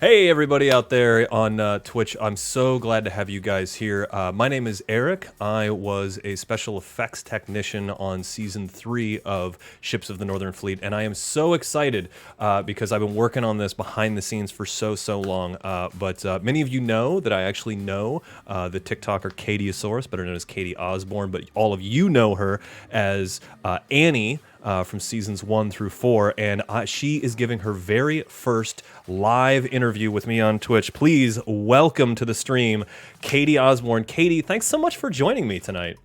Hey, everybody out there on Twitch. I'm so glad to have you guys here. My name is Eric. I was a special effects technician on Season 3 of Ships of the Northern Fleet, and I am so excited because I've been working on this behind the scenes for so long. But many of you know that I actually know the TikToker Catie Osborn, better known as Catie Osborn, but all of you know her as Annie from seasons 1 through 4, and she is giving her very first live interview with me on Twitch. Please welcome to the stream, Catie Osborn. Catie, thanks so much for joining me tonight.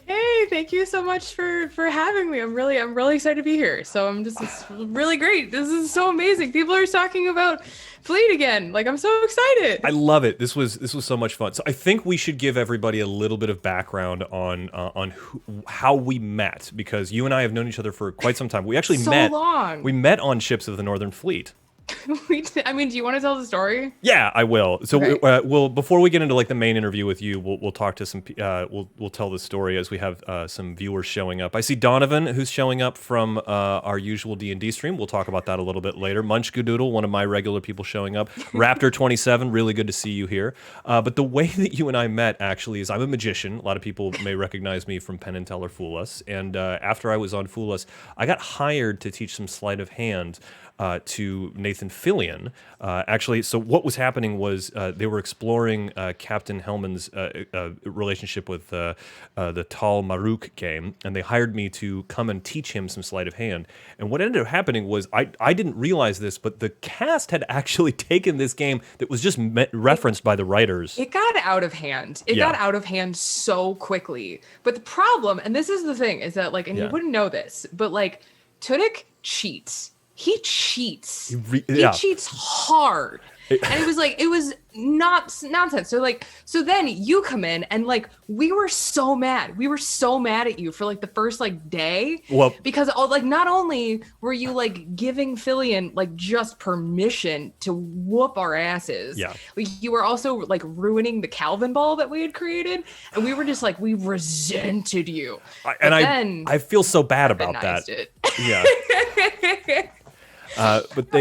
Hey, thank you so much for having me. I'm really excited to be here. So it's really great. This is so amazing. People are talking about Fleet again. Like, I'm so excited. I love it. This was so much fun. So I think we should give everybody a little bit of background on how we met, because you and I have known each other for quite some time. We actually met long. We met on Ships of the Northern Fleet. I mean, do you want to tell the story? Yeah, I will. So okay. we'll before we get into like the main interview with you, we'll talk to some we'll tell the story as we have some viewers showing up. I see Donovan, who's showing up from our usual D&D stream. We'll talk about that a little bit later. Munchkadoodle, one of my regular people showing up. Raptor27, really good to see you here. But the way that you and I met actually is I'm a magician. A lot of people may recognize me from Penn and Teller Fool Us. And after I was on Fool Us, I got hired to teach some sleight of hand to Nathan Fillion. Actually, so what was happening was they were exploring Captain Hellman's relationship with the Tal Maruk game, and they hired me to come and teach him some sleight of hand. And what ended up happening was I didn't realize this, but the cast had actually taken this game that was just referenced by the writers. It got out of hand. It got out of hand so quickly. But the problem, and this is the thing, is that like, and you wouldn't know this, but like Tudyk cheats. He cheats. He cheats hard. And it was not nonsense. So then you come in and like, we were so mad. We were so mad at you for like the first like day. Well, because not only were you like giving Fillion like just permission to whoop our asses. Yeah. You were also like ruining the Calvin ball that we had created. And we were just like, we resented you. I feel so bad about that. Yeah. But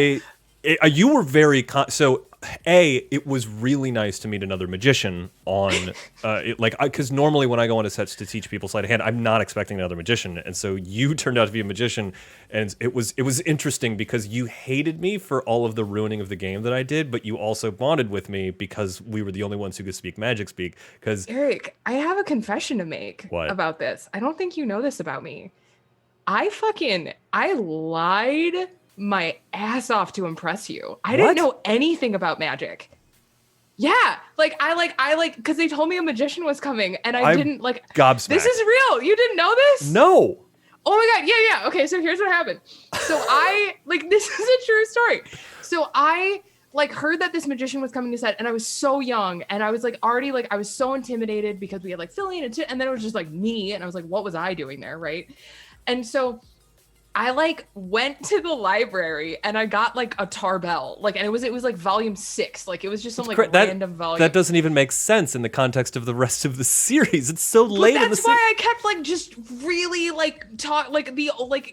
you were very so. It was really nice to meet another magician on, because normally when I go onto sets to teach people sleight of hand, I'm not expecting another magician, and so you turned out to be a magician, and it was interesting because you hated me for all of the ruining of the game that I did, but you also bonded with me because we were the only ones who could speak magic speak. Because Eric, I have a confession to make about this. I don't think you know this about me. I lied my ass off to impress you. I didn't know anything about magic. Yeah, because they told me a magician was coming, and I didn't like. Gobsmacked. This is real. You didn't know this? No. Oh my god. Yeah. Okay, so here's what happened. So this is a true story. So I heard that this magician was coming to set, and I was so young, and I was like already like I was so intimidated because we had like Fillion and then it was just like me, and I was like, what was I doing there, right? And so I went to the library and I got like a Tarbell, and it was like volume 6, it was just some random volume. That doesn't even make sense in the context of the rest of the series. It's so late in the series. That's why I kept just really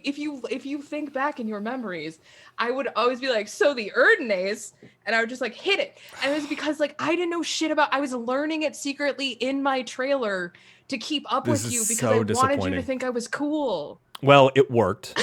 if you think back in your memories, I would always be like, so the Erdnase, and I would just hit it. And it was because I didn't know shit about. I was learning it secretly in my trailer to keep up with you because I wanted you to think I was cool. Well, it worked.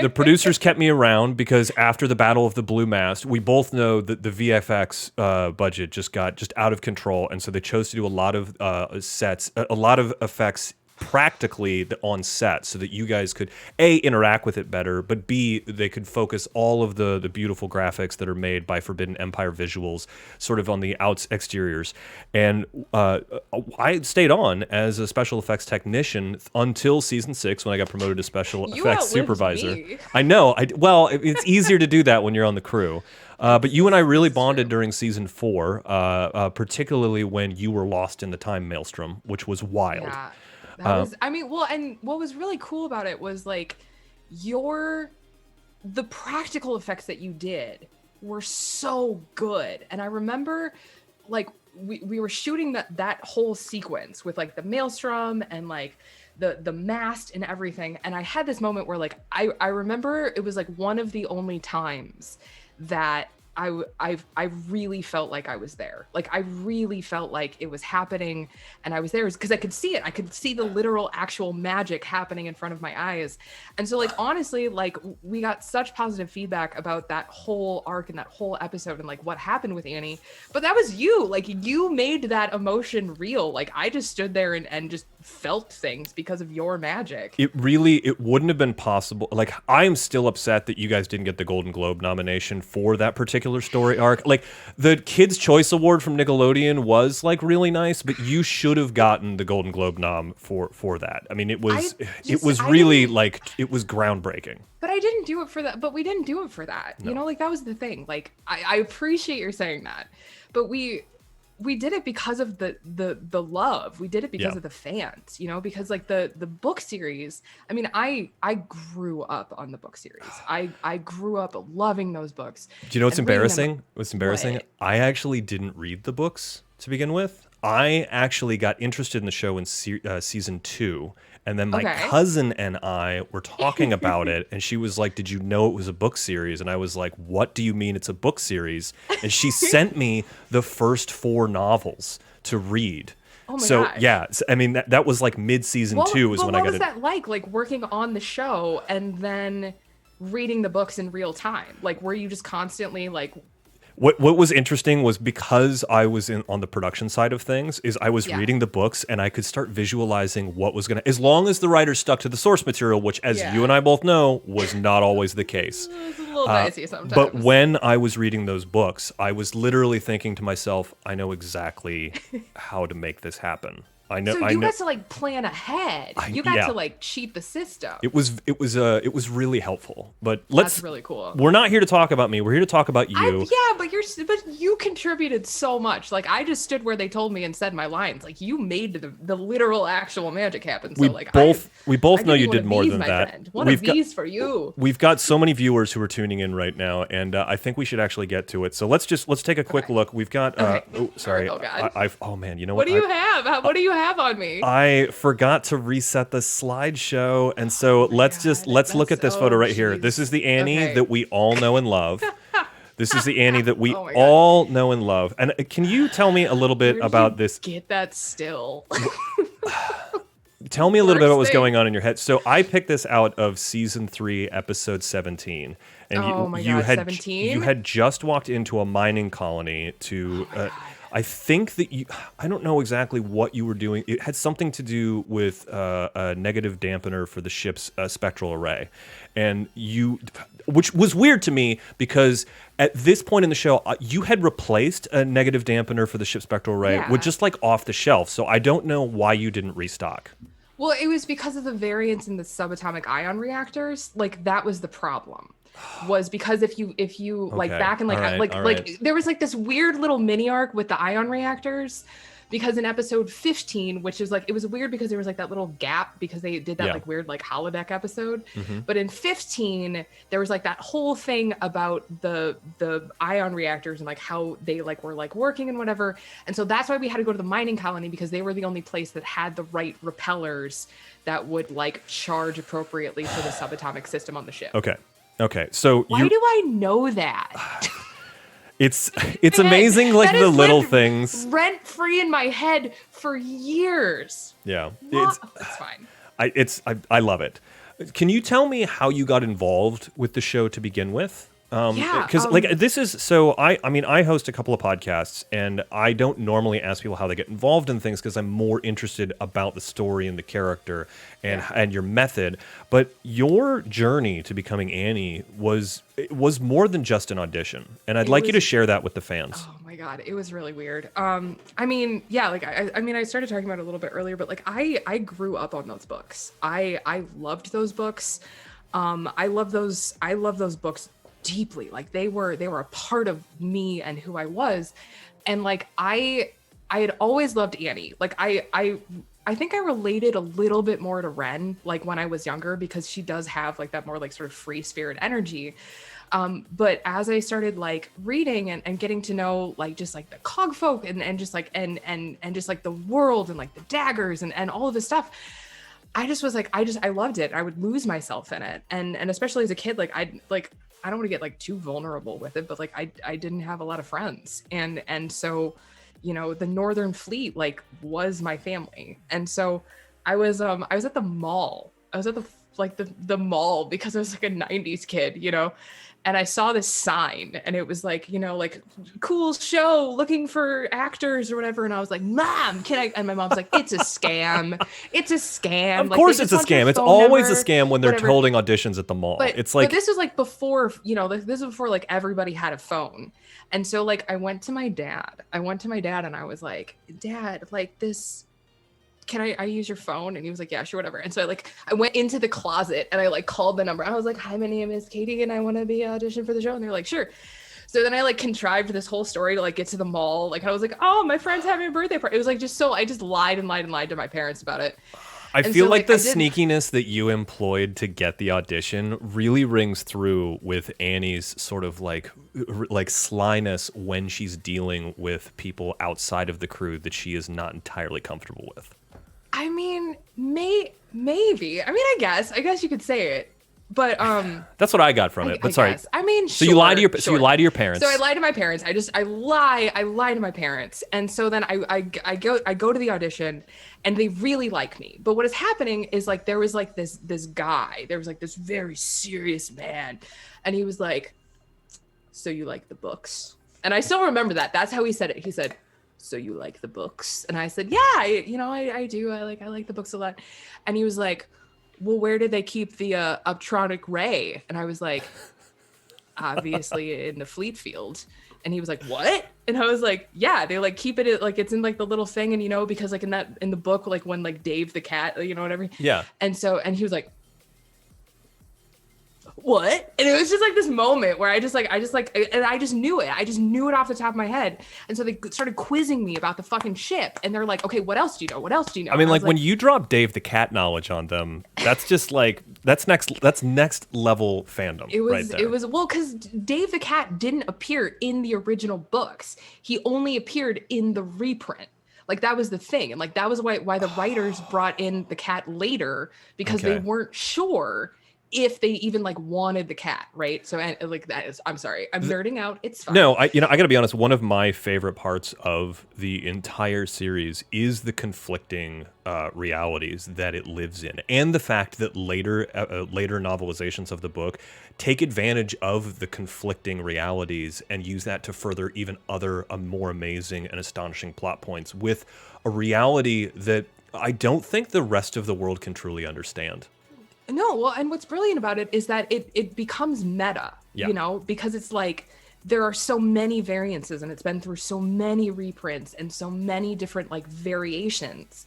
The producers kept me around because after the Battle of the Blue Mast, we both know that the VFX budget just got out of control, and so they chose to do a lot of sets, a lot of effects practically on set so that you guys could A, interact with it better, but B, they could focus all of the beautiful graphics that are made by Forbidden Empire Visuals sort of on the exteriors. And I stayed on as a special effects technician until season 6 when I got promoted to special effects supervisor. Me. I know. It's easier to do that when you're on the crew. But you and I really bonded during season 4, particularly when you were lost in the time maelstrom, which was wild. Yeah. That was, and what was really cool about it was the practical effects that you did were so good. And I remember we were shooting that whole sequence with the maelstrom and the mast and everything. And I had this moment where I remember it was one of the only times that I really felt like I was there. Like I really felt like it was happening and I was there because I could see it. I could see the literal actual magic happening in front of my eyes. And so like honestly, like we got such positive feedback about that whole arc and that whole episode and like what happened with Annie. But that was you. Like you made that emotion real. Like I just stood there and just felt things because of your magic. It wouldn't have been possible. Like, I am still upset that you guys didn't get the Golden Globe nomination for that particular story arc. Like, the Kids' Choice Award from Nickelodeon was, like, really nice, but you should have gotten the Golden Globe nom for that. I mean, it was really, like, it was groundbreaking. But I didn't do it for that. But we didn't do it for that. No. You know, like, that was the thing. Like, I appreciate your saying that. But we did it because of the love. We did it because of the fans, you know, because like the book series, I mean, I grew up on the book series. I grew up loving those books. Do you know what's embarrassing? What's embarrassing? What? I actually didn't read the books to begin with. I actually got interested in the show in season 2. And then my cousin and I were talking about it, and she was like, "Did you know it was a book series?" And I was like, "What do you mean it's a book series?" And she sent me the first 4 novels to read. Oh my so gosh. Yeah, I mean that was like mid-season 2 is when I got it. What was that like working on the show and then reading the books in real time? Like, were you just constantly like? What was interesting was because I was on the production side of things, is I was reading the books and I could start visualizing what was going to, as long as the writer stuck to the source material, which as you and I both know was not always the case. It's a little dicey sometimes. But when I was reading those books, I was literally thinking to myself, I know exactly how to make this happen. I know. So you got to like plan ahead. You got to like cheat the system. It was really helpful. But that's really cool. We're not here to talk about me. We're here to talk about you. But you contributed so much. Like I just stood where they told me and said my lines. Like you made the literal actual magic happen. So we both know you did more than that. Friend. One of these for you. We've got so many viewers who are tuning in right now, and I think we should actually get to it. So let's take a quick look. We've got. Oh, sorry. Oh God. Oh man. You know what? What do you have? What do you have on me? I forgot to reset the slideshow, and so let's look at this photo right here. This is the Annie that we all know and love. This is the Annie that we all know and love. And can you tell me a little bit about this? Get that still. Tell me a little bit about what's going on in your head. So I picked this out of season 3, episode 17. And you had just walked into a mining colony to. I think that I don't know exactly what you were doing. It had something to do with a negative dampener for the ship's spectral array. And which was weird to me because at this point in the show, you had replaced a negative dampener for the ship's spectral array with just like off the shelf. So I don't know why you didn't restock. Well, it was because of the variance in the subatomic ion reactors. Like that was the problem. Was because if you like back in like there was like this weird little mini arc with the ion reactors, because in episode 15, which is like, it was weird because there was like that little gap because they did that like weird like holodeck episode. But in 15 there was like that whole thing about the ion reactors and like how they like were like working and whatever. And so that's why we had to go to the mining colony, because they were the only place that had the right repellers that would like charge appropriately for the subatomic system on the ship. Okay, so why do I know that? It's amazing, like the little things. Rent free in my head for years. Yeah, it's fine. I love it. Can you tell me how you got involved with the show to begin with? Because this is so. I mean, I host a couple of podcasts, and I don't normally ask people how they get involved in things because I'm more interested about the story and the character and your method. But your journey to becoming Annie was more than just an audition, and I'd like you to share that with the fans. Oh my God, it was really weird. I mean, like I started talking about it a little bit earlier, but like I grew up on those books. I loved those books. I love those books deeply. Like they were a part of me and who I was. And like I had always loved Annie. Like I think I related a little bit more to Ren like when I was younger, because she does have like that more like sort of free spirit energy. But as I started like reading and getting to know like just like the cog folk and just like and just like the world and like the daggers and all of this stuff, I just was like, I loved it. I would lose myself in it. And especially as a kid, like I don't want to get like too vulnerable with it, but like I didn't have a lot of friends. And so, you know, the Northern Fleet like was my family. And so I was at the mall. I was at the mall because I was like a 90s kid, you know. And I saw this sign and it was like, you know, like cool show looking for actors or whatever. And I was like, Mom, can I? And my mom's like, it's a scam. It's a scam. Of Like, course they it's just a want your scam. It's phone always a number, scam when they're whatever. holding auditions at the mall. It's like, but this was like before, you know, this was before like everybody had a phone. And so like I went to my dad and I was like, Dad, like this, can I use your phone? And he was like, yeah, sure, whatever. And so I went into the closet and I like called the number. I was like, hi, my name is Catie and I want to be auditioned for the show. And they're like, sure. So then I like contrived this whole story to like get to the mall. Like I was like, oh, my friend's having a birthday party. It was like I just lied to my parents about it. I And feel so, like the I didn't- sneakiness that you employed to get the audition really rings through with Annie's sort of like slyness when she's dealing with people outside of the crew that she is not entirely comfortable with. I mean, maybe. I mean, I guess you could say it, but That's what I got from it. But sorry. guess. I mean, So you lie to your parents. So I lie to my parents. I lie to my parents. And so then I go to the audition and they really like me. But what is happening is like there was like this guy. There was like this very serious man. And he was like, so you like the books? And I still remember that. That's how he said it. He said, so you like the books? And I said, yeah, I do. I like the books a lot. And he was like, well, where did they keep the Uptronic Ray? And I was like, obviously in the Fleet Field. And he was like, what? And I was like, yeah, they like keep it like it's in like the little thing. And, you know, because like in the book, like when like Dave the cat, you know, whatever. Yeah. And he was like, what? And it was just like this moment where I just knew it. I just knew it off the top of my head. And so they started quizzing me about the fucking ship. And they're like, okay, what else do you know? What else do you know? I mean, and like when you drop Dave the cat knowledge on them, that's just like that's next level fandom. It was well, because Dave the cat didn't appear in the original books. He only appeared in the reprint. Like that was the thing. And like that was why the writers brought in the cat later, because they weren't sure if they even like wanted the cat, right? So and like that is, I'm sorry, I'm nerding out. It's fine. No, I gotta be honest. One of my favorite parts of the entire series is the conflicting realities that it lives in, and the fact that later novelizations of the book take advantage of the conflicting realities and use that to further even other more amazing and astonishing plot points with a reality that I don't think the rest of the world can truly understand. No, well, and what's brilliant about it is that it becomes meta, you know, because it's like there are so many variances and it's been through so many reprints and so many different like variations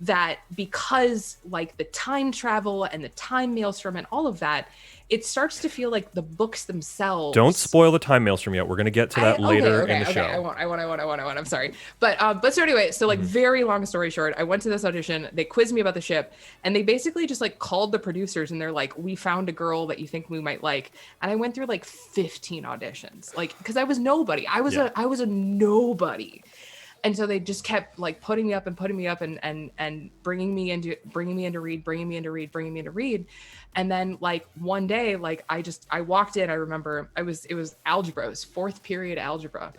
that because like the time travel and the time maelstrom and all of that, it starts to feel like the books themselves. Don't spoil the time maelstrom yet. We're going to get to that later in the show. I won't. I'm sorry. But so anyway, so like very long story short, I went to this audition. They quizzed me about the ship and they basically just like called the producers and they're like, we found a girl that you think we might like. And I went through like 15 auditions, like, because I was nobody. I was a nobody. And so they just kept like putting me up and bringing me in to read. And then like one day, like I walked in, I remember it was algebra, it was fourth period algebra.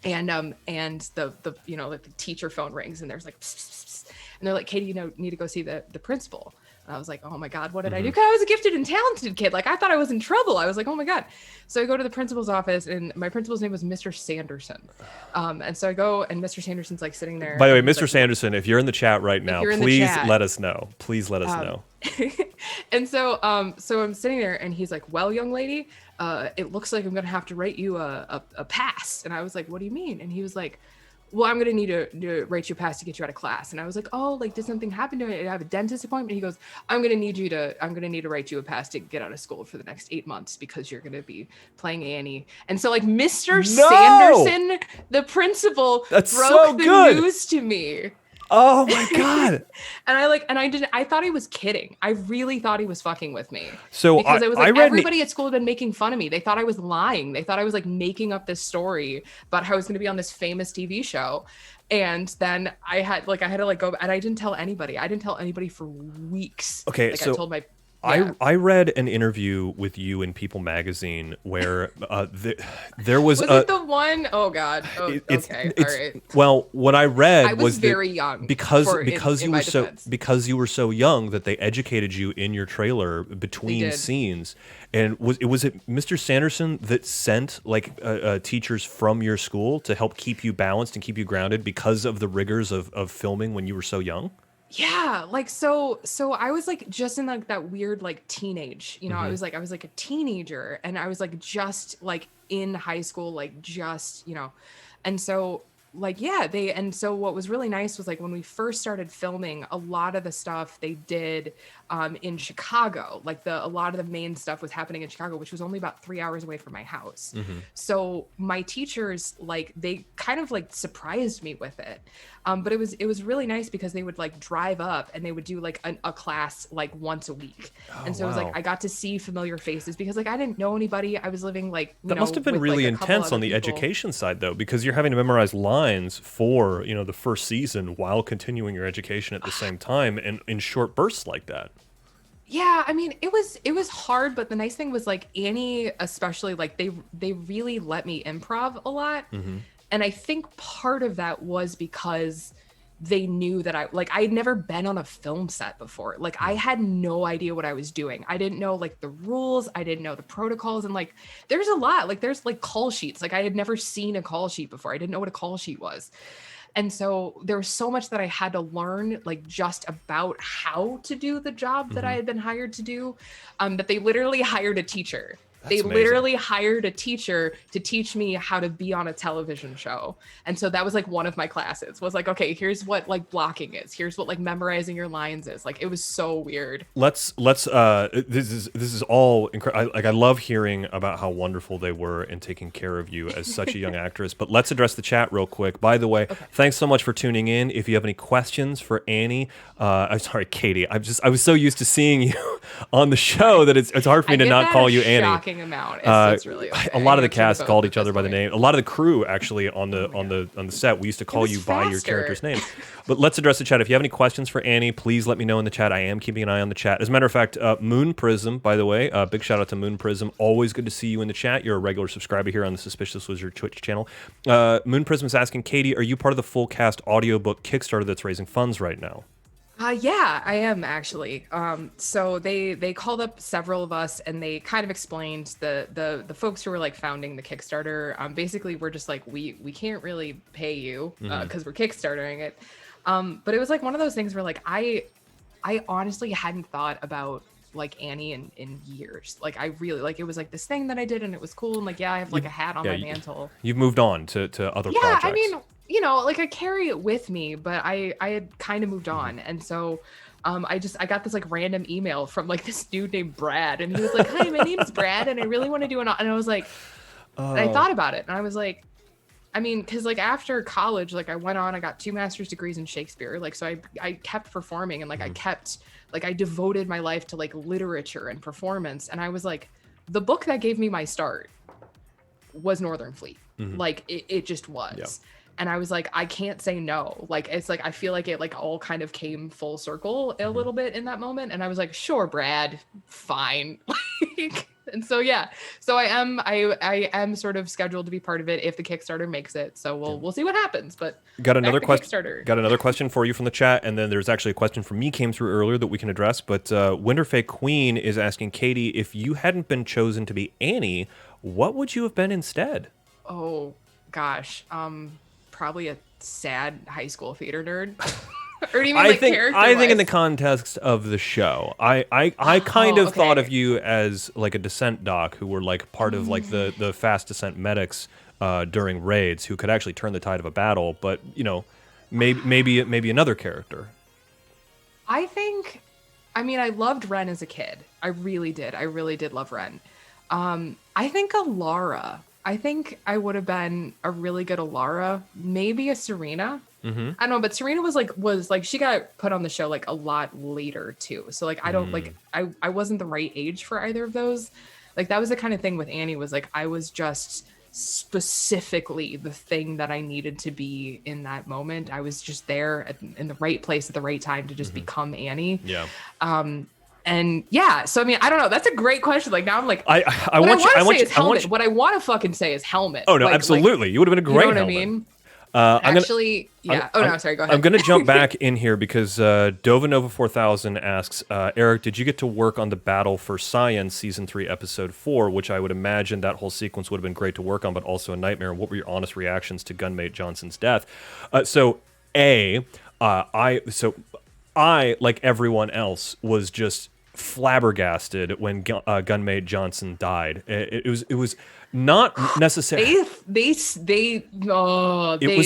And the you know, like the teacher phone rings and there's like, pss, pss, pss, and they're like, Catie, you need to go see the principal. And I was like, oh my God, what did I do? Because I was a gifted and talented kid. Like I thought I was in trouble. I was like, oh my God. So I go to the principal's office and my principal's name was Mr. Sanderson. And so I go and Mr. Sanderson's like sitting there. By the way, Mr. Sanderson, if you're in the chat right now, please let us know. Please let us know. And so I'm sitting there and he's like, well, young lady, it looks like I'm going to have to write you a pass. And I was like, what do you mean? And he was like, well, I'm going to need to write you a pass to get you out of class. And I was like, oh, like, did something happen to me? I have a dentist appointment. He goes, I'm going to need to write you a pass to get out of school for the next 8 months because you're going to be playing Annie. And so like Mr. Sanderson, the principal, broke the news to me. Oh my God. And I thought he was kidding. I really thought he was fucking with me. So Because it was I like read everybody at school had been making fun of me. They thought I was lying. They thought I was like making up this story about how I was going to be on this famous TV show. And then I had to like go, and I didn't tell anybody. I didn't tell anybody for weeks. Okay, Like so I told my yeah. I read an interview with you in People magazine where there was it the one? Oh God. Oh, okay. All right. Well, what I read I was that very young because in you my were defense. because you were so young that they educated you in your trailer They between did. scenes. And was it Mr. Sanderson that sent like teachers from your school to help keep you balanced and keep you grounded because of the rigors of filming when you were so young? Yeah, like so I was like just in like that weird like teenage, you know, I was like a teenager, and I was like just like in high school, like just, you know. And so like yeah, and so what was really nice was like when we first started filming, a lot of the stuff they did in Chicago, like a lot of the main stuff was happening in Chicago, which was only about 3 hours away from my house. So my teachers, like, they kind of like surprised me with it. But it was really nice because they would like drive up and they would do like a class like once a week. And so it was wow. like I got to see familiar faces because like I didn't know anybody. I was living like That must have been with, really like, a couple intense on other the people. education side, though, because you're having to memorize lines for, the first season while continuing your education at the same time and in short bursts like that. Yeah, I mean, it was hard, but the nice thing was like Annie, especially, like they really let me improv a lot. And I think part of that was because they knew that I had never been on a film set before. Like I had no idea what I was doing. I didn't know like the rules, I didn't know the protocols, and like there's a lot. Like there's like call sheets. Like I had never seen a call sheet before. I didn't know what a call sheet was. And so there was so much that I had to learn, like just about how to do the job that I had been hired to do, that they literally hired a teacher. They amazing. literally hired a teacher to teach me how to be on a television show. And so that was like one of my classes was like, okay, here's what like blocking is. Here's what like memorizing your lines is. Like it was so weird. Let's this is all incredible. I love hearing about how wonderful they were in taking care of you as such a young actress. But let's address the chat real quick. By the way, thanks so much for tuning in. If you have any questions for Annie, I'm sorry, Catie. I was so used to seeing you on the show that it's hard for me to not call you Annie. Shocking amount. It's really okay. A lot of the cast called each other by the name. A lot of the crew actually on the set, we used to call you by your character's name. But let's address the chat. If you have any questions for Annie, please let me know in the chat. I am keeping an eye on the chat. As a matter of fact, Moon Prism, by the way, big shout out to Moon Prism. Always good to see you in the chat. You're a regular subscriber here on the Suspicious Wizard Twitch channel. Moon Prism is asking, Catie, are you part of the full cast audiobook Kickstarter that's raising funds right now? Yeah, I am actually. So they called up several of us and they kind of explained the folks who were like founding the Kickstarter. Basically, we're just like we can't really pay you because we're Kickstartering it. But it was like one of those things where like I honestly hadn't thought about like Annie in years. Like I really like it was like this thing that I did and it was cool and like I have like a hat on my mantle. You've moved on to other projects. I mean, like I carry it with me, but I had kind of moved on. And so I got this like random email from like this dude named Brad, and he was like, "Hi, my name's Brad and I really want to do and I was like, and I thought about it and I was like, I mean, because like after college, like I got 2 master's degrees in Shakespeare. Like, so I kept performing and like I devoted my life to like literature and performance. And I was like, the book that gave me my start was Northern Fleet. Like it just was. Yeah. And I was like, I can't say no. Like, it's like, I feel like it like all kind of came full circle a little bit in that moment. And I was like, sure, Brad, fine. And so, yeah, so I am sort of scheduled to be part of it if the Kickstarter makes it. So we'll see what happens. But got another question for you from the chat. And then there's actually a question from me came through earlier that we can address. But Winterfey Queen is asking, Catie, if you hadn't been chosen to be Annie, what would you have been instead? Oh, gosh. Probably a sad high school theater nerd. Or do you mean I think in the context of the show, I kind of thought of you as like a descent doc who were like part of like the fast descent medics during raids who could actually turn the tide of a battle, but maybe another character. I mean, I loved Ren as a kid. I really did love Ren. I think Alara. I think I would have been a really good Alara, maybe a Serena. Mm-hmm. I don't know, but Serena was she got put on the show like a lot later too. So like I don't like I wasn't the right age for either of those. Like that was the kind of thing with Annie was like I was just specifically the thing that I needed to be in that moment. I was just there in the right place at the right time to just become Annie. Yeah. And yeah, so I mean, I don't know. That's a great question. Like now I'm like, I want you to say helmet. What I want to fucking say is helmet. Oh no, like, absolutely. You would have been a great you know what helmet. I mean? Actually, yeah. No, sorry. Go ahead. I'm going to jump back in here because Dovanova 4000 asks, Eric, did you get to work on the Battle for Science season 3, episode 4, which I would imagine that whole sequence would have been great to work on, but also a nightmare. What were your honest reactions to gunmate Johnson's death? I, like everyone else, was just flabbergasted when gunmate Johnson died. It was not necessarily. It was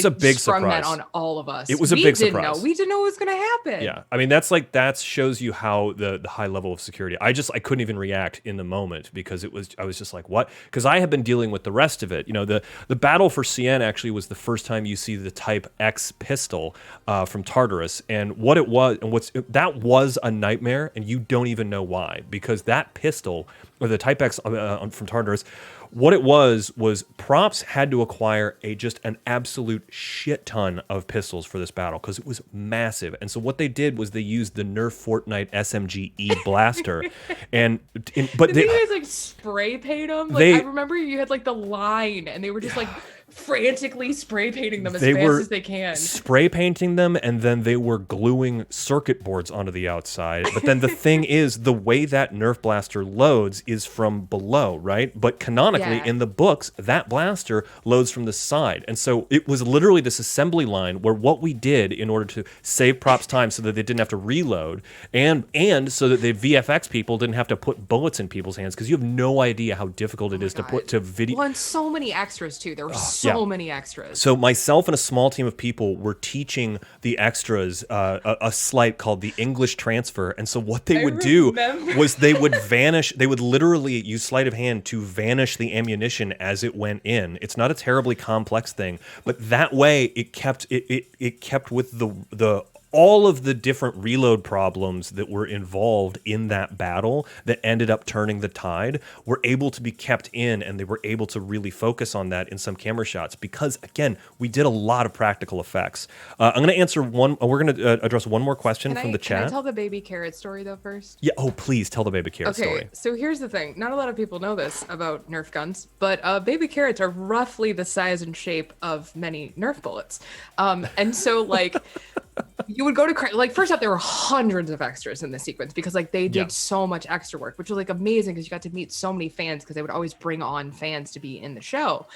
a big sprung surprise that on all of us. It was a big surprise. We didn't know what was going to happen. Yeah, I mean that shows you how the high level of security. I couldn't even react in the moment because I was just like, what? Because I had been dealing with the rest of it. You know, the battle for CN actually was the first time you see the Type X pistol from Tartarus, and what it was, and that was a nightmare, and you don't even know why, because that pistol or the Type X from Tartarus. What it was Props had to acquire just an absolute shit ton of pistols for this battle because it was massive. And so what they did was they used the Nerf Fortnite SMG-E blaster, but did you guys like spray paint them? Like I remember you had like the line, and they were just like frantically spray painting them as fast as they can. Spray painting them, and then they were gluing circuit boards onto the outside. But then the thing is, the way that Nerf blaster loads is from below, right? But canonically, in the books, that blaster loads from the side. And so it was literally this assembly line where what we did in order to save Props time so that they didn't have to reload, and so that the VFX people didn't have to put bullets in people's hands, because you have no idea how difficult it is to put to video. Well, and so many extras too. There were so many extras. So myself and a small team of people were teaching the extras a sleight called the English transfer. And so what they would do was they would vanish. They would literally use sleight of hand to vanish the ammunition as it went in. It's not a terribly complex thing, but that way it kept with the all of the different reload problems that were involved in that battle that ended up turning the tide were able to be kept in, and they were able to really focus on that in some camera shots because, again, we did a lot of practical effects. I'm going to answer one. We're going to address one more question from the chat. Can I tell the baby carrot story though first? Yeah. Oh, please tell the baby carrot story. Okay. So here's the thing. Not a lot of people know this about Nerf guns, but baby carrots are roughly the size and shape of many Nerf bullets, and so like. You would go to like first off, there were hundreds of extras in this sequence because like they did so much extra work, which was like amazing because you got to meet so many fans because they would always bring on fans to be in the show.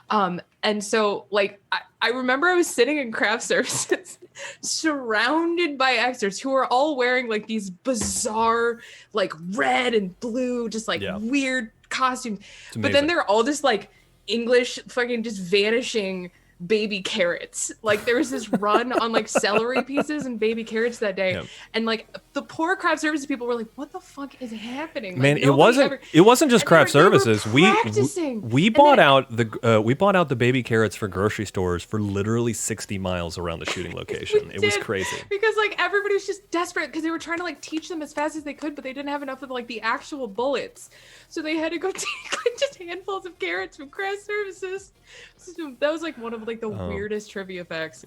And so like I remember I was sitting in craft services surrounded by extras who were all wearing like these bizarre like red and blue just like weird costumes, but then they're all just like English fucking just vanishing baby carrots. Like there was this run on like celery pieces and baby carrots that day, and like the poor craft services people were like, "What the fuck is happening?" Like, man, it wasn't just craft services. We bought out the baby carrots for grocery stores for literally 60 miles around the shooting location. It was crazy because like everybody was just desperate because they were trying to like teach them as fast as they could, but they didn't have enough of like the actual bullets, so they had to go take like just handfuls of carrots from craft services. So that was like one of like the weirdest trivia facts.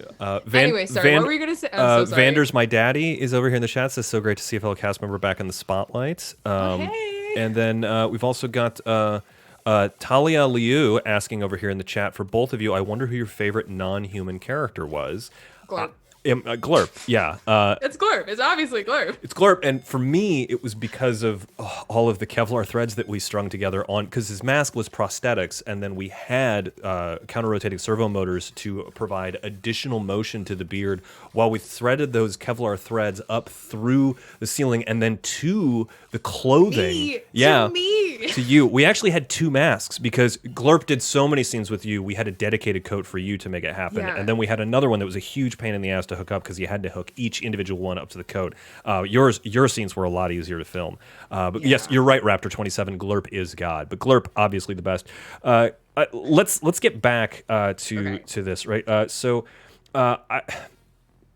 Anyway, sorry, what were you gonna say? I'm so sorry. Vander's my daddy is over here in the chat. Says so great to see a fellow cast member back in the spotlight. Hey. And then we've also got Talia Liu asking over here in the chat for both of you. I wonder who your favorite non-human character was. Glurp. Glurp, yeah. It's Glurp. It's obviously Glurp. It's Glurp, and for me, it was because of all of the Kevlar threads that we strung together on, because his mask was prosthetics, and then we had counter-rotating servo motors to provide additional motion to the beard while we threaded those Kevlar threads up through the ceiling and then to the clothing. To you. We actually had two masks because Glurp did so many scenes with you. We had a dedicated coat for you to make it happen, and then we had another one that was a huge pain in the ass to hook up because you had to hook each individual one up to the coat. Your scenes were a lot easier to film. But yes, you're right, Raptor 27. Glurp is God, but Glurp obviously the best. Let's get back to this, right? So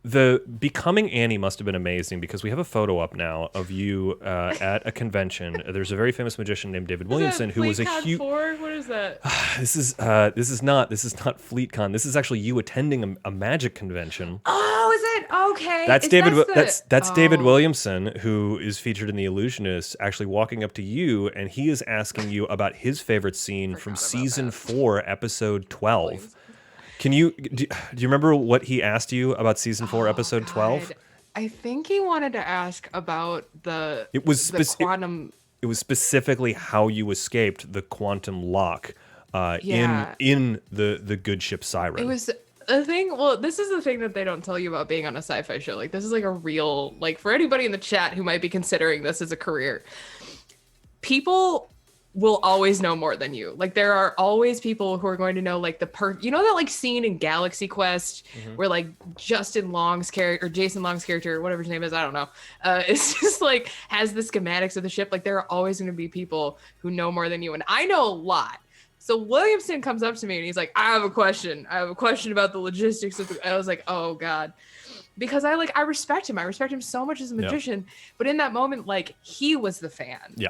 The becoming Annie must have been amazing because we have a photo up now of you at a convention. There's a very famous magician named David Williamson who was a huge. What is that? This is not FleetCon. This is actually you attending a magic convention. Oh, is it? Okay. That's David Williamson, who is featured in The Illusionist, actually walking up to you, and he is asking you about his favorite scene from season 4, episode 12. Do you remember what he asked you about season 4, episode 12? I think he wanted to ask about the quantum. It was specifically how you escaped the quantum lock in the good ship Siren. It was a thing. Well, this is the thing that they don't tell you about being on a sci-fi show. Like, this is like a real, like, for anybody in the chat who might be considering this as a career, people will always know more than you. Like, there are always people who are going to know, like, you know that, like, scene in Galaxy Quest where, like, Jason Long's character, whatever his name is, I don't know, it's just, like, has the schematics of the ship. Like, there are always going to be people who know more than you, and I know a lot. So Williamson comes up to me and he's like, I have a question about the logistics of I was like, oh God. Because I respect him. I respect him so much as a magician. Yeah. But in that moment, like, he was the fan. Yeah.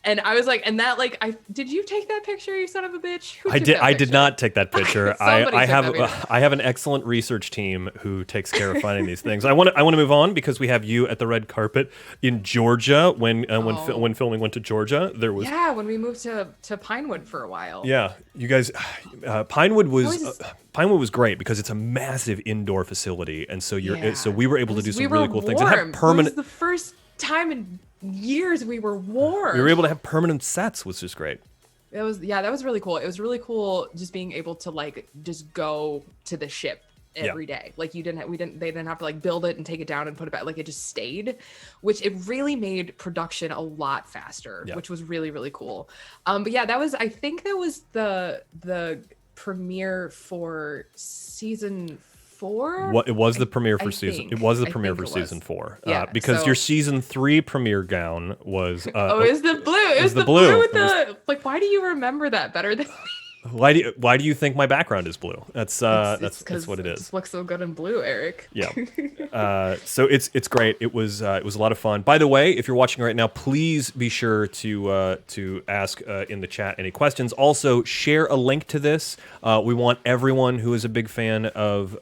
And I was like, and that, like, did you take that picture, you son of a bitch? I did not take that picture. I have an excellent research team who takes care of finding these things. I want to move on because we have you at the red carpet in Georgia when filming went to Georgia. There was when we moved to Pinewood for a while. Yeah, you guys, Pinewood was great because it's a massive indoor facility, and so we were able to do some really cool things. It was the first time in years we were warm. We were able to have permanent sets, which is great. That was really cool. It was really cool just being able to, like, just go to the ship every day. Like, they didn't have to, like, build it and take it down and put it back. Like, it just stayed, which it really made production a lot faster, which was really, really cool. But yeah, I think that was the premiere for season 4. It was the premiere for season 4. Yeah, because your season 3 premiere gown was. It was the blue. It was the blue with the. Like, why do you remember that better than me? Why do you think my background is blue? That's what it is. It just looks so good in blue, Eric. Yeah. So it's great. It was a lot of fun. By the way, if you're watching right now, please be sure to ask in the chat any questions. Also, share a link to this. We want everyone who is a big fan of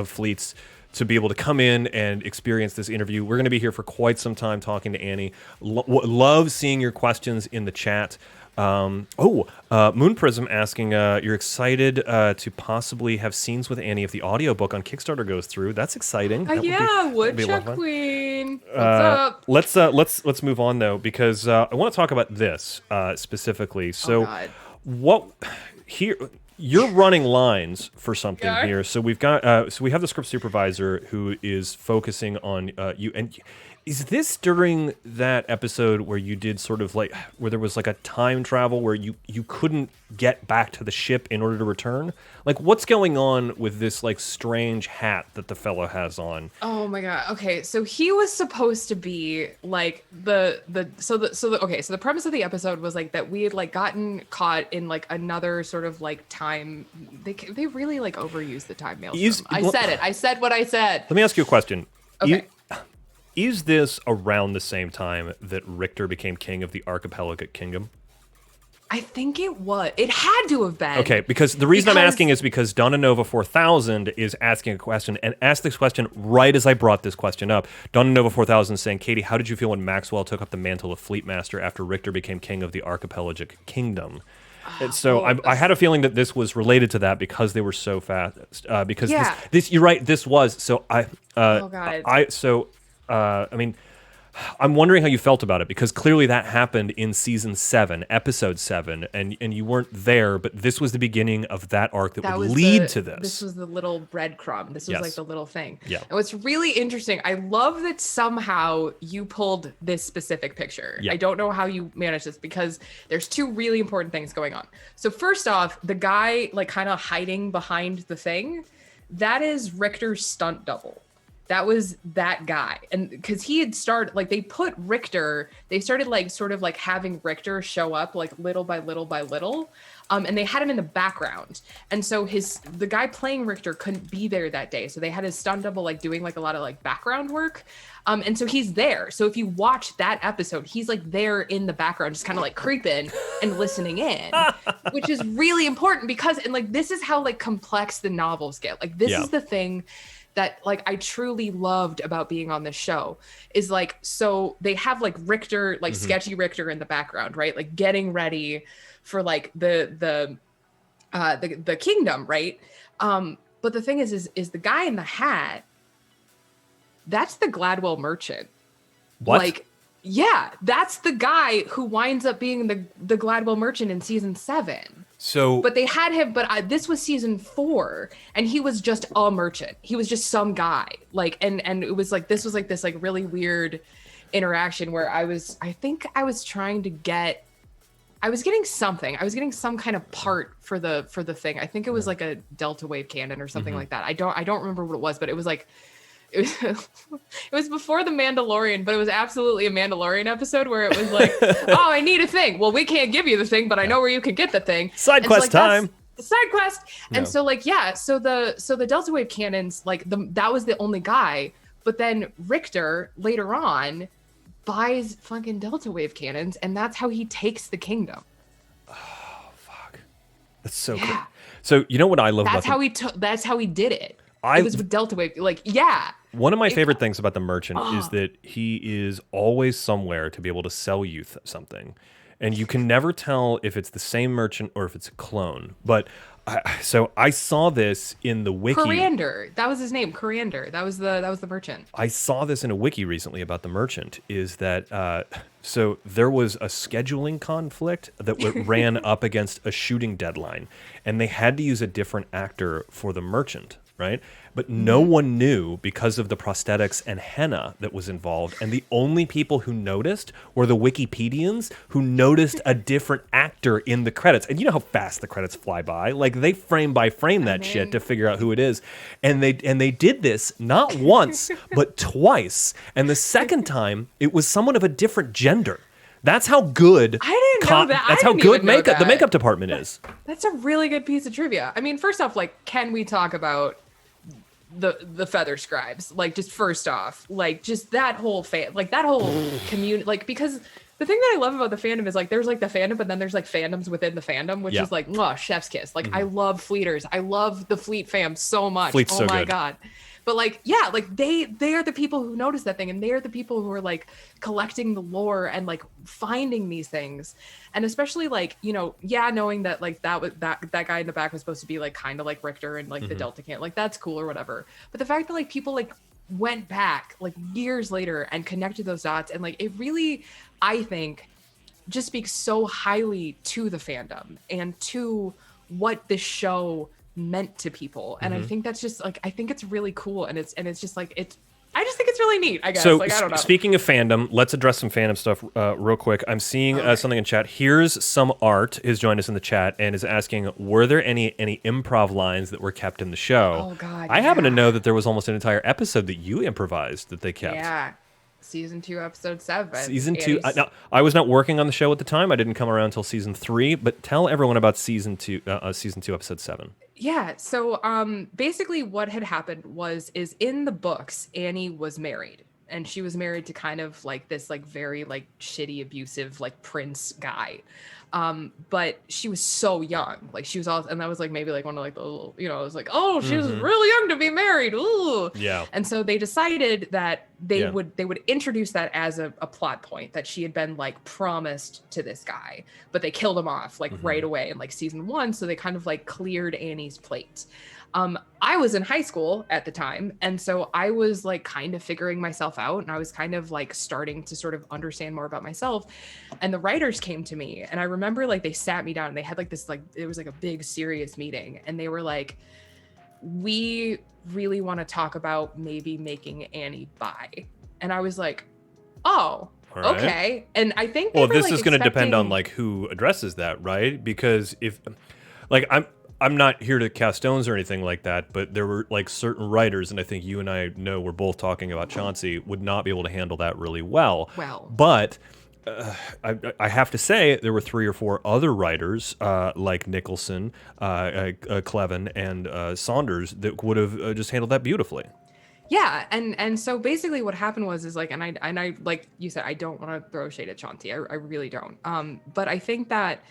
Fleets to be able to come in and experience this interview. We're going to be here for quite some time talking to Annie. Love seeing your questions in the chat. Moon Prism asking, you're excited to possibly have scenes with Annie if the audiobook on Kickstarter goes through. That's exciting. Woodchuck Queen. What's up? Let's move on though, because I want to talk about this specifically. So you're running lines for something here. So we have the script supervisor who is focusing on you. And is this during that episode where you did sort of like, where there was like a time travel where you couldn't get back to the ship in order to return? Like, what's going on with this, like, strange hat that the fellow has on? Oh my God. Okay. So he was supposed to be like the premise of the episode was like that we had, like, gotten caught in, like, another sort of, like, time. They really, like, overuse the time maelstrom. I said what I said. Let me ask you a question. Okay. Is this around the same time that Richter became king of the Archipelagic Kingdom? I think it was. It had to have been. Okay, because the reason I'm asking is because Donna Nova 4000 is asking a question and asked this question right as I brought this question up. Donna Nova 4000 is saying, Catie, how did you feel when Maxwell took up the mantle of Fleet Master after Richter became king of the Archipelagic Kingdom? And so I had a feeling that this was related to that because they were so fast. This you're right. This was so I. I mean, I'm wondering how you felt about it because clearly that happened in season 7, episode 7, and you weren't there, but this was the beginning of that arc that would lead to this. This was the little breadcrumb. This was like the little thing. Yeah. And what's really interesting, I love that somehow you pulled this specific picture. Yeah. I don't know how you managed this because there's 2 really important things going on. So first off, the guy, like, kind of hiding behind the thing, that is Richter's stunt double. That was that guy. And because he had started, like, they put Richter, they started like sort of like having Richter show up like little by little by little. And they had him in the background. And so the guy playing Richter couldn't be there that day. So they had his stunt double like doing like a lot of like background work. And so he's there. So if you watch that episode, he's like there in the background, just kind of like creeping and listening in, which is really important because, and like, this is how like complex the novels get. Like, this is the thing that like I truly loved about being on this show is like, so they have like Richter, like sketchy Richter in the background, right? Like getting ready for like the kingdom, right? But the thing is the guy in the hat, that's the Gladwell merchant. What? Like, yeah, that's the guy who winds up being the Gladwell merchant in season 7. So, but they had him, this was season 4 and he was just a merchant. He was just some guy. Like, and it was like, this was like this like really weird interaction where I was getting something. I was getting some kind of part for the thing. I think it was like a delta wave cannon or something like that. I don't remember what it was, but it was like, it was before the Mandalorian, but it was absolutely a Mandalorian episode where it was like, oh, I need a thing. Well, we can't give you the thing, but I know where you can get the thing. Side quest time. Side quest. And so like, yeah, so the delta wave cannons, like that was the only guy, but then Richter later on buys fucking delta wave cannons, and that's how he takes the kingdom. Oh fuck, that's so cool. So you know what I love that's about that's how he did it. It was with delta wave, like, yeah. One of my favorite things about the merchant is that he is always somewhere to be able to sell you something, and you can never tell if it's the same merchant or if it's a clone. But so I saw this in the wiki. Coriander, that was his name. Coriander, that was the merchant. I saw this in a wiki recently about the merchant. Is that so there was a scheduling conflict that ran up against a shooting deadline, and they had to use a different actor for the merchant, right? But no one knew because of the prosthetics and henna that was involved. And the only people who noticed were the Wikipedians who noticed a different actor in the credits. And you know how fast the credits fly by. Like, they frame by frame that shit to figure out who it is. And they did this not once, but twice. And the second time, it was someone of a different gender. That's how good I didn't know that. That's how good the makeup department is. That's a really good piece of trivia. I mean, first off, like, can we talk about the feather scribes? Like, just first off, like, just that whole that whole community, like, because the thing that I love about the fandom is like there's like the fandom, but then there's like fandoms within the fandom, which is like, oh, chef's kiss. Like, I love Fleeters. I love the Fleet fam so much. Fleet's oh so my good. God. But like, yeah, like they are the people who notice that thing, and they are the people who are like collecting the lore and like finding these things. And especially like, you know, knowing that like that guy in the back was supposed to be like kind of like Richter and like the Delta Can, like, that's cool or whatever. But the fact that like people like went back like years later and connected those dots, and like it really, I think, just speaks so highly to the fandom and to what this show meant to people. And I think that's just like, I think it's really cool, and it's just like, I just think it's really neat, I guess. So, like, I don't know. Speaking of fandom, let's address some fandom stuff real quick. I'm seeing something in chat. Here's Some Art has joined us in the chat and is asking, were there any improv lines that were kept in the show? Oh God, I happen to know that there was almost an entire episode that you improvised that they kept. Yeah. Season 2, episode 7. Season 2. I was not working on the show at the time. I didn't come around until season 3. But tell everyone about season 2, episode 7. Yeah. So basically, what had happened is in the books, Annie was married, and she was married to kind of like this like very like shitty, abusive like prince guy. But she was so young, like she was all, and that was like maybe like one of like the little, you know, it was like, oh, she was really young to be married. Ooh. Yeah. And so they decided that they would introduce that as a plot point, that she had been like promised to this guy, but they killed him off like right away in like season 1. So they kind of like cleared Annie's plate. I was in high school at the time, and so I was like kind of figuring myself out, and I was kind of like starting to sort of understand more about myself. And the writers came to me, and I remember like they sat me down and they had like this, like, it was like a big serious meeting, and they were like, we really want to talk about maybe making Annie bi. And I was like, oh, all right. Okay. And I think this is going to depend on like who addresses that, right? Because if like I'm not here to cast stones or anything like that, but there were like certain writers, and I think you and I know we're both talking about Chauncey, would not be able to handle that really well. Well. But I have to say there were 3 or 4 other writers like Nicholson, Clevin, and Saunders that would have just handled that beautifully. Yeah, and so basically what happened was is like, and I like you said, I don't want to throw shade at Chauncey. I really don't. But I think that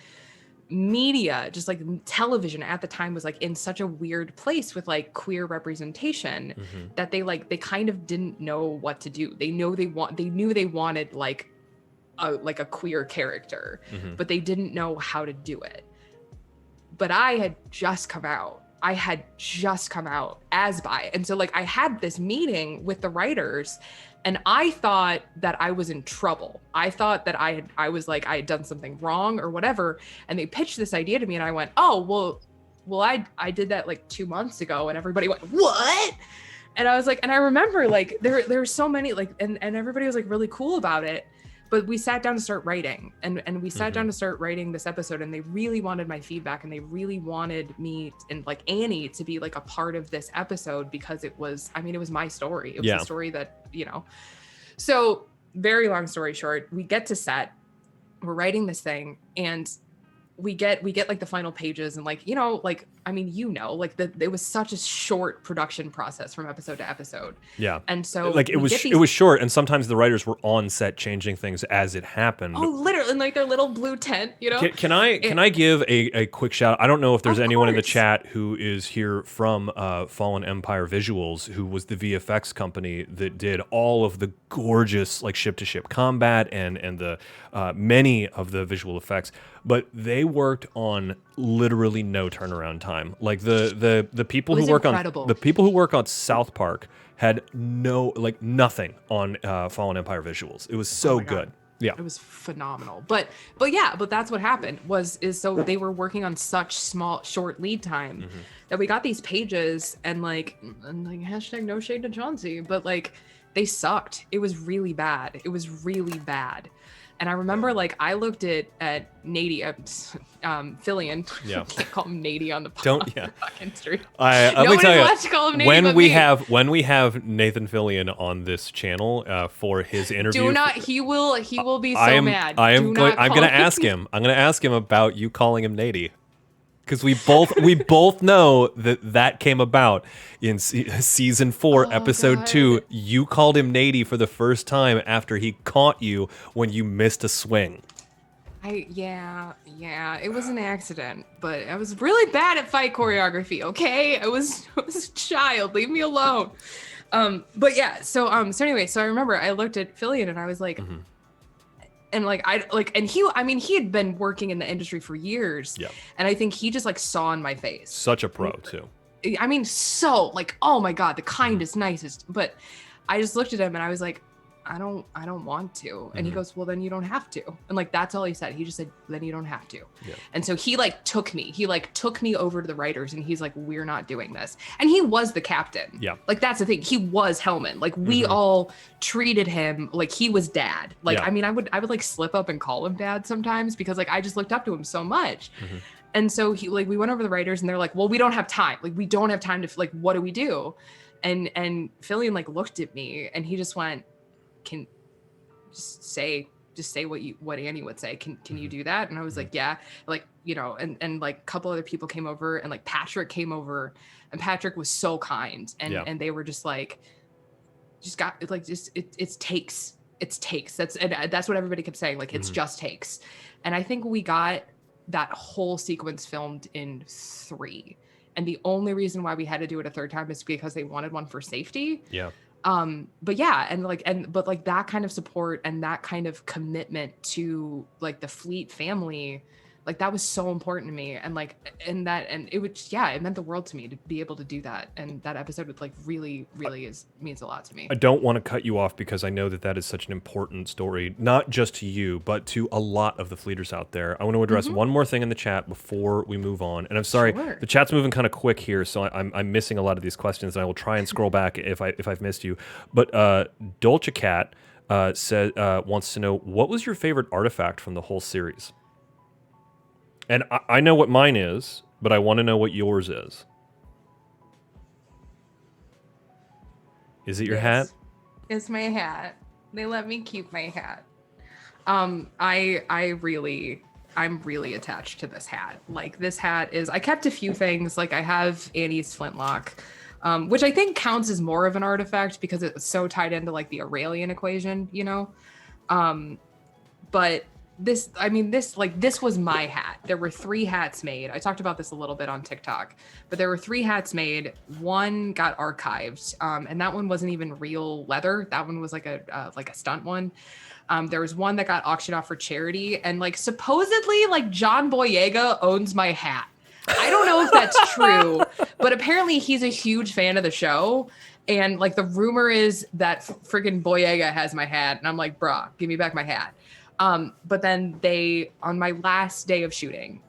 media, just like television at the time, was like in such a weird place with like queer representation that they kind of didn't know what to do. They knew they wanted like a queer character, but they didn't know how to do it. But I had just come out as bi. And so like I had this meeting with the writers and I thought that I was in trouble. I thought that I had done something wrong or whatever. And they pitched this idea to me and I went, oh, well, I did that like 2 months ago. And everybody went, what? And I was like, and I remember like there were so many like, and everybody was like really cool about it. But we sat down to start writing and we sat down to start writing this episode and they really wanted my feedback and they really wanted me and like Annie to be like a part of this episode because it was my story. It was a story that, so very long story short, we get to set, we're writing this thing and we get like the final pages and like, like, it was such a short production process from episode to episode. Yeah. And so like it was short and sometimes the writers were on set changing things as it happened. Oh, literally in like their little blue tent, Can I give a quick shout? I don't know if there's anyone in the chat who is here from Fallen Empire Visuals, who was the VFX company that did all of the gorgeous like ship to ship combat and the many of the visual effects, but they worked on literally no turnaround time. Like the people who work on South Park had nothing on Fallen Empire Visuals. It was so good. Yeah, it was phenomenal. But that's what happened so they were working on such short lead time that we got these pages and like hashtag no shade to Chauncey, but like they sucked. It was really bad. And I remember, like, I looked at Nady, Fillion. Yeah. I can't call him Nady on the fucking street. Let me tell you, wants to call him Nady when we have Nathan Fillion on this channel for his interview, do not. He will be so mad. I'm going to ask him. I'm going to ask him about you calling him Nady. Because we both know that came about in season 4, episode 2. You called him Nady for the first time after he caught you when you missed a swing. Yeah, it was an accident, but I was really bad at fight choreography. Okay, I was a child. Leave me alone. But yeah, so anyway, so I remember I looked at Fillion and I was like. And he had been working in the industry for years. Yeah. And I think he just like saw in my face. Such a pro too. I mean, so like, oh my God, the kindest, nicest. But I just looked at him and I was like, I don't want to. And he goes, well, then you don't have to. And like, that's all he said. He just said, then you don't have to. Yeah. And so he took me over to the writers and he's like, we're not doing this. And he was the captain. Yeah. Like, that's the thing. He was Hellman. Like we all treated him like he was dad. Like, I mean, I would like slip up and call him dad sometimes because like, I just looked up to him so much. And so we went over the writers and they're like, well, we don't have time. Like, we don't have time to like, what do we do? And Fillion like looked at me and he just went, can just say what Annie would say. Can you do that? And I was like, yeah, like, and like a couple other people came over and like Patrick came over and Patrick was so kind. And they were just like, it's takes. That's what everybody kept saying. Like, it's just takes. And I think we got that whole sequence filmed in 3. And the only reason why we had to do it a 3rd time is because they wanted one for safety. Yeah. But yeah, but that kind of support and that kind of commitment to like the Fleet family, like that was so important to me. And it meant the world to me to be able to do that. And that episode would like really means a lot to me. I don't want to cut you off because I know that is such an important story, not just to you, but to a lot of the Fleeters out there. I want to address one more thing in the chat before we move on. And I'm sorry, the chat's moving kind of quick here, so I'm missing a lot of these questions, and I will try and scroll back if I've missed you. But Dolce Cat wants to know, what was your favorite artifact from the whole series? And I know what mine is, but I want to know what yours is. Is it your hat? It's my hat. They let me keep my hat. I'm really attached to this hat. Like, this hat is, I kept a few things. Like, I have Annie's flintlock, which I think counts as more of an artifact because it's so tied into like the Aurelian equation, you know? But this was my hat. There were 3 hats made. I talked about this a little bit on TikTok, but there were 3 hats made. One got archived, and that one wasn't even real leather. That one was like a stunt one. There was one that got auctioned off for charity, and like supposedly like John Boyega owns my hat. I don't know if that's true, but apparently he's a huge fan of the show. And like the rumor is that friggin' Boyega has my hat, and I'm like, bruh, give me back my hat. But then they, on my last day of shooting,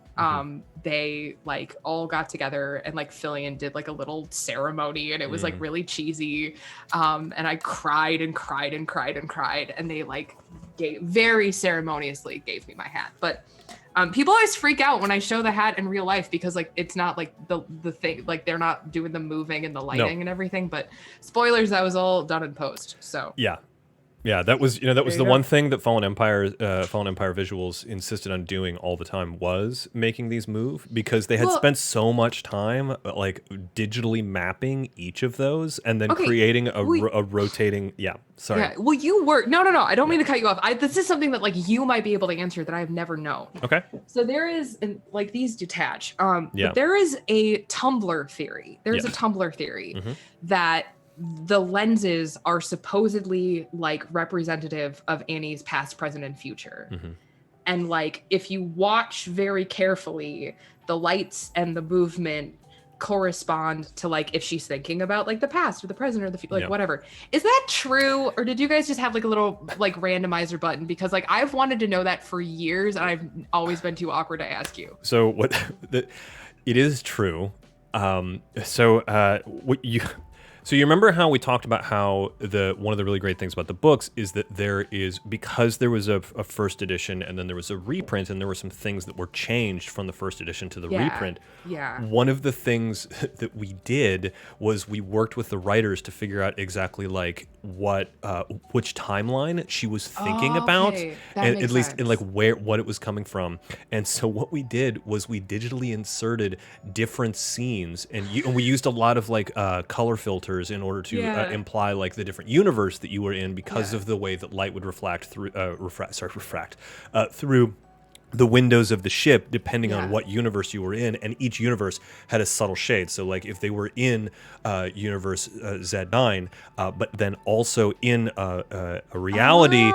they like all got together and like Fillion did like a little ceremony, and it was like really cheesy. And I cried and cried and cried and cried, and they like very ceremoniously gave me my hat. But people always freak out when I show the hat in real life because like it's not like the thing, like they're not doing the moving and the lighting and everything. But spoilers, that was all done in post. So Yeah, that was the one thing that Fallen Empire Visuals insisted on doing all the time was making these move, because they had spent so much time like digitally mapping each of those and then creating a rotating. Yeah, sorry. Yeah, well, you were no. I don't mean to cut you off. This is something that like you might be able to answer that I've never known. Okay. So there is like these detach. But there is a Tumblr theory. There's a Tumblr theory that the lenses are supposedly like representative of Annie's past, present, and future. And like, if you watch very carefully, the lights and the movement correspond to like if she's thinking about like the past or the present or the future, like whatever. Is that true? Or did you guys just have like a little like randomizer button? Because like I've wanted to know that for years and I've always been too awkward to ask you. So it is true. So you remember how we talked about how one of the really great things about the books is that there is, because there was a first edition and then there was a reprint, and there were some things that were changed from the first edition to the reprint. Yeah. One of the things that we did was we worked with the writers to figure out exactly like which timeline she was thinking about, and at least in like what it was coming from. And so what we did was we digitally inserted different scenes, and we used a lot of like color filters in order to imply like the different universe that you were in, because of the way that light would refract through through the windows of the ship, depending on what universe you were in, and each universe had a subtle shade. So like if they were in universe Z9, but then also in a reality,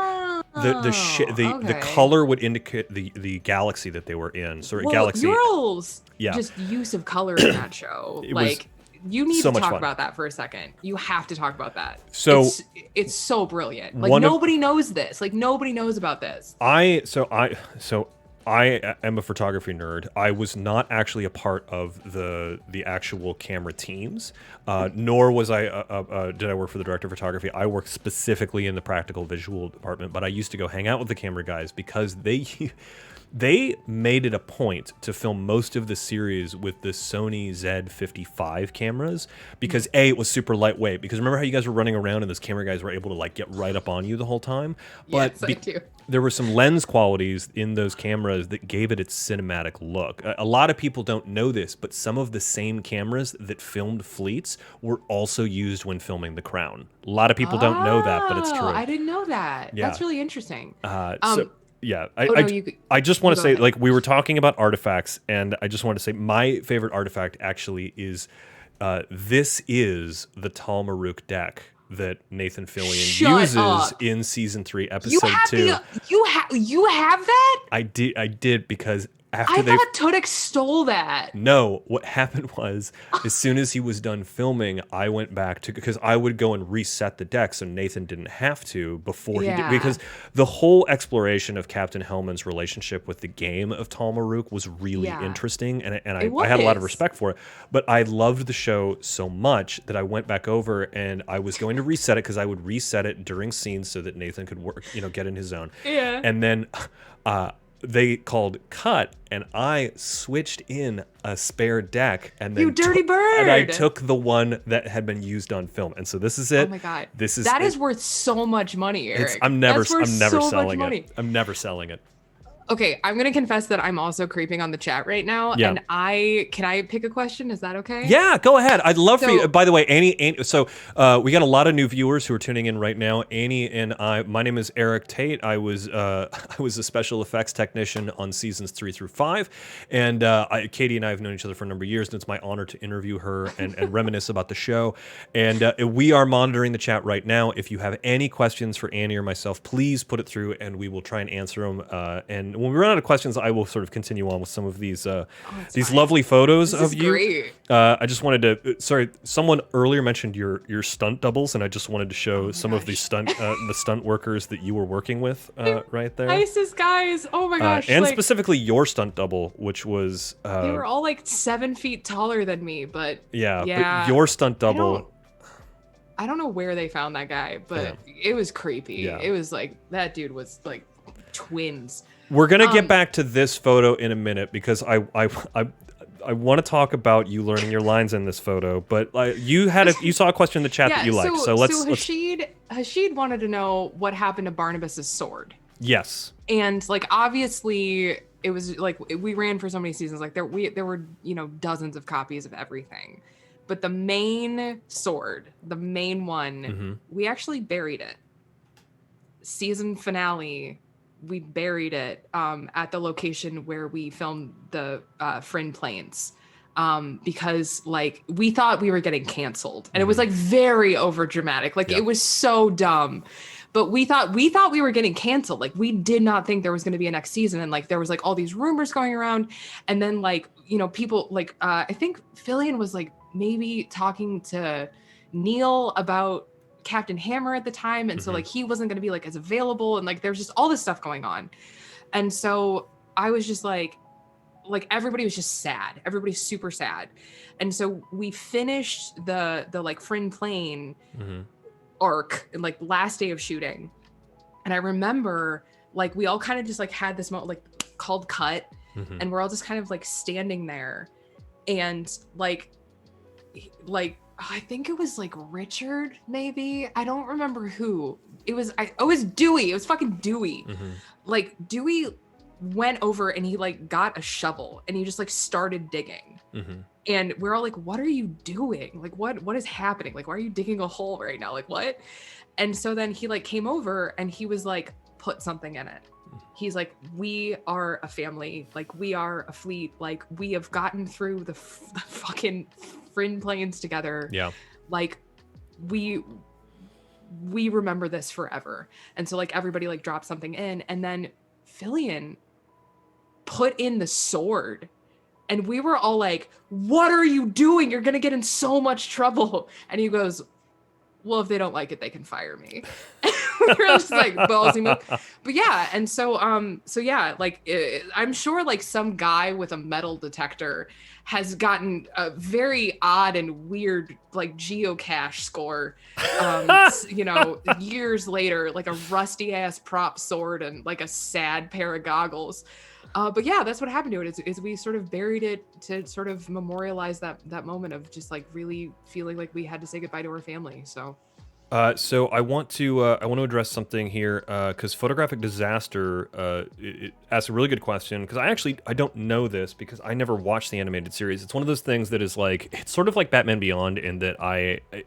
the color would indicate the galaxy that they were in. So galaxy. Ural's just use of color in that show, you need to talk about that for a second. You have to talk about that. So it's so brilliant. Like nobody knows this. Like nobody knows about this. I am a photography nerd. I was not actually a part of the actual camera teams, nor was did I work for the director of photography. I worked specifically in the practical visual department, but I used to go hang out with the camera guys because they made it a point to film most of the series with the Sony Z55 cameras because it was super lightweight. Because remember how you guys were running around and those camera guys were able to like get right up on you the whole time? But yes, I do. There were some lens qualities in those cameras that gave it its cinematic look. A lot of people don't know this, but some of the same cameras that filmed Fleets were also used when filming The Crown. A lot of people don't know that, but it's true. I didn't know that. Yeah. That's really interesting. Yeah, I just want to say, like, we were talking about artifacts, and I just want to say my favorite artifact actually is this is the Tal Maruk deck that Nathan Fillion uses in season 3, episode 2. You have that? I did because after I thought Tudyk stole that. No, what happened was, as soon as he was done filming, I went back to, because I would go and reset the deck so Nathan didn't have to before he did, because the whole exploration of Captain Hellman's relationship with the game of Tal Maruk was really interesting, and I had a lot of respect for it. But I loved the show so much that I went back over and I was going to reset it, because I would reset it during scenes so that Nathan could work, get in his zone. Yeah. And then they called cut, and I switched in a spare deck, and then You dirty bird! and I took the one that had been used on film, and so this is it. Oh my god, That is worth so much money, Eric. I'm never That's worth selling much it. I'm never selling it. Okay, I'm gonna confess that I'm also creeping on the chat right now, Yeah. and can I pick a question? Is that okay? Yeah, go ahead. I'd love for you. So- By the way, Annie. So we got a lot of new viewers who are tuning in right now. Annie and I. My name is Erik Tait. I was a special effects technician on seasons 3 through 5, and Catie and I have known each other for a number of years, and it's my honor to interview her and reminisce about the show. And we are monitoring the chat right now. If you have any questions for Annie or myself, please put it through, and we will try and answer them. And when we run out of questions, I will sort of continue on with some of these lovely photos This of is you. great. I just wanted to. Sorry, someone earlier mentioned your stunt doubles, and I just wanted to show some of the stunt workers that you were working with right there. ISIS guys. Oh my gosh. And specifically your stunt double, which was they were all like 7 feet taller than me, but yeah. yeah. But your stunt double. I don't know where they found that guy, but it was creepy. Yeah. It was like that dude was like twins. We're gonna get back to this photo in a minute because I want to talk about you learning your lines in this photo. But you saw a question in the chat that you liked, so let's. Hashid wanted to know what happened to Barnabas's sword. Yes. And like obviously it was like we ran for so many seasons. Like there were dozens of copies of everything, but the main sword, the main one, we actually buried it. Season finale. We buried it at the location where we filmed the Friend Plains because like we thought we were getting canceled, and it was like very over dramatic. Like it was so dumb, but we thought we were getting canceled. Like we did not think there was going to be a next season, and like there was like all these rumors going around, and then like people like I think Fillion was like maybe talking to Neil about Captain Hammer at the time, and so like he wasn't going to be like as available, and like there's just all this stuff going on. And so I was just like everybody was just sad. Everybody's super sad. And so we finished the like Friend Plane arc and like last day of shooting. And I remember like we all kind of just like had this moment like called cut, and we're all just kind of like standing there, and like I think it was like Richard, maybe. I don't remember who. It was Dewey. It was fucking Dewey. Like Dewey went over and he like got a shovel and he just like started digging. And we're all like, what are you doing? Like what is happening? Like, why are you digging a hole right now? Like what? And so then he like came over and he was like, put something in it. He's like, we are a family. Like we are a fleet. Like we have gotten through the fucking Friend Plains together. Yeah. Like we remember this forever. And so like everybody like dropped something in, and then Fillion put in the sword, and we were all like, what are you doing? You're gonna get in so much trouble. And he goes, well, if they don't like it, they can fire me. We were just like ballsy move. But yeah, and so yeah, like I'm sure like some guy with a metal detector has gotten a very odd and weird like geocache score, years later, like a rusty ass prop sword and like a sad pair of goggles. But yeah, that's what happened to it. Is we sort of buried it to sort of memorialize that moment of just like really feeling like we had to say goodbye to our family. So I want to address something here because Photographic Disaster it asked a really good question, because I don't know this because I never watched the animated series. It's one of those things that is like, it's sort of like Batman Beyond in that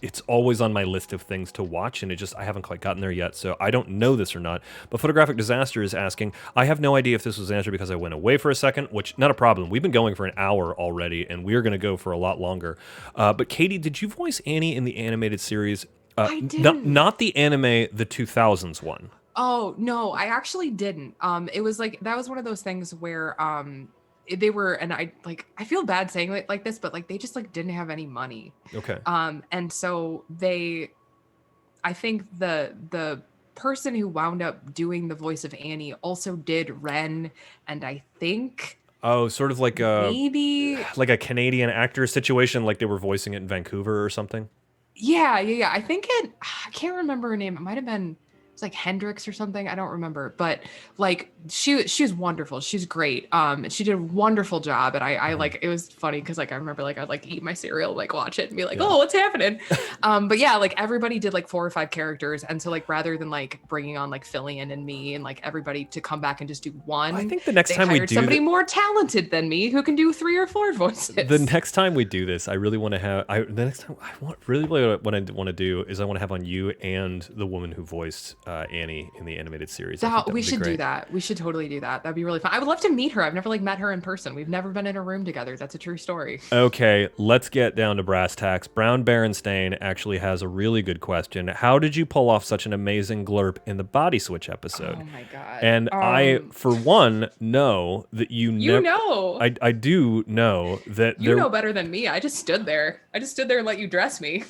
it's always on my list of things to watch, and I haven't quite gotten there yet, so I don't know this or not. But Photographic Disaster is asking, I have no idea if this was answered because I went away for a second, which not a problem. We've been going for an hour already, and we're going to go for a lot longer. But Catie, did you voice Annie in the animated series? I didn't. Not the anime, the 2000s one. Oh no, I actually didn't. It was like that was one of those things where they were, and I feel bad saying it like this, but like they just like didn't have any money. Okay. And so I think the person who wound up doing the voice of Annie also did Ren, and I think. Oh, sort of like maybe like a Canadian actor situation, like they were voicing it in Vancouver or something. Yeah. I think I can't remember her name. It might have been it's like Hendrix or something. I don't remember, but like she was wonderful. She's great. She did a wonderful job, and I like, it was funny because like I remember like I'd like eat my cereal, like watch it, and be like, oh, what's happening? But yeah, like everybody did like 4 or 5 characters, and so like rather than like bringing on like Fillion and me and like everybody to come back and just do one, I think the next they time we hired do somebody more talented than me who can do 3 or 4 voices. the next time we do this, I really want to have. The next time really what I want to do is I want to have on you and the woman who voiced Annie in the animated series. We should do that. We should totally do that. That'd be really fun. I would love to meet her. I've never like met her in person. We've never been in a room together. That's a true story. Okay, let's get down to brass tacks. Brown Berenstain actually has a really good question. How did you pull off such an amazing glurp in the Body Switch episode? Oh my god! And I, for one, know that you know. I do know that you know better than me. I just stood there. And let you dress me.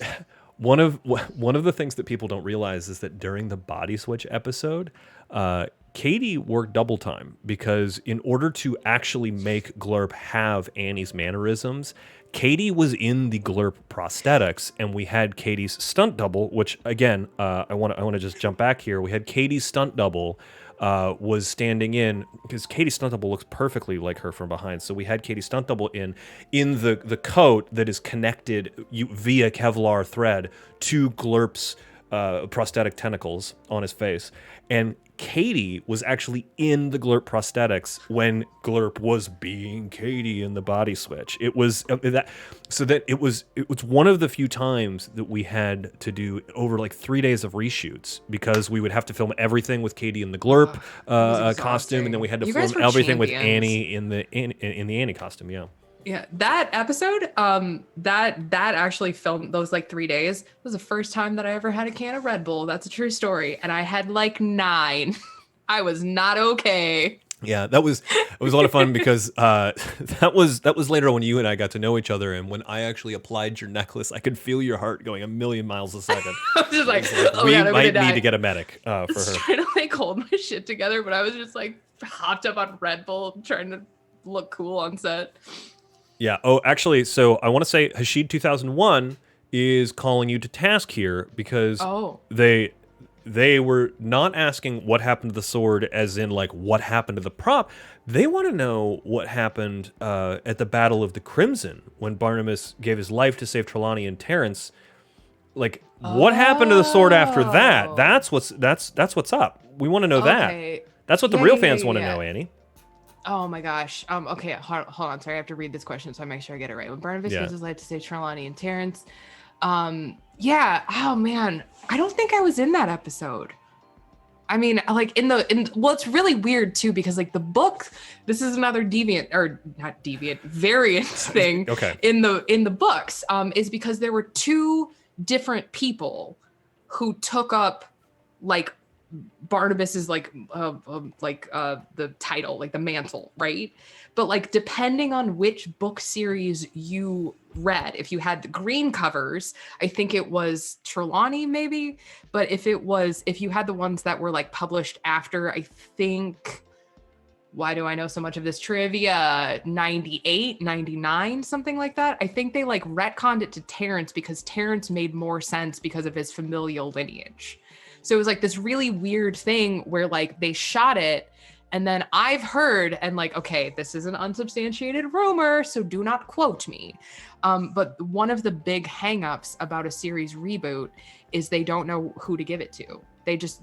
One of the things that people don't realize is that during the Body Switch episode, Catie worked double time because in order to actually make Glurp have Annie's mannerisms, Catie was in the Glurp prosthetics, and we had Katie's stunt double. Which again, I want to just jump back here. We had Katie's stunt double. Was standing in because Katie's stunt double looks perfectly like her from behind. So we had Katie's stunt double in the coat that is connected via Kevlar thread to Glurp's prosthetic tentacles on his face. And Catie was actually in the Glurp prosthetics when Glurp was being Catie in the Body Switch. It was it was one of the few times that we had to do over like 3 days of reshoots because we would have to film everything with Catie in the Glurp costume, and then we had to film everything with Annie in the Annie costume. Yeah. Yeah, that episode, that actually filmed those like 3 days. It was the first time that I ever had a can of Red Bull. That's a true story. And I had like 9. I was not okay. Yeah, it was a lot of fun because that was later when you and I got to know each other, and when I actually applied your necklace, I could feel your heart going a million miles a second. I was just like, oh we God, I'm might gonna need die. to get a medic for her. Trying to like hold my shit together, but I was just like hopped up on Red Bull trying to look cool on set. Yeah. Oh, actually, so I want to say Hashid 2001 is calling you to task here because they were not asking what happened to the sword as in like what happened to the prop. They want to know what happened at the Battle of the Crimson when Barnabas gave his life to save Trelawney and Terrence. Like what happened to the sword after that? That's what's up. We want to know that. That's what the real fans want to know, Annie. Oh my gosh. Okay, hold on. Sorry, I have to read this question so I make sure I get it right. When Barnabas gives his life to save Trelawney and Terrence. Yeah. Oh man. I don't think I was in that episode. I mean, like well, it's really weird too, because like the book, this is another variant thing in the books, is because there were 2 different people who took up like Barnabas's like the title, like the mantle, right? But like depending on which book series you read, if you had the green covers, I think it was Trelawney maybe, but if you had the ones that were like published after, I think, why do I know so much of this trivia, 98, 99, something like that. I think they like retconned it to Terrence because Terrence made more sense because of his familial lineage. So it was like this really weird thing where like they shot it, and then I've heard, and like, okay, this is an unsubstantiated rumor, so do not quote me. But one of the big hangups about a series reboot is they don't know who to give it to.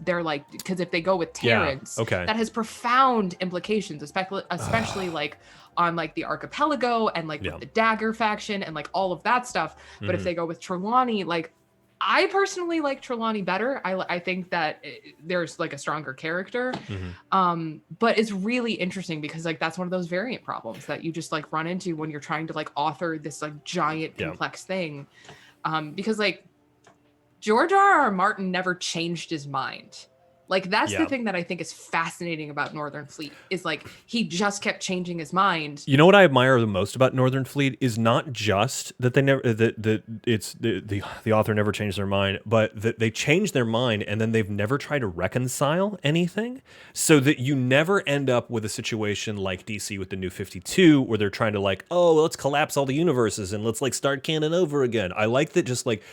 They're like, because if they go with Terrence, that has profound implications, especially like on like the archipelago and like with the Dagger faction and like all of that stuff. But if they go with Trelawney, like, I personally like Trelawney better. I think that there's like a stronger character. But it's really interesting because like that's one of those variant problems that you just like run into when you're trying to like author this like giant complex thing. Because like George R.R. Martin never changed his mind. Like that's the thing that I think is fascinating about Northern Fleet is like he just kept changing his mind. You know what I admire the most about Northern Fleet is not just that they never the author never changed their mind, but that they changed their mind and then they've never tried to reconcile anything, so that you never end up with a situation like DC with the New 52 where they're trying to like, oh, let's collapse all the universes and let's like start canon over again. I like that just like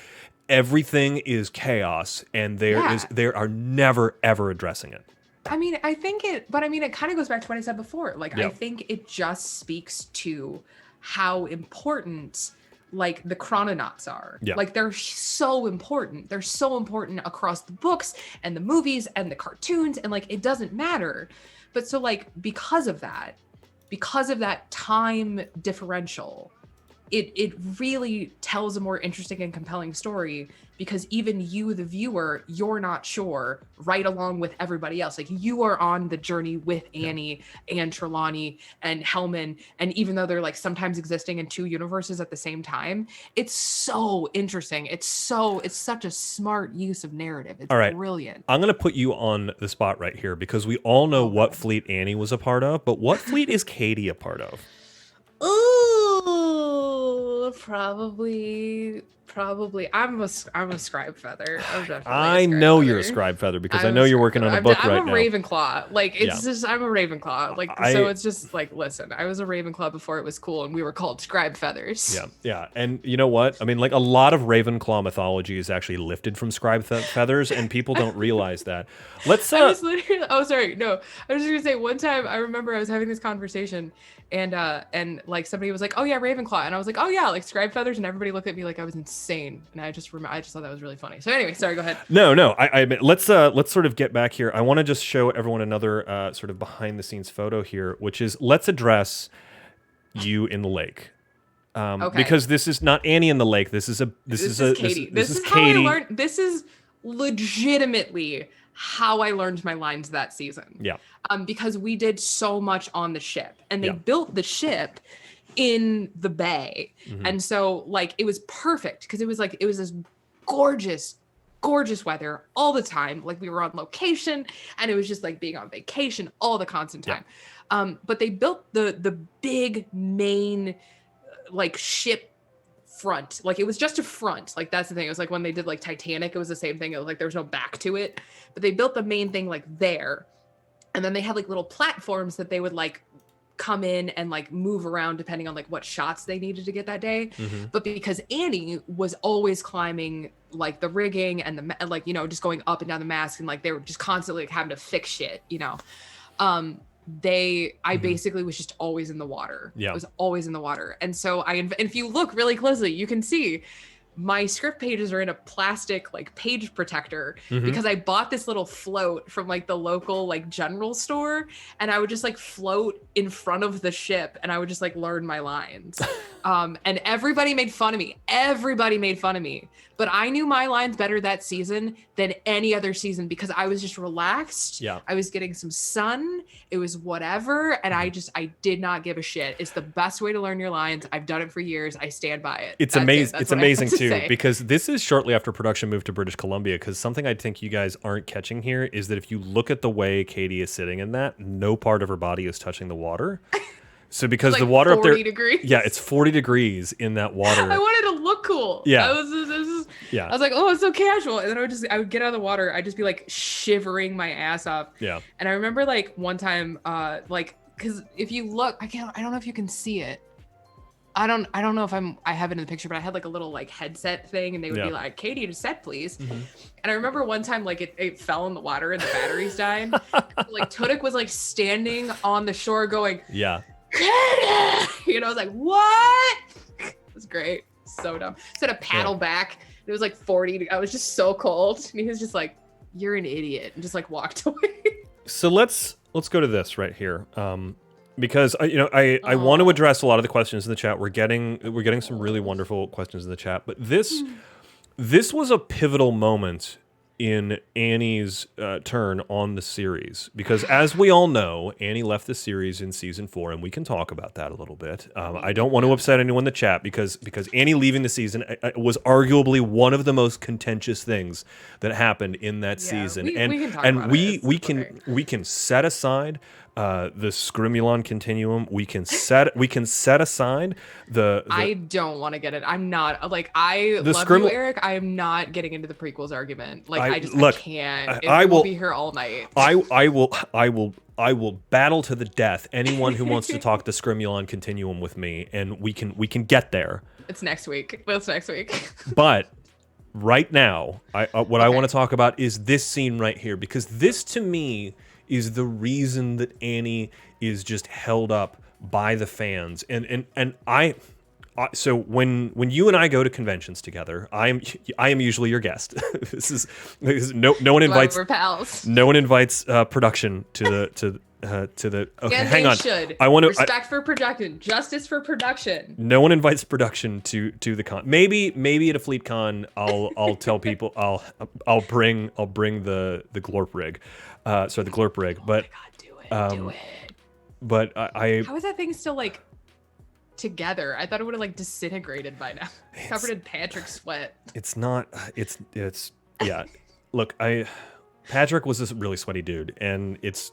everything is chaos, and they are never ever addressing it. I mean, I think it, but I mean, it kind of goes back to what I said before. Like, I Yep. think it just speaks to how important, like, the chrononauts are. Yeah. Like, they're so important. They're so important across the books and the movies and the cartoons, and like, it doesn't matter. But so, like, because of that time differential, it really tells a more interesting and compelling story, because even you, the viewer, you're not sure, right along with everybody else. Like, you are on the journey with Annie and Trelawney and Hellman, and even though they're like sometimes existing in two universes at the same time, it's so interesting. It's such a smart use of narrative. It's All right. brilliant. I'm going to put you on the spot right here, because we all know what fleet Annie was a part of, but what fleet is Catie a part of? Ooh, probably. I'm a scribe feather. I'm definitely I know you're a scribe feather, because I know you're working on a book right now. I'm a Ravenclaw. Like, it's just, I'm a Ravenclaw. Like, so it's just like, listen, I was a Ravenclaw before it was cool, and we were called scribe feathers. Yeah. And you know what? I mean, like, a lot of Ravenclaw mythology is actually lifted from scribe feathers, and people don't realize that. Let's. I was literally. Oh, sorry. No, I was just gonna say, one time I remember I was having this conversation, and like somebody was like, "Oh yeah, Ravenclaw," and I was like, "Oh yeah, like scribe feathers," and everybody looked at me like I was insane, and I just thought that was really funny. So anyway, sorry, go ahead. No. I admit, let's sort of get back here. I want to just show everyone another sort of behind the scenes photo here, which is, let's address you in the lake. Okay. Because this is not Annie in the lake. This is Catie. This is how I Catie. learned. This is legitimately how I learned my lines that season. Yeah. Because we did so much on the ship, and they Yeah. built the ship in the bay. Mm-hmm. And so like it was perfect, because it was this gorgeous weather all the time. Like, we were on location, and it was just like being on vacation all the constant time. But they built the big main like ship front. Like, it was just a front. Like, that's the thing. It was like when they did like Titanic, it was the same thing. It was like there was no back to it, but they built the main thing like there. And then they had like little platforms that they would like come in and like move around depending on like what shots they needed to get that day. Mm-hmm. But because Annie was always climbing like the rigging and the like, you know, just going up and down the mast, and like they were just constantly like having to fix shit, you know. I basically was just always in the water. Yeah. I was always in the water. And so and if you look really closely, you can see my script pages are in a plastic like page protector, because I bought this little float from like the local like general store, and I would just like float in front of the ship, and I would just like learn my lines. And everybody made fun of me. But I knew my lines better that season than any other season, because I was just relaxed. Yeah. I was getting some sun. It was whatever. And I did not give a shit. It's the best way to learn your lines. I've done it for years. I stand by it. It's amazing. It's amazing too, say. because this is shortly after production moved to British Columbia. Because something I think you guys aren't catching here is that if you look at the way Catie is sitting in that, no part of her body is touching the water. So because like the water up there, 40 degrees. Yeah, it's 40 degrees in that water. I wanted to look cool. Yeah. I was Yeah. like, oh, it's so casual. And then I would get out of the water. I'd just be like shivering my ass off. Yeah. And I remember like one time, like, cause if you look, I don't know if you can see it. I don't know if I have it in the picture, but I had like a little like headset thing, and they would be like, Catie, to set, please. And I remember one time like it fell in the water and the batteries died. Like Tudyk was like standing on the shore going, Yeah. you know, I was like, what? It was great. So dumb. So I had to paddle back. It was like 40. I was just so cold. And he was just like, you're an idiot, and just like walked away. So let's go to this right here. Because I want to address a lot of the questions in the chat. We're getting some really wonderful questions in the chat. But this was a pivotal moment in Annie's turn on the series, because as we all know, Annie left the series in season 4, and we can talk about that a little bit. I don't want to upset anyone in the chat, because Annie leaving the season was arguably one of the most contentious things that happened in that season. We can talk and about we can set aside the Scrimulon continuum. We can set aside the I don't want to get it. I'm not like, I love you, Eric. I am not getting into the prequels argument. Like I can't. I will be here all night. I will battle to the death anyone who wants to talk the Scrimulon continuum with me, and we can get there. It's next week. Well, it's next week. But right now, what I want to talk about is this scene right here, because this to me is the reason that Annie is just held up by the fans. And so when you and I go to conventions together, I am usually your guest. this is no one invites We're pals. no one invites production to the okay, And hang they on. should. I want to Respect for production, justice for production. no one invites production to the con. Maybe at a Fleet Con, I'll tell people I'll bring the glorp rig, sorry, the glorp rig. But God, do it. but I How is that thing still like together? I thought it would have like disintegrated by now. Covered in Patrick sweat. it's not it's yeah. Look, Patrick was this really sweaty dude, and let's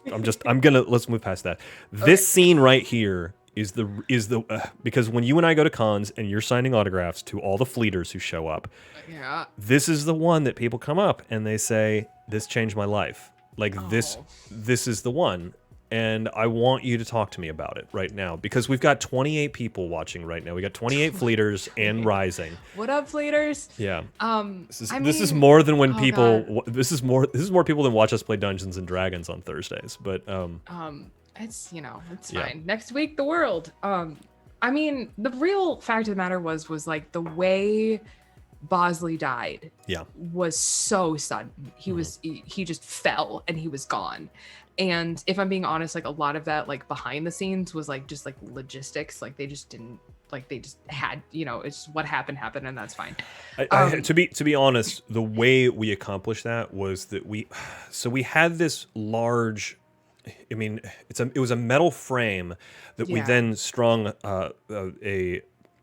move past that. This scene right here is the because when you and I go to cons and you're signing autographs to all the fleeters who show up, Yeah. this is the one that people come up and they say, "This changed my life." Like this is the one. And I want you to talk to me about it right now, because we've got 28 people watching right now. We got 28 fleeters and rising. What up, fleeters? Yeah. This is more than when oh, people. God. This is more people than watch us play Dungeons and Dragons on Thursdays. But It's it's Yeah. fine. Next week, the world. I mean, the real fact of the matter was like the way Bosley died. Yeah. Was so sudden. He just fell and he was gone. And if I'm being honest, like a lot of that, like behind the scenes was like just like logistics. Like they just didn't, like they just had, it's just what happened, and that's fine. To be honest, the way we accomplished that was that we had this large. I mean, it was a metal frame that we then strung a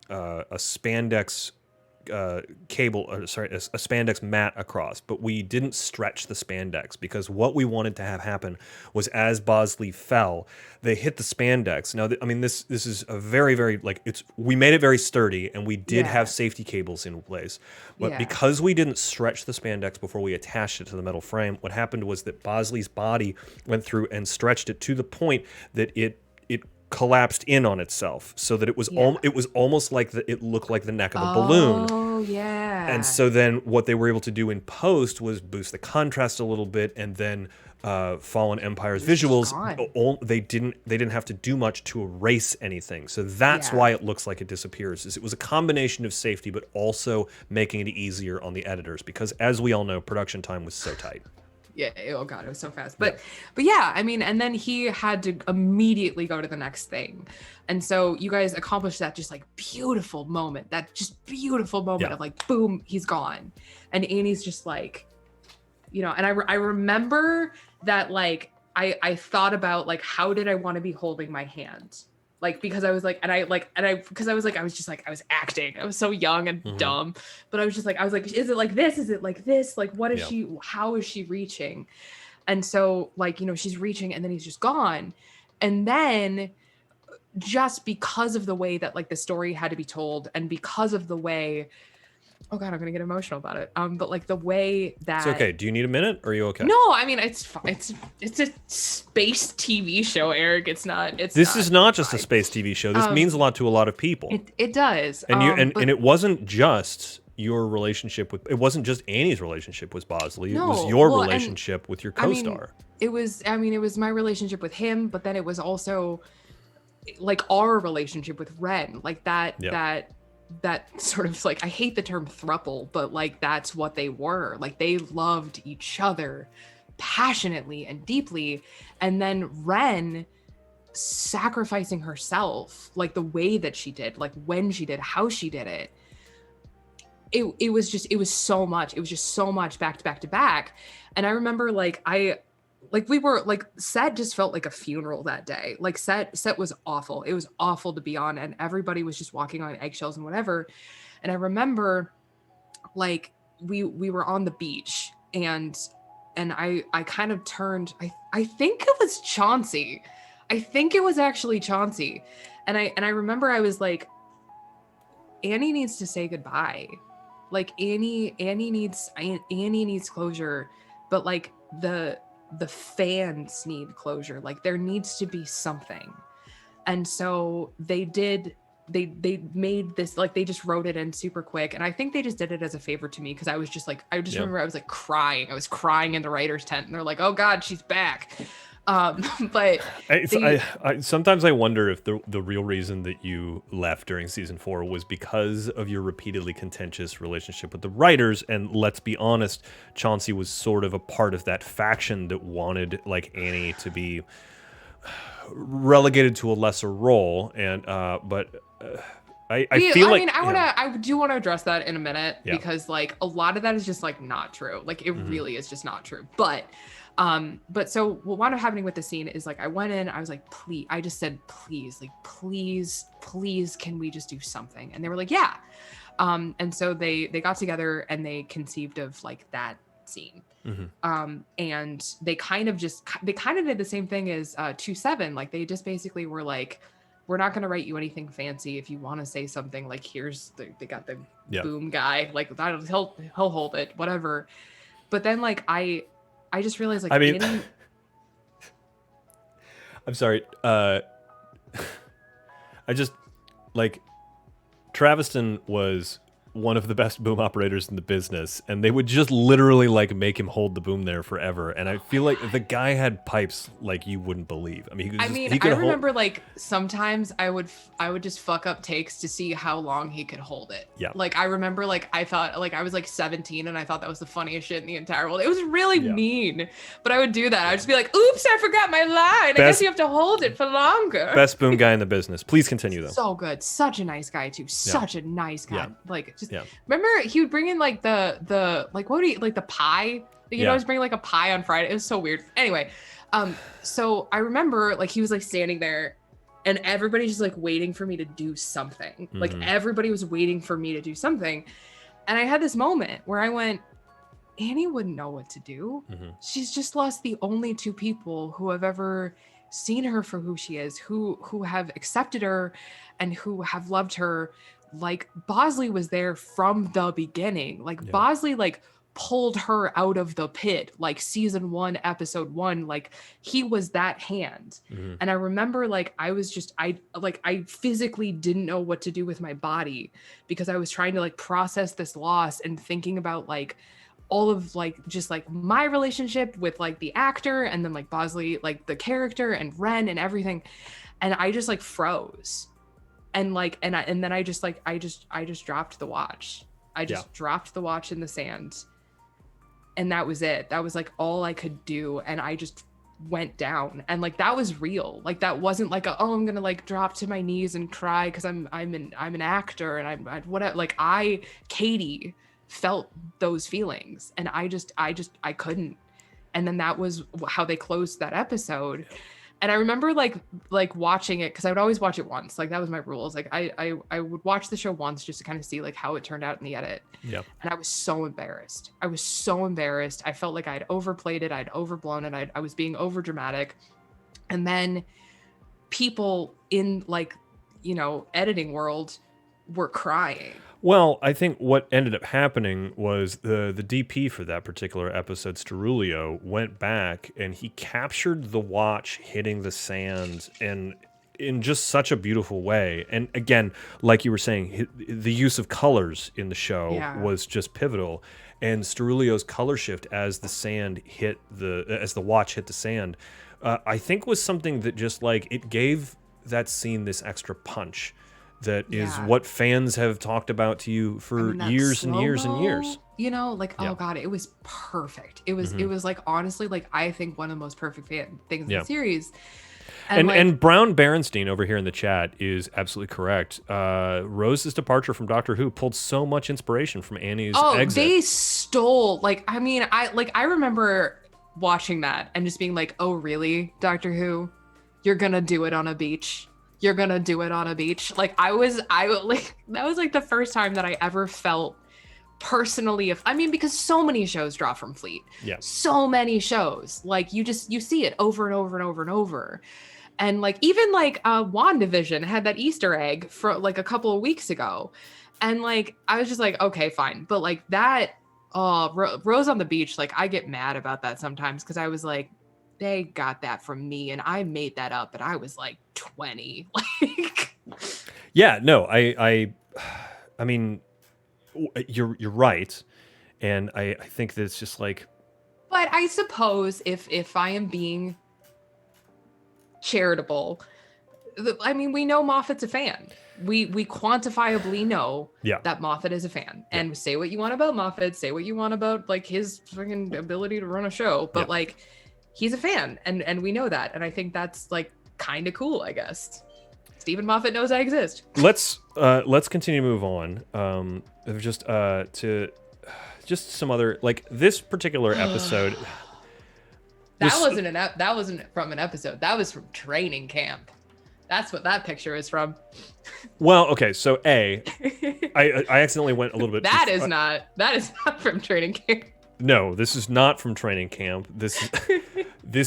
spandex cable, a spandex mat across, but we didn't stretch the spandex, because what we wanted to have happen was as Bosley fell, they hit the spandex. Now, this is a very, very, we made it very sturdy, and we did have safety cables in place, but because we didn't stretch the spandex before we attached it to the metal frame, what happened was that Bosley's body went through and stretched it to the point that it collapsed in on itself, so that it was almost like it looked like the neck of a balloon. Oh yeah. And so then what they were able to do in post was boost the contrast a little bit, and then Fallen Empire's visuals, they didn't have to do much to erase anything. So that's why it looks like it disappears. It was a combination of safety, but also making it easier on the editors, because as we all know, production time was so tight. Yeah. Oh God, it was so fast. But yeah, I mean, and then he had to immediately go to the next thing. And so you guys accomplished that just like beautiful moment of like, boom, he's gone. And Annie's just like, and I remember that, like, I thought about like, how did I want to be holding my hand? Like, because I was like, I was acting. I was so young and dumb, but I was like, is it like this? Is it like this? Like, what is how is she reaching? And so like, she's reaching, and then he's just gone. And then just because of the way that like the story had to be told, and because of the way, oh God, I'm gonna get emotional about it. But like the way that it's okay. Do you need a minute, or are you okay? No, I mean it's fine. It's a space TV show, Eric. This is not just a space TV show. This means a lot to a lot of people. It does. And and it wasn't just your relationship with. It wasn't just Annie's relationship with Bosley. It was your relationship with your co-star. It was my relationship with him, but then it was also like our relationship with Ren, like that sort of, like, I hate the term throuple, but like that's what they were. Like they loved each other passionately and deeply. And then Ren sacrificing herself, like the way that she did, like when she did, how she did it. It was so much. It was just so much back to back to back. And I remember we were like, set just felt like a funeral that day. Like set was awful. It was awful to be on, and everybody was just walking on eggshells and whatever. And I remember like we were on the beach, and I kind of turned, I think it was Chauncey. I think it was actually Chauncey. And I remember I was like, Annie needs to say goodbye. Like Annie needs closure, but like the fans need closure. Like there needs to be something. And so they did they made this, like, they just wrote it in super quick, and I think they just did it as a favor to me, because I was just like, I just remember I was like crying. I was crying in the writer's tent, and they're like, oh God, she's back. But sometimes I wonder if the real reason that you left during season 4 was because of your repeatedly contentious relationship with the writers. And let's be honest, Chauncey was sort of a part of that faction that wanted, like, Annie to be relegated to a lesser role. And I feel like I do want to address that in a minute, because like a lot of that is just like not true. Like it really is just not true. But so what wound up happening with the scene is, like, I went in, I was like, please, I just said, please, like, please, can we just do something? And they were like, yeah. And so they got together and they conceived of, like, that scene. And they kind of did the same thing as 2-7. Like, they just basically were like, we're not going to write you anything fancy. If you want to say something, like, here's they got the boom guy, like, he'll hold it, whatever. But then, like, I just realized, like, I mean, I'm sorry. I just, like, Traviston was one of the best boom operators in the business, and they would just literally, like, make him hold the boom there forever. And I feel like the guy had pipes like you wouldn't believe. I mean, I remember like sometimes I would just fuck up takes to see how long he could hold it. Yeah. Like I remember, like, I thought, like, I was like 17 and I thought that was the funniest shit in the entire world. It was really mean, but I would do that. I'd just be like, oops, I forgot my line. I guess you have to hold it for longer. Best boom guy in the business. Please continue though. So good. Such a nice guy too. Such a nice guy. Yeah. Like, just remember he would bring in like the like, what would he, like, the pie? You know, I was bringing like a pie on Friday. It was so weird. Anyway, so I remember, like, he was like standing there and everybody's just like waiting for me to do something. Like everybody was waiting for me to do something. And I had this moment where I went, Annie wouldn't know what to do. She's just lost the only two people who have ever seen her for who she is, who have accepted her and who have loved her. Like, Bosley was there from the beginning. Like, Bosley, like, pulled her out of the pit, like, season 1, episode 1. Like, he was that hand. And I remember, like, I physically didn't know what to do with my body, because I was trying to, like, process this loss and thinking about, like, all of, like, just, like, my relationship with, like, the actor, and then, like, Bosley, like, the character, and Ren and everything. And I just, like, froze. And like, and then I just dropped the watch. I just dropped the watch in the sand, and that was it. That was like all I could do. And I just went down, and like, that was real. Like, that wasn't like I'm gonna like drop to my knees and cry because I'm an actor and I'm whatever. Like, Catie felt those feelings, and I couldn't. And then that was how they closed that episode. And I remember like watching it, because I would always watch it once. Like, that was my rules. Like, I would watch the show once just to kind of see like how it turned out in the edit. And I was so embarrassed. I felt like I'd overplayed it. I'd overblown it. I was being over dramatic. And then people in, like, you know, editing world were crying. Well, I think what ended up happening was the DP for that particular episode, Sterulio, went back and he captured the watch hitting the sand, and in just such a beautiful way. And again, like you were saying, the use of colors in the show was just pivotal. And Sterulio's color shift as the watch hit the sand, I think was something that just, like, it gave that scene this extra punch. That is what fans have talked about to you for years and years and years. You know, like, oh God, it was perfect. It was like, honestly, like, I think one of the most perfect things in the series. And Brown Berenstein over here in the chat is absolutely correct. Rose's departure from Doctor Who pulled so much inspiration from Annie's exit. They stole, like, I mean, I remember watching that and just being like, oh really, Doctor Who, you're gonna do it on a beach. You're gonna do it on a beach. Like, I like, that was like the first time that I ever felt personally, because so many shows draw from Fleet. So many shows, like, you see it over and over and over and over. And like, even like WandaVision had that Easter egg for like a couple of weeks ago. And like, I was just like, okay, fine. But like that, Rose on the Beach, like, I get mad about that sometimes, because I was like, they got that from me, and I made that up, and I was like 20. Like, Yeah, no, I mean, you're right, and I think that it's just like, but I suppose if I am being charitable, I mean, we know Moffat's a fan. We quantifiably know yeah, that Moffat is a fan. And say what you want about Moffat, say what you want about like his freaking ability to run a show, but like he's a fan, and we know that. And I think that's like kind of cool, I guess. Stephen Moffat knows I exist. let's continue to move on. To just some other, like, this particular episode. That wasn't from an episode. That was from training camp. That's what that picture is from. Well, okay, so I accidentally went a little bit. That is not from training camp. No, this is not from training camp. This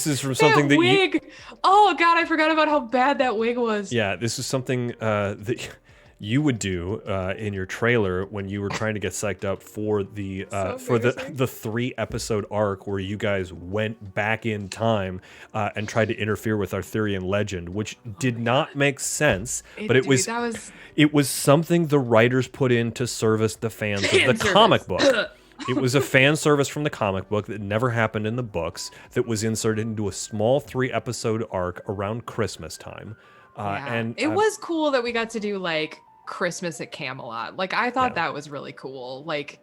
is from something that wig. Oh God, I forgot about how bad that wig was. Yeah, this is something that you would do in your trailer when you were trying to get psyched up for the the 3-episode arc where you guys went back in time and tried to interfere with Arthurian legend, which did not make sense. It was something the writers put in to service the fans of the comic book. It was a fan service from the comic book that never happened in the books that was inserted into a small 3-episode arc around Christmas time. And it was cool that we got to do like Christmas at Camelot. Like I thought that was really cool. Like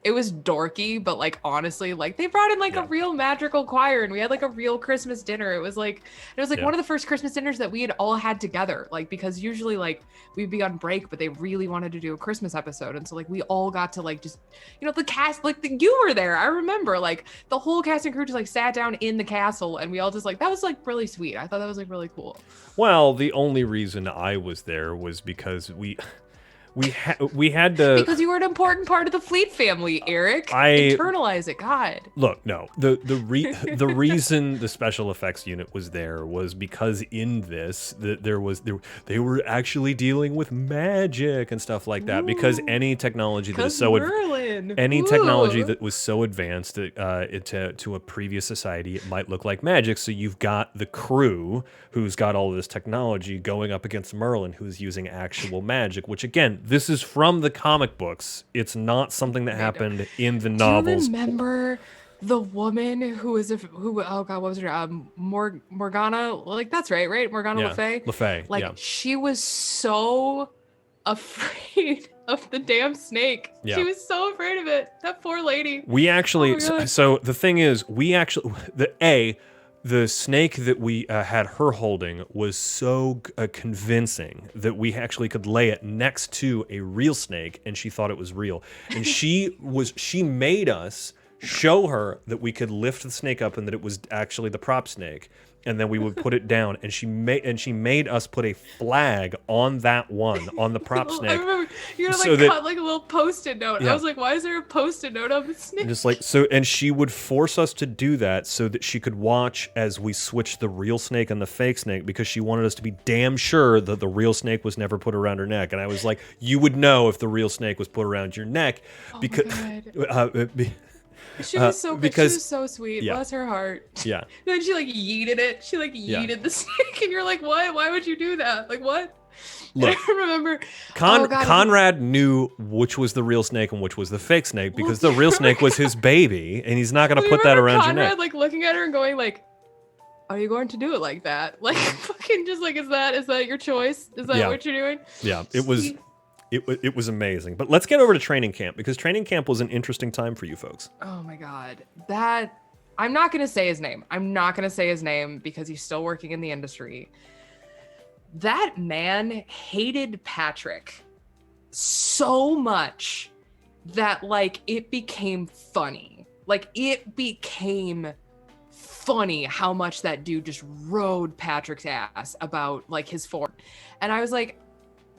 it was dorky, but like honestly, like they brought in like a real magical choir and we had like a real Christmas dinner. It was like one of the first Christmas dinners that we had all had together. Like because usually like we'd be on break, but they really wanted to do a Christmas episode. And so like we all got to like just, you know, the cast, like you were there. I remember like the whole cast and crew just like sat down in the castle and we all just like, that was like really sweet. I thought that was like really cool. Well, the only reason I was there was because we had to, because you were an important part of the Fleet family, Eric. Internalize it, God. Look, no, the reason the special effects unit was there was because in this they were actually dealing with magic and stuff like that. Because any technology that is technology that was so advanced to a previous society, it might look like magic. So you've got the crew who's got all of this technology going up against Merlin, who's using actual magic, which again, this is from the comic books. It's not something that happened in the novels. Do you remember the woman who oh God, what was her Morgana? Like that's right? Morgana Le Fay? Le Fay, like she was so afraid of the damn snake. Yeah. She was so afraid of it. That poor lady. We actually, so the thing is, the snake that we had her holding was so convincing that we actually could lay it next to a real snake, and she thought it was real. And she made us show her that we could lift the snake up and that it was actually the prop snake. And then we would put it down, and she made us put a flag on that one, on the prop snake. I remember you cut like a little post-it note. Yeah. I was like, why is there a post-it note on the snake? Just like so, and she would force us to do that so that she could watch as we switched the real snake and the fake snake, because she wanted us to be damn sure that the real snake was never put around her neck. And I was like, you would know if the real snake was put around your neck because. She was so good. She was so sweet. Yeah. Bless her heart. Yeah. And then she like yeeted it. She like yeeted the snake, and you're like, what? Why would you do that? Like what? Look, I remember Conrad knew which was the real snake and which was the fake snake because the real snake was his baby, and he's not going to put that around your neck. Conrad like looking at her and going like, are you going to do it like that? Like fucking just like, is that your choice? Is that what you're doing? Yeah, it was. It was amazing. But let's get over to training camp, because training camp was an interesting time for you folks. Oh my God. I'm not going to say his name. I'm not going to say his name because he's still working in the industry. That man hated Patrick so much that like it became funny. Like it became funny how much that dude just rode Patrick's ass about like his form. And I was like,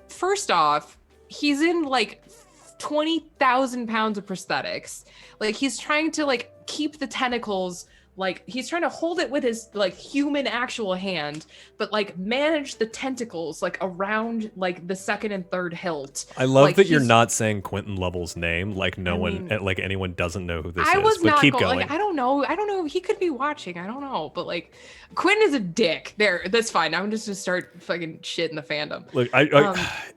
first off, he's in like 20,000 pounds of prosthetics. Like he's trying to like keep the tentacles like he's trying to hold it with his like human actual hand, but like manage the tentacles like around like the second and third hilt. I love like, that you're not saying Quentin Lovell's name, like I mean, like anyone doesn't know who this I is. was But not keep going. going. Like, I don't know. He could be watching. I don't know. But like, Quentin is a dick. There, that's fine. I'm just gonna start fucking shit in the fandom. Look,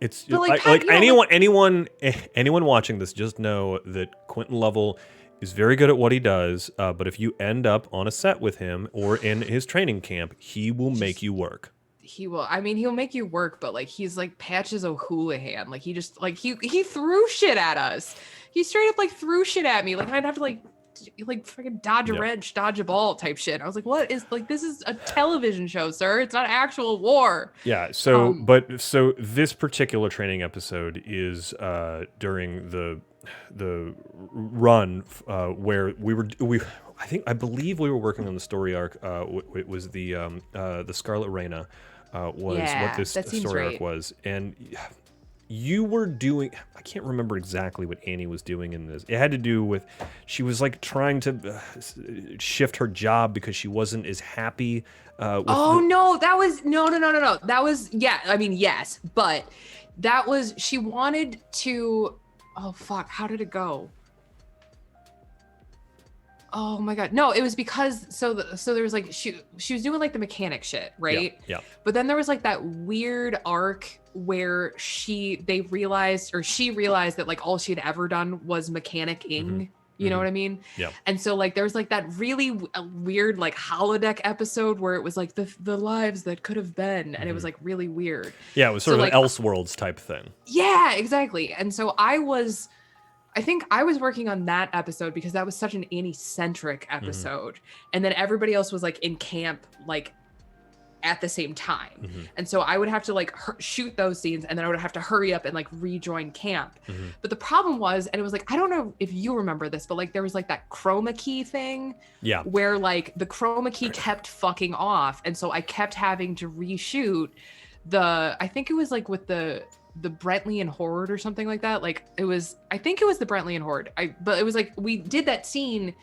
it's but, like, like you know, anyone watching this, just know that Quentin Lovell is very good at what he does. But if you end up on a set with him or in his training camp, he will make you work. He will. I mean, he'll make you work, but like he's like Patches O'Houlihan. Like he just like he threw shit at us. He straight up like threw shit at me. Like I'd have to like fucking dodge a wrench, dodge a ball type shit. I was like, what is like this is a television show, sir. It's not actual war. Yeah. So so this particular training episode is during the run where I believe we were working on the story arc. It was the Scarlet Reina was what this story arc was, and you were doing. I can't remember exactly what Annie was doing in this. It had to do with she was like trying to shift her job because she wasn't as happy. No, that was no. That was I mean, yes, but that was she wanted to. Oh fuck! How did it go? Oh my god! No, it was because so there was like she was doing like the mechanic shit, right? Yeah. But then there was like that weird arc where she realized that like all she had ever done was mechanicking. Mm-hmm. You know what I mean? Yeah. And so like there was like that really weird like holodeck episode where it was like the lives that could have been, and it was like really weird. Yeah, it was sort of like an Elseworlds type thing. Yeah, exactly. And so I think I was working on that episode because that was such an Annie-centric episode. And then everybody else was like in camp, like at the same time. And so I would have to like shoot those scenes, and then I would have to hurry up and like rejoin camp. But the problem was, and it was like, I don't know if you remember this, but like there was like that chroma key thing where like the chroma key kept fucking off. And so I kept having to reshoot I think it was like with the Brentley and Horde or something like that. Like I think it was the Brentley and Horde. But it was like, we did that scene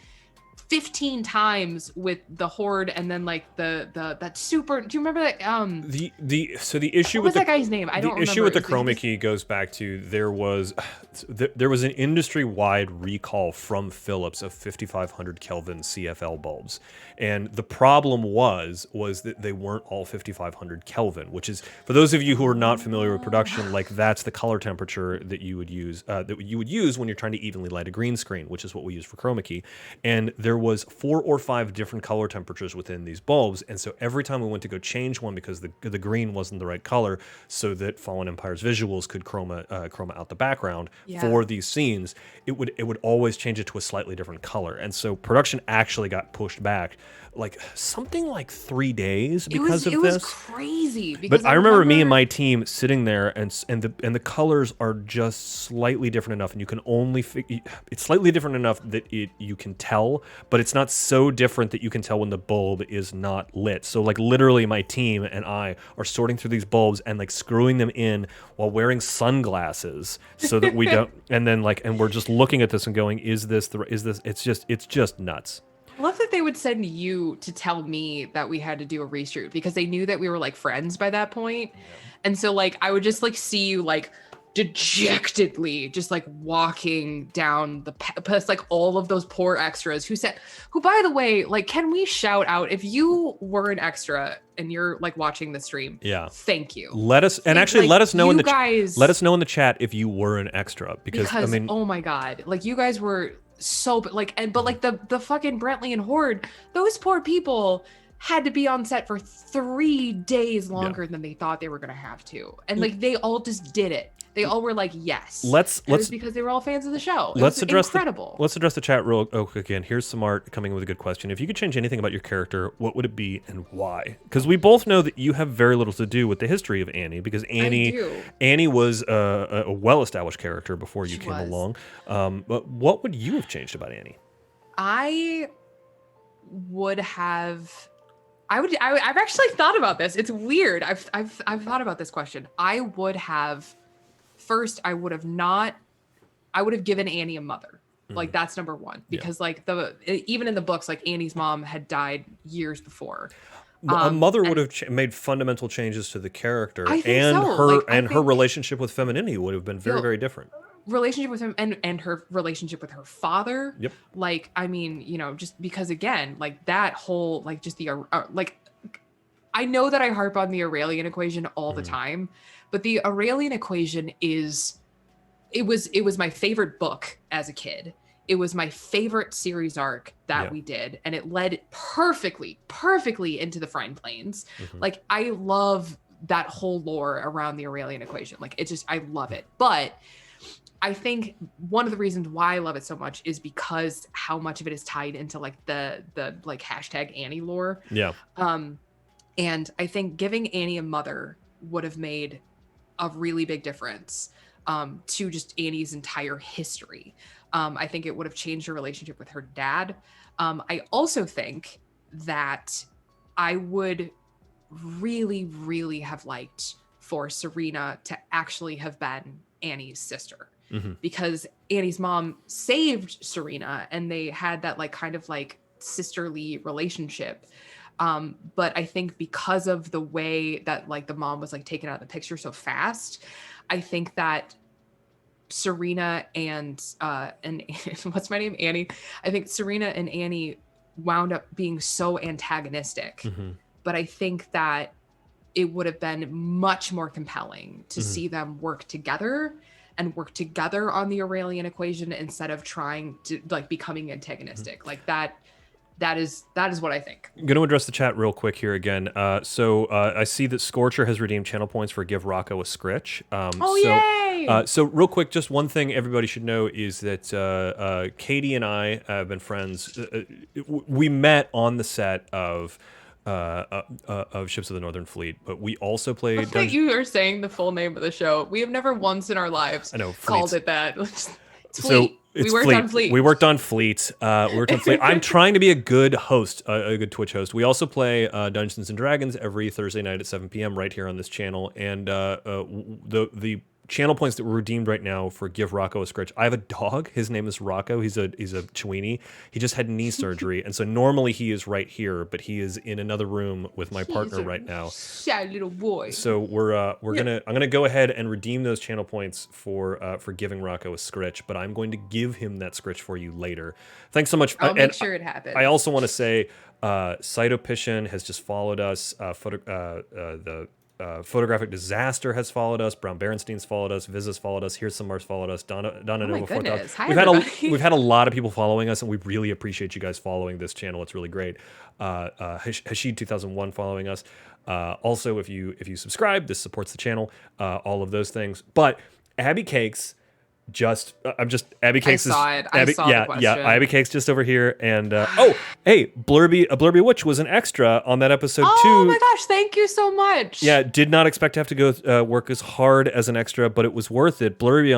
15 times with the Horde, and then like that super, do you remember that the issue what with was that guy's name? I don't remember. The issue with the chroma key goes back to there was an industry-wide recall from Philips of 5500 Kelvin CFL bulbs, and the problem was that they weren't all 5500 Kelvin, which is, for those of you who are not familiar with production, like that's the color temperature that you would use when you're trying to evenly light a green screen, which is what we use for chroma key. And there was 4 or 5 different color temperatures within these bulbs, and so every time we went to go change one because the green wasn't the right color, so that Fallen Empire's visuals could chroma out the background for these scenes, it would always change it to a slightly different color, and so production actually got pushed back like something like 3 days because of this. It was crazy. But I remember me and my team sitting there, and the colors are just slightly different enough, and you can only it's slightly different enough that you can tell, but it's not so different that you can tell when the bulb is not lit. So like literally my team and I are sorting through these bulbs and like screwing them in while wearing sunglasses so that we don't, and then like, and we're just looking at this and going, is this it's just nuts. I love that they would send you to tell me that we had to do a reshoot because they knew that we were like friends by that point. And so like I would just like see you like dejectedly just like walking down the past like all of those poor extras who by the way, like, can we shout out if you were an extra and you're like watching the stream? Thank you. Let us know in the chat if you were an extra, because I mean, oh my god, like you guys were so like, but like the fucking Brentley and Horde, those poor people had to be on set for 3 days longer than they thought they were gonna have to, and like they all just did it. They all were like, yes. Let's because they were all fans of the show. Let's address the chat real quick again. Here's Samart coming with a good question. If you could change anything about your character, what would it be and why? Because we both know that you have very little to do with the history of Annie, because Annie was a well-established character before you came along. But what would you have changed about Annie? I've actually thought about this. It's weird. I've thought about this question. I would have given Annie a mother. Like that's number one, because like even in the books, like Annie's mom had died years before. A mother would have made fundamental changes to the character, I think and so. her Like, and her relationship with femininity would have been very, very different. Relationship with him and her relationship with her father. Yep. Like, I mean, you know, just because again, like that whole, like just the like, I know that I harp on the Aurelian equation all the time, but the Aurelian equation is, it was my favorite book as a kid. It was my favorite series arc that we did, and it led perfectly into the Friend Plains. Like, I love that whole lore around the Aurelian equation. Like, it just, I love it. But I think one of the reasons why I love it so much is because how much of it is tied into like the like hashtag Annie lore. Yeah. And I think giving Annie a mother would have made a really big difference to just Annie's entire history. I think it would have changed her relationship with her dad. I also think that I would really, really have liked for Serena to actually have been Annie's sister, because Annie's mom saved Serena and they had that like kind of like sisterly relationship. But I think because of the way that like the mom was like taken out of the picture so fast, I think that Serena and what's my name? Annie. I think Serena and Annie wound up being so antagonistic, but I think that it would have been much more compelling to see them work together on the Aurelian equation instead of trying to like becoming antagonistic. Like that is what I think. I'm going to address the chat real quick here again. So I see that Scorcher has redeemed channel points for Give Rocco a Scritch. Yay! So real quick, just one thing everybody should know is that Catie and I have been friends. We met on the set of Ships of the Northern Fleet, but we also played. You are saying the full name of the show. We have never once in our lives called it that. It's Fleet. We worked on Fleet. We worked on Fleet. I'm trying to be a good host, a good Twitch host. We also play Dungeons and Dragons every Thursday night at 7 p.m. right here on this channel. And the channel points that were redeemed right now for Give Rocco a Scritch. I have a dog. His name is Rocco. He's a Chiweenie. He just had knee surgery, and so normally he is right here, but he is in another room with my partner right now. Sad little boy. So I'm gonna go ahead and redeem those channel points for giving Rocco a Scritch, but I'm going to give him that Scritch for you later. Thanks so much. I'll make sure it happens. I also want to say Cytopishin has just followed us. Photographic Disaster has followed us. Brown Berenstein's followed us. Viz has followed us. Here's some Mars followed us. Donna Nova 4000. We've had a lot of people following us, and we really appreciate you guys following this channel. It's really great. Hashid 2001 following us. Also, if you subscribe, this supports the channel. All of those things. But Abby Cakes. Abby Cakes. I saw the question. Abby Cakes just over here, and hey, Blurby Witch was an extra on that episode too. Oh my gosh, thank you so much. Yeah, did not expect to have to go work as hard as an extra, but it was worth it. Blurby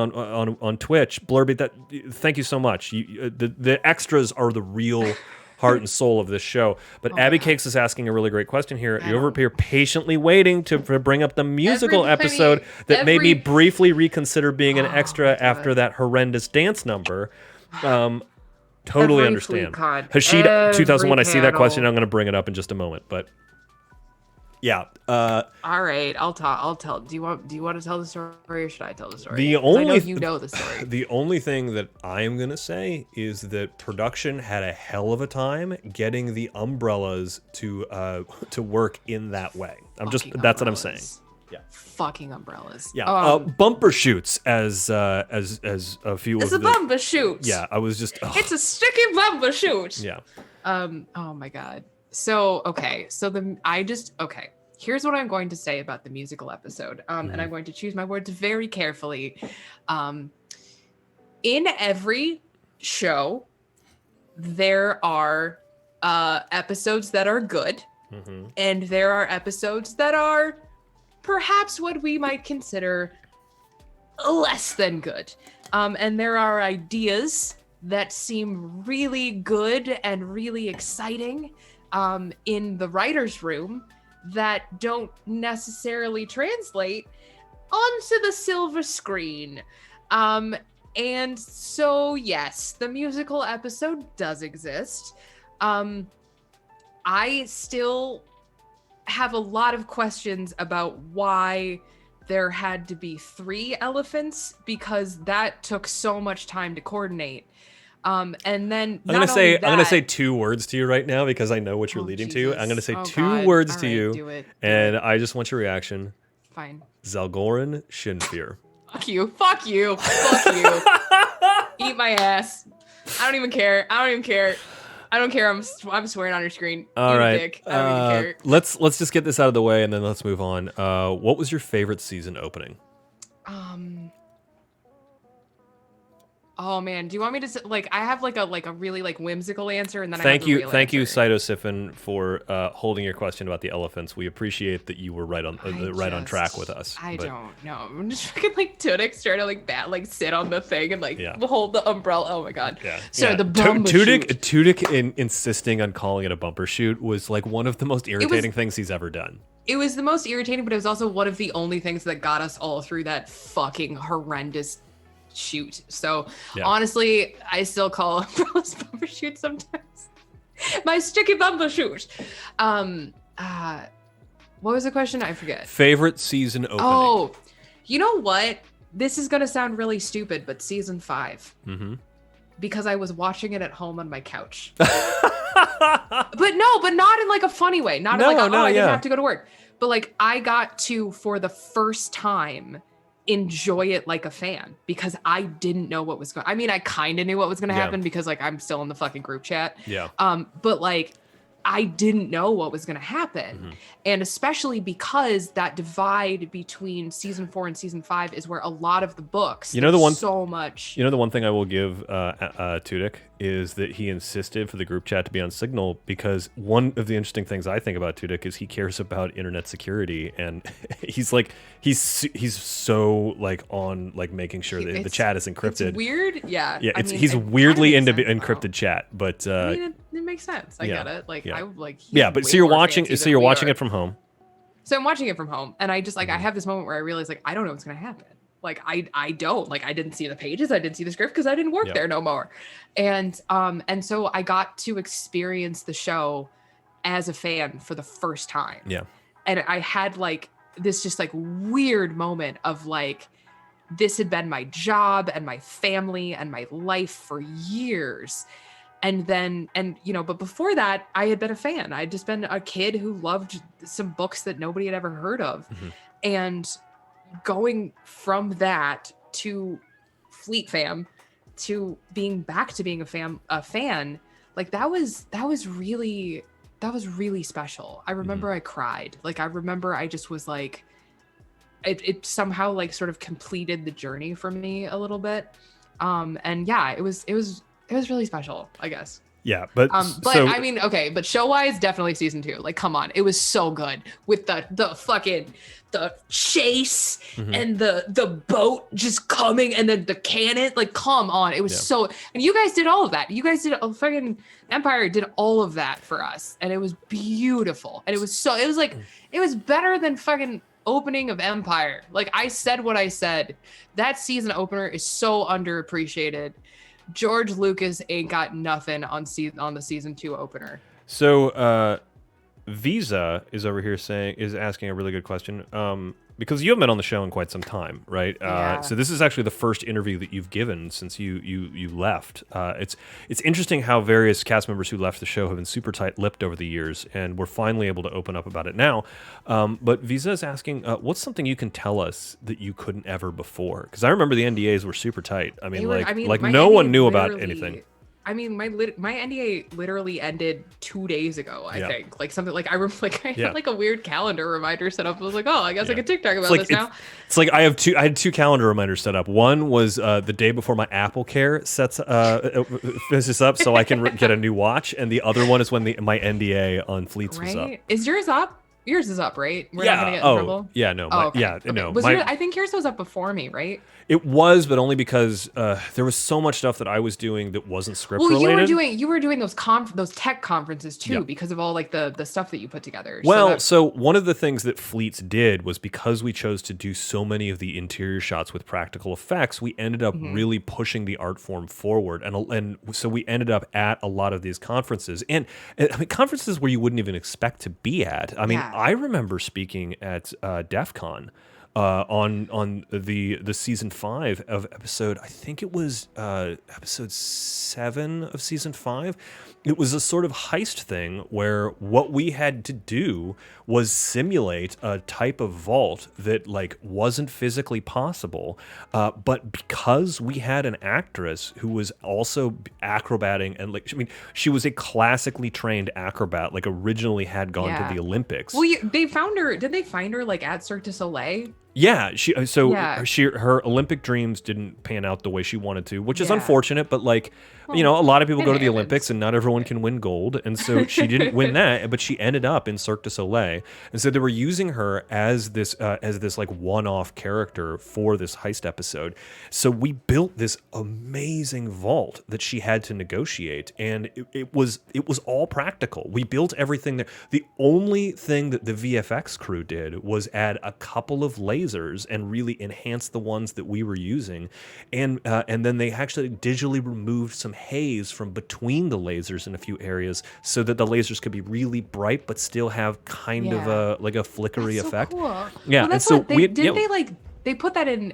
on Twitch, Blurby, thank you so much. The extras are the real heart and soul of this show. But Abby Cakes is asking a really great question here. You're over here patiently waiting to bring up the musical episode that made me briefly reconsider being an extra after that horrendous dance number. Totally understand. Hashid 2001, I see that question. I'm going to bring it up in just a moment. But yeah. All right, I'll tell. Do you want to tell the story, or should I tell the story? I know you know the story. The only thing that I am gonna say is that production had a hell of a time getting the umbrellas to work in that way. That's what I'm saying. Yeah. Fucking umbrellas. Yeah. Bumper shoots as a few. It's a bumper shoot. Yeah. I was just. It's a sticky bumper shoot. Yeah. Oh my god. So here's what I'm going to say about the musical episode. And I'm going to choose my words very carefully. In every show, there are episodes that are good, and there are episodes that are perhaps what we might consider less than good. And there are ideas that seem really good and really exciting in the writer's room that don't necessarily translate onto the silver screen. And so, yes, the musical episode does exist. I still have a lot of questions about why there had to be 3 elephants, because that took so much time to coordinate. And then I'm gonna say 2 words to you right now because I know what you're leading to. I'm gonna say 2 words to you, do it. I just want your reaction. Fine. Zalgoran Shinfear. Fuck you. Fuck you. Fuck you. Eat my ass. I don't even care. I don't care. I'm swearing on your screen. All right. Dick. I don't even care. Let's just get this out of the way and then let's move on. What was your favorite season opening? Oh man, do you want me to like? I have like a really like whimsical answer, and then thank I have you, the real thank you, answer. Saito Siphon, for holding your question about the elephants. We appreciate that you were right on on track with us. I don't know. I'm just fucking like Tudyk trying to like sit on the thing and like hold the umbrella. Oh my god. Yeah. So the bumper shoot. Tudyk insisting on calling it a bumper shoot was like one of the most irritating things he's ever done. It was the most irritating, but it was also one of the only things that got us all through that fucking horrendous shoot. So honestly, I still call umbrellas bumper shoot sometimes. My sticky bumper shoot. What was the question? I forget. Favorite season opening. Oh, you know what? This is gonna sound really stupid, but season 5. Mm-hmm. Because I was watching it at home on my couch. but not in like a funny way. Not in like I didn't have to go to work. But like I got to, for the first time, enjoy it like a fan, because I didn't know what was going. I mean, I kind of knew what was going to happen because like I'm still in the fucking group chat. Yeah. But like I didn't know what was going to happen. Mm-hmm. And especially because that divide between season 4 and season 5 is where a lot of the books, so much. You know, the one thing I will give Tudyk is that he insisted for the group chat to be on Signal, because one of the interesting things I think about Tudyk is he cares about internet security, and he's so like on like making sure that the chat is encrypted. It's weird. Yeah. Yeah. He's weirdly into encrypted chat, but I mean, it makes sense. I get it. Like I like. But so you're watching it from home. So I'm watching it from home, and I just like I have this moment where I realize like I don't know what's gonna happen. Like I don't like I didn't see the pages, I didn't see the script because I didn't work there no more, and so I got to experience the show as a fan for the first time. Yeah, and I had like this just like weird moment of like this had been my job and my family and my life for years. And then, but before that, I had been a fan. I'd just been a kid who loved some books that nobody had ever heard of. Mm-hmm. And going from that to Fleet Fam to being back to being a fan, like that was really special. I remember I cried. Like, I remember I just was like, it somehow like sort of completed the journey for me a little bit. And yeah, it was really special, I guess. Yeah, but I mean, okay, but show-wise, definitely season 2. Like, come on, it was so good with the chase and the boat just coming and then the cannon. Like, come on, it was so. And you guys did all of that. You guys did fucking Empire did all of that for us, and it was beautiful. And it was so. It was like it was better than fucking opening of Empire. Like, I said what I said. That season opener is so underappreciated. George Lucas ain't got nothing on the season 2 opener. So Visa is over here is asking a really good question. Because you haven't been on the show in quite some time, right? So this is actually the first interview that you've given since you left. It's interesting how various cast members who left the show have been super tight-lipped over the years, and we're finally able to open up about it now. But Visa is asking, what's something you can tell us that you couldn't ever before? Because I remember the NDAs were super tight. I mean, no one knew about anything. I mean, my NDA literally ended 2 days ago. I think like something like I had like a weird calendar reminder set up. I was like, oh, I guess I could TikTok about this now. It's like I had 2 calendar reminders set up. One was the day before my Apple Care finishes up, so I can get a new watch, and the other one is when my NDA on Fleets was up. Is yours up? Yours is up, right? We're not Yeah. gonna get in Oh, trouble. yeah. No. Oh, okay. Yeah. Okay. No. Was yours, I think yours was up before me, right? It was, but only because there was so much stuff that I was doing that wasn't script Well, related. you were doing those tech conferences too Yeah. because of all like the stuff that you put together. Well, so one of the things that Fleets did was because we chose to do so many of the interior shots with practical effects, we ended up really pushing the art form forward, and so we ended up at a lot of these conferences, and I mean conferences where you wouldn't even expect to be at. I mean, Yeah. I remember speaking at DEF CON. On the season 5 of episode, I think it was episode 7 of season 5. It was a sort of heist thing where what we had to do was simulate a type of vault that like wasn't physically possible, but because we had an actress who was also acrobating and like I mean she was a classically trained acrobat, like originally had gone Yeah. to the Olympics. Well, they found her. Did they find her like at Cirque du Soleil? Yeah, Yeah. her Olympic dreams didn't pan out the way she wanted to, which is Yeah. unfortunate. But like, you know, a lot of people it go to the happens. Olympics and not everyone can win gold, and so she didn't win that. But she ended up in Cirque du Soleil, and so they were using her as this like one-off character for this heist episode. So we built this amazing vault that she had to negotiate, and it was all practical. We built everything there. The only thing that the VFX crew did was add a couple of lasers and really enhance the ones that we were using, and then they actually digitally removed some haze from between the lasers in a few areas so that the lasers could be really bright but still have kind of Yeah. a like a flickery That's so effect. Cool. Yeah, well, and that's so what we they like they put that in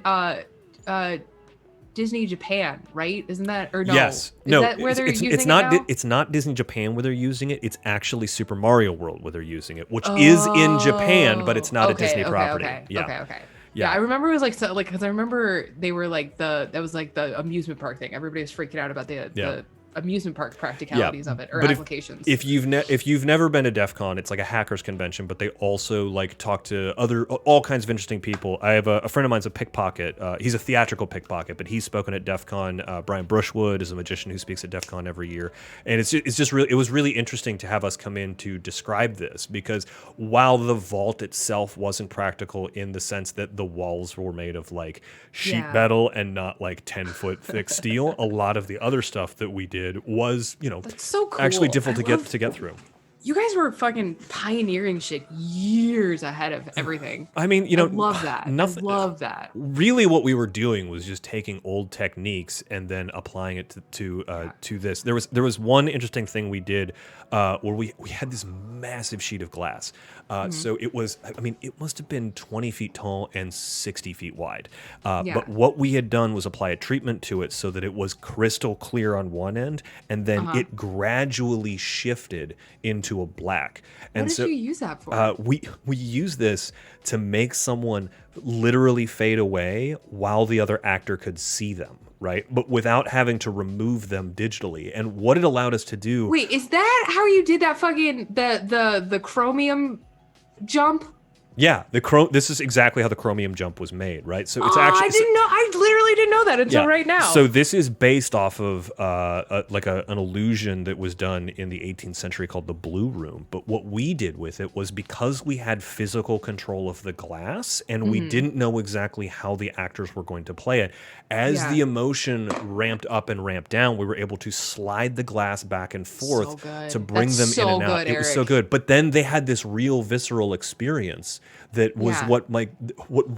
Disney Japan, right? Isn't that or no? Yes. Is No. that where they're using it's it not. now? It's not Disney Japan where they're using it. It's actually Super Mario World where they're using it, which is in Japan, but it's not a Disney property. Yeah. Okay. Yeah. I remember it was like so like because I remember they were like that was like the amusement park thing. Everybody was freaking out about the amusement park practicalities of it or but applications. If you've never been to DEF CON, it's like a hackers convention, but they also like talk to all kinds of interesting people. I have a friend of mine's a pickpocket. He's a theatrical pickpocket, but he's spoken at DEF CON. Brian Brushwood is a magician who speaks at DEF CON every year, and it's just really it was really interesting to have us come in to describe this because while the vault itself wasn't practical in the sense that the walls were made of like sheet metal and not like 10-foot thick steel, a lot of the other stuff that we did was, you know, That's so cool. actually difficult to get through. You guys were fucking pioneering shit years ahead of everything. I mean, you know, I love that. Nothing, I love that. Really, what we were doing was just taking old techniques and then applying it to this. There was one interesting thing we did where we had this massive sheet of glass. So it was, I mean, it must have been 20 feet tall and 60 feet wide. But what we had done was apply a treatment to it so that it was crystal clear on one end, and then it gradually shifted into a black. And What did you use that for? we use this to make someone literally fade away while the other actor could see them, right? But without having to remove them digitally. And what it allowed us to do. Wait, is that how you did that fucking the chromium jump? Yeah, this is exactly how the chromium jump was made, right? So it's actually I didn't know. I literally didn't know that until right now. So this is based off of an illusion that was done in the 18th century called the Blue Room. But what we did with it was because we had physical control of the glass and we didn't know exactly how the actors were going to play it. As the emotion ramped up and ramped down, we were able to slide the glass back and forth to bring them in and out. It was so good. But then they had this real visceral experience that was what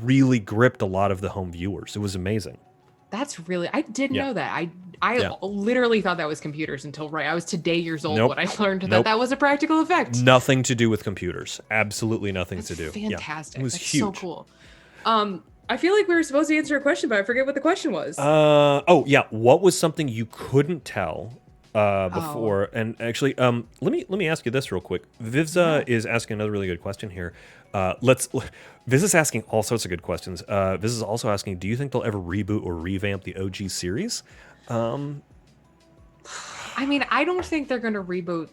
really gripped a lot of the home viewers. It was amazing. That's really, I didn't know that. I literally thought that was computers until I was today years old when I learned that that was a practical effect. Nothing to do with computers. Absolutely nothing to do. Fantastic. Yeah, it was That's huge. so cool. I feel like we were supposed to answer a question, but I forget what the question was. What was something you couldn't tell before? And actually, let me ask you this real quick. Vivza is asking another really good question here. Viz is asking all sorts of good questions. Viz is also asking, do you think they'll ever reboot or revamp the OG series? I mean, I don't think they're going to reboot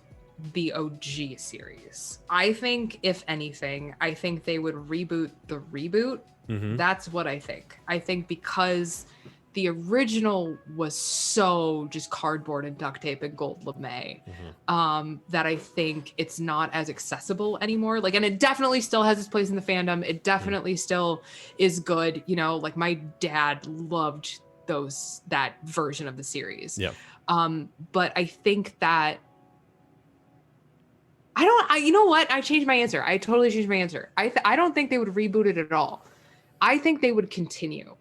the OG series. I think, if anything, I think they would reboot the reboot. That's what I think. I think because the original was so just cardboard and duct tape and gold lame, that I think it's not as accessible anymore. Like, and it definitely still has its place in the fandom. It definitely still is good. You know, like my dad loved that version of the series. Yeah. But I think that you know what? I changed my answer. I totally changed my answer. I don't think they would reboot it at all. I think they would continue.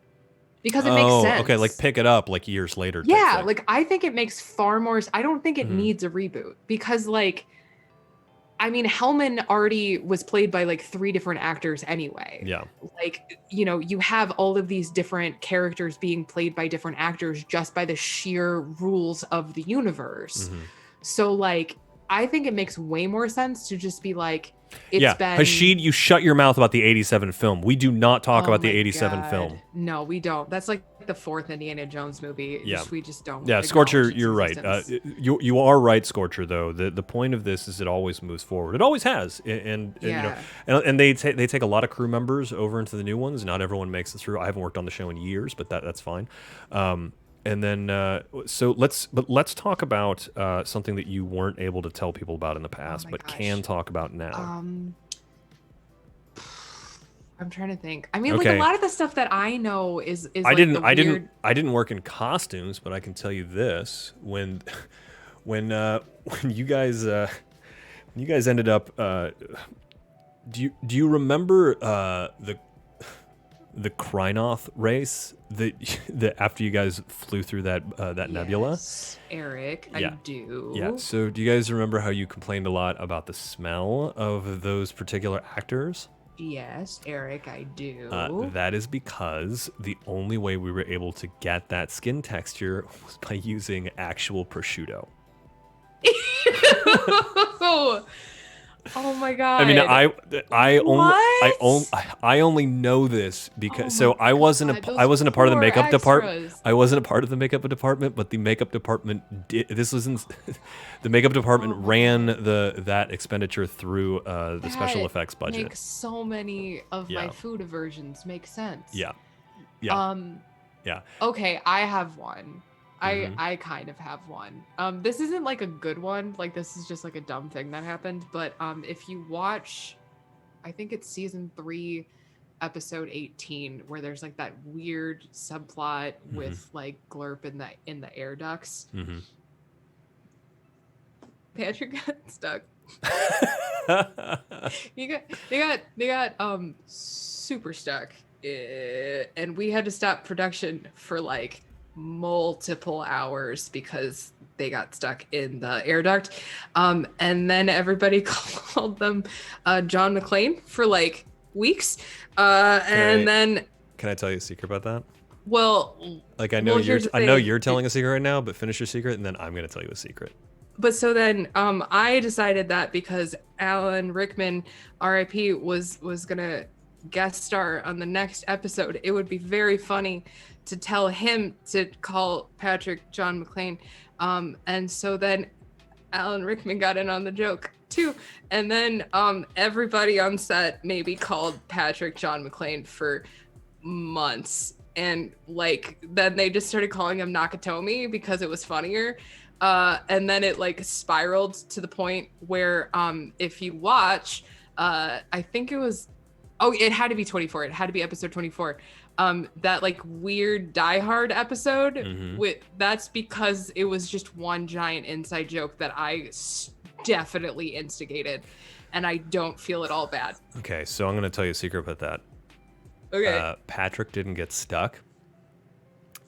Because it makes sense. Okay, like pick it up like years later. Yeah, like I think it makes far more. I don't think it Mm-hmm. needs a reboot because, like, I mean, Hellman already was played by like 3 different actors anyway. Yeah. Like, you know, you have all of these different characters being played by different actors just by the sheer rules of the universe. Mm-hmm. So, like, I think it makes way more sense to just be like, it's been... Hashid, you shut your mouth about the 87 film. We do not talk about the my 87 God. film. No, we don't. That's like the 4th Indiana Jones movie. Yeah. We just don't. Yeah, acknowledge Scorcher, its you're right. existence. You are right, Scorcher. Though the point of this is it always moves forward. It always has, and you know, and they take a lot of crew members over into the new ones. Not everyone makes it through. I haven't worked on the show in years, but that's fine. And then so let's talk about something that you weren't able to tell people about in the past, but can talk about now. I'm trying to think. I mean, like a lot of the stuff that I know is I like didn't work in costumes, but I can tell you this: when you guys ended up, do you remember the Krynoth race that after you guys flew through that nebula? Yes, Eric, I do. Yeah. So do you guys remember how you complained a lot about the smell of those particular actors? Yes, Eric, I do. That is because the only way we were able to get that skin texture was by using actual prosciutto. Oh my God. I mean, I only know this because I wasn't a part of the makeup department. I wasn't a part of the makeup department, but the makeup department did. This wasn't the makeup department ran that expenditure through the special effects budget. Makes so many of my food aversions make sense. Yeah. Okay, I have one. I kind of have one. This isn't like a good one. Like, this is just like a dumb thing that happened. But if you watch, I think it's season 3, episode 18, where there's like that weird subplot with like Glurp in the air ducts. Patrick got stuck. They got super stuck, and we had to stop production for like multiple hours because they got stuck in the air duct. And then everybody called them John McClane for like weeks. Then can I tell you a secret about that? Well, like I know you're telling a secret right now, but finish your secret and then I'm going to tell you a secret. But so then I decided that because Alan Rickman, RIP, was going to guest star on the next episode, it would be very funny to tell him to call Patrick John McClane. And so then Alan Rickman got in on the joke too. And then everybody on set maybe called Patrick John McClane for months. And like, then they just started calling him Nakatomi because it was funnier. And then it like spiraled to the point where if you watch, I think it had to be 24. It had to be episode 24. That like weird Die Hard episode, that's because it was just one giant inside joke that I definitely instigated, and I don't feel at all bad. Okay, so I'm going to tell you a secret about that. Okay. Patrick didn't get stuck.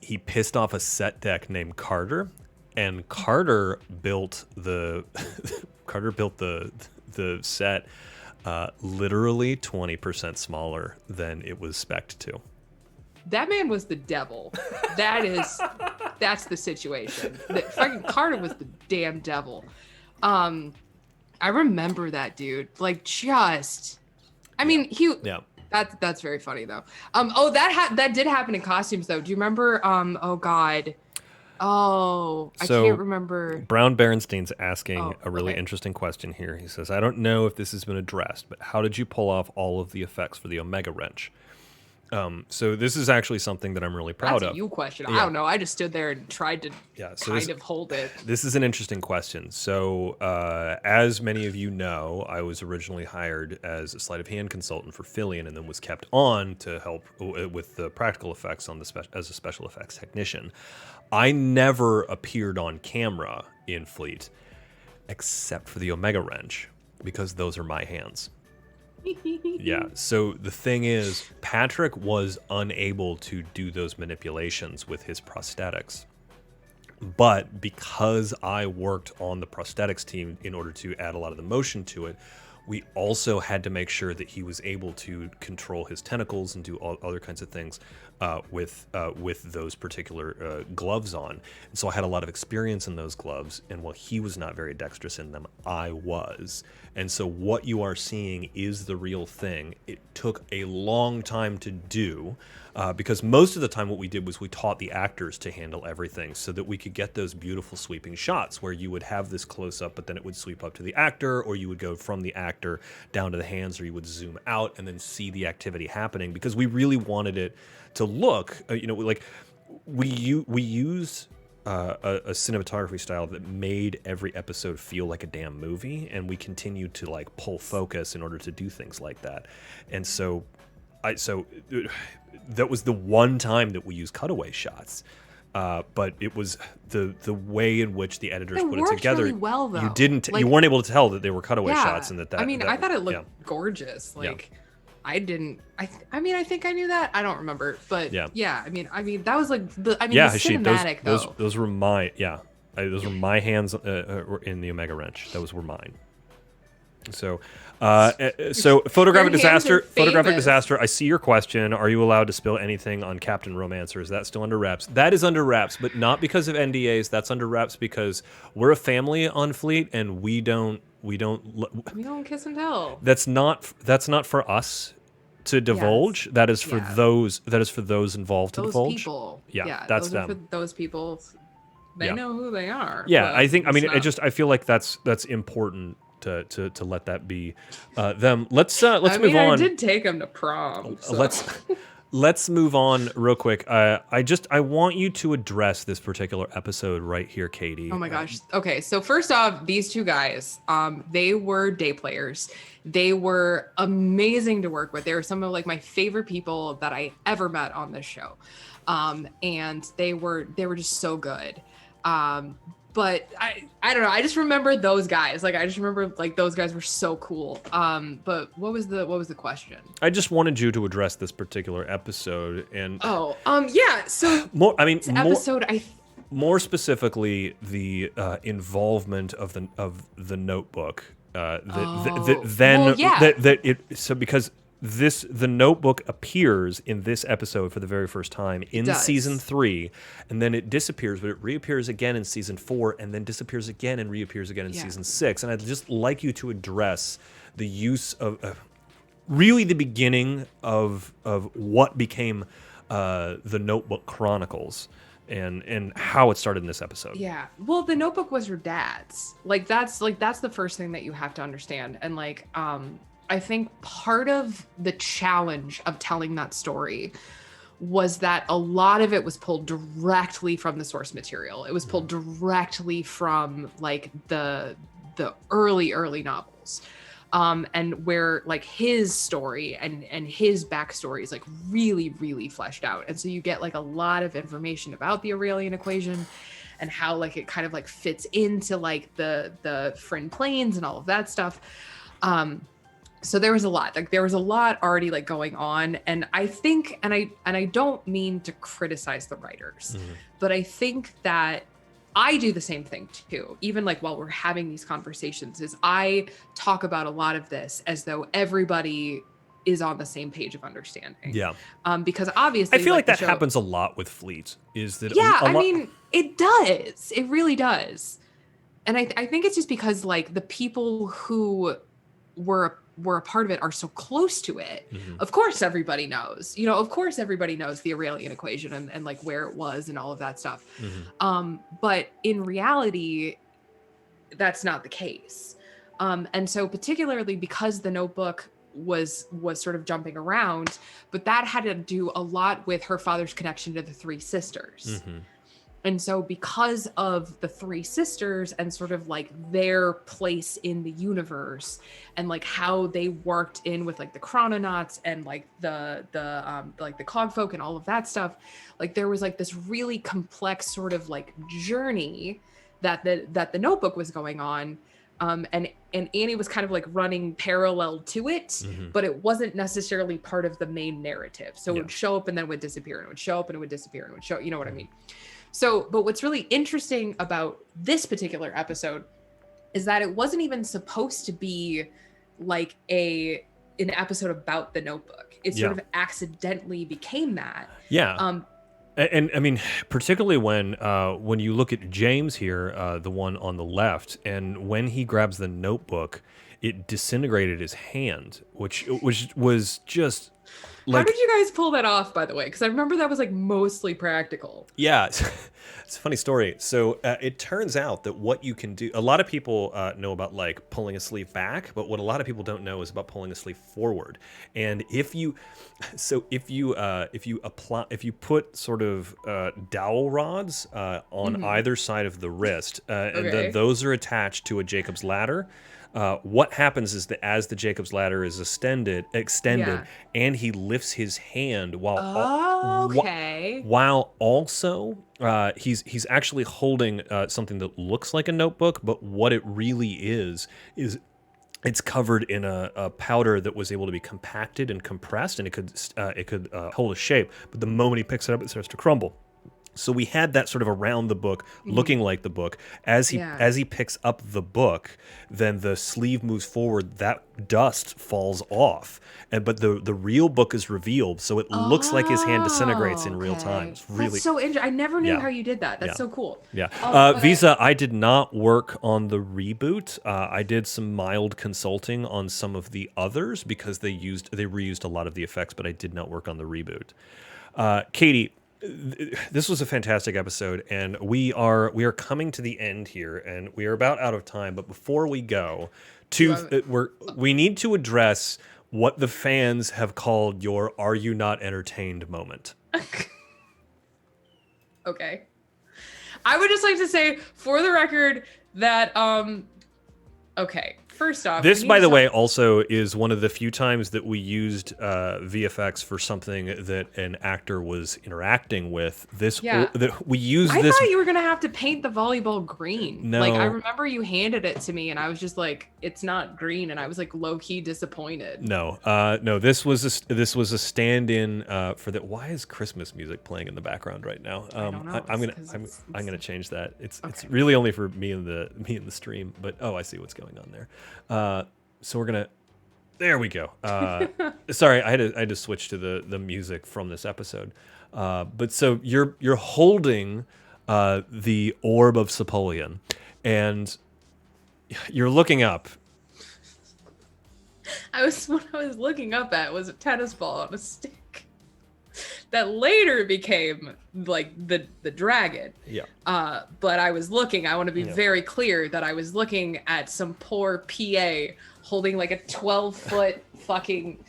He pissed off a set deck named Carter, and Carter built the the set literally 20% smaller than it was spec'd to. That man was the devil. That's the situation. Fucking Carter was the damn devil. I remember that dude. Like, just, I mean, that's very funny though. That did happen in costumes though. Do you remember? Oh God. Oh, I can't remember. Brown Berenstein's asking a really interesting question here. He says, I don't know if this has been addressed, but how did you pull off all of the effects for the Omega Wrench? So this is actually something that I'm really proud That's of. a you question. I Yeah. don't know. I just stood there and tried to So kind of hold it. this is an interesting question. So, as many of you know, I was originally hired as a sleight of hand consultant for Fillion, and then was kept on to help with the practical effects on as a special effects technician. I never appeared on camera in Fleet, except for the Omega Wrench, because those are my hands. Yeah. So the thing is, Patrick was unable to do those manipulations with his prosthetics. But because I worked on the prosthetics team in order to add a lot of the motion to it, we also had to make sure that he was able to control his tentacles and do all other kinds of things with those particular gloves on. And so I had a lot of experience in those gloves, and while he was not very dexterous in them, I was. And so what you are seeing is the real thing. It took a long time to do. Because most of the time what we did was we taught the actors to handle everything so that we could get those beautiful sweeping shots where you would have this close-up, but then it would sweep up to the actor, or you would go from the actor down to the hands, or you would zoom out and then see the activity happening, because we really wanted it to look, like we use a cinematography style that made every episode feel like a damn movie, and we continued to like pull focus in order to do things like that. And so that was the one time that we used cutaway shots, but it was the way in which the editors put it together. Really well, though. You weren't able to tell that they were cutaway shots, and that. I thought it looked gorgeous. I didn't. I think I knew that. I don't remember, but yeah. I mean, that was like the. I mean, the cinematic though. Those were my those were my hands in the Omega Wrench. Those were mine. So, photographic disaster. I see your question. Are you allowed to spill anything on Captain Romancer? Is that still under wraps? That is under wraps, but not because of NDAs. That's under wraps because we're a family on Fleet, and we don't kiss and tell. That's not for us to divulge. Yes. That is for those involved to divulge. People. Yeah, that's those them. Are for those people. They know who they are. Yeah, I think. I feel like that's important. To let that be them. Let's move on. I did take them to prom. So. Let's move on real quick. I want you to address this particular episode right here, Catie. Oh my gosh. Okay, so first off, these two guys, they were day players. They were amazing to work with. They were some of like my favorite people that I ever met on this show, and they were just so good. But I don't know. I just remember those guys. Like I just remember like those guys were so cool. But what was the question? I just wanted you to address this particular episode and. Yeah. So more specifically the involvement of the notebook. Because the notebook appears in this episode for the very first time in season 3, and then it disappears, but it reappears again in season 4, and then disappears again and reappears again in season 6. And I'd just like you to address the use of really the beginning of what became the Notebook Chronicles. And how it started in this episode. Yeah. Well, the notebook was your dad's. That's the first thing that you have to understand. And I think part of the challenge of telling that story was that a lot of it was pulled directly from the source material. It was pulled directly from the early novels. And where his story and his backstory is really, really fleshed out. And so you get a lot of information about the Aurelian equation and how it kind of fits into the Friend planes and all of that stuff. So there was a lot, there was a lot already going on. And I think, and I don't mean to criticize the writers, but I think that I do the same thing too. Even while we're having these conversations, is I talk about a lot of this as though everybody is on the same page of understanding. Yeah. Because obviously I feel that happens a lot with Fleet. Is that it does. It really does. And I think it's just because the people who were a part of it are so close to it. Of course everybody knows, of course everybody knows the Aurelian equation and where it was and all of that stuff. But in reality, that's not the case. And so particularly because the notebook was sort of jumping around, but that had to do a lot with her father's connection to the three sisters. Mm-hmm. And so because of the three sisters and sort of like their place in the universe and like how they worked in with like the chrononauts and like the cogfolk and all of that stuff, like there was like this really complex sort of like journey that the Notebook was going on. And Annie was kind of like running parallel to it, Mm-hmm. but it wasn't necessarily part of the main narrative. So Yeah. it would show up and then it would disappear, and it would show up and it would disappear, and it would show, you know what I mean? So, but what's really interesting about this particular episode is that it wasn't even supposed to be like an episode about the Notebook. It sort of accidentally became that. Yeah. And I mean, particularly when you look at James here, the one on the left, and when he grabs the notebook, it disintegrated his hand, which was just like. How did you guys pull that off, by the way? Because I remember that was like mostly practical. Yeah, it's a funny story. So it turns out that what you can do, a lot of people know about like pulling a sleeve back, but what a lot of people don't know is about pulling a sleeve forward. And if you put sort of dowel rods on either side of the wrist, and then those are attached to a Jacob's ladder. What happens is that as the Jacob's ladder is extended, and he lifts his hand while also he's actually holding something that looks like a notebook, but what it really is it's covered in a powder that was able to be compacted and compressed, and it could hold a shape. But the moment he picks it up, it starts to crumble. So we had that sort of around the book, looking like the book. As he picks up the book, then the sleeve moves forward. That dust falls off, but the real book is revealed. So it looks like his hand disintegrates in real time. It's really That's so interesting. I never knew how you did that. That's so cool. Yeah, Visa. I did not work on the reboot. I did some mild consulting on some of the others because they reused a lot of the effects, but I did not work on the reboot. Catie, this was a fantastic episode, and we are coming to the end here, and we are about out of time. But before we go, we need to address what the fans have called your "Are you not entertained?" moment. Okay, I would just like to say, for the record, that okay. First off, this, by the way, also is one of the few times that we used VFX for something that an actor was interacting with. We used this. I thought you were gonna have to paint the volleyball green. No. Like I remember you handed it to me, and I was just like, "It's not green," and I was like low key disappointed. No. This was a stand-in for that. Why is Christmas music playing in the background right now? I don't know. I'm gonna change that. It's really only for me and the stream. But I see what's going on there. So we're gonna. There we go. Sorry, I had to switch to the music from this episode. But so you're holding the orb of Sepolian, and you're looking up. What I was looking up at was a tennis ball on a stick that later became like the dragon. Yeah. But I want to be very clear that I was looking at some poor PA holding like a 12-foot fucking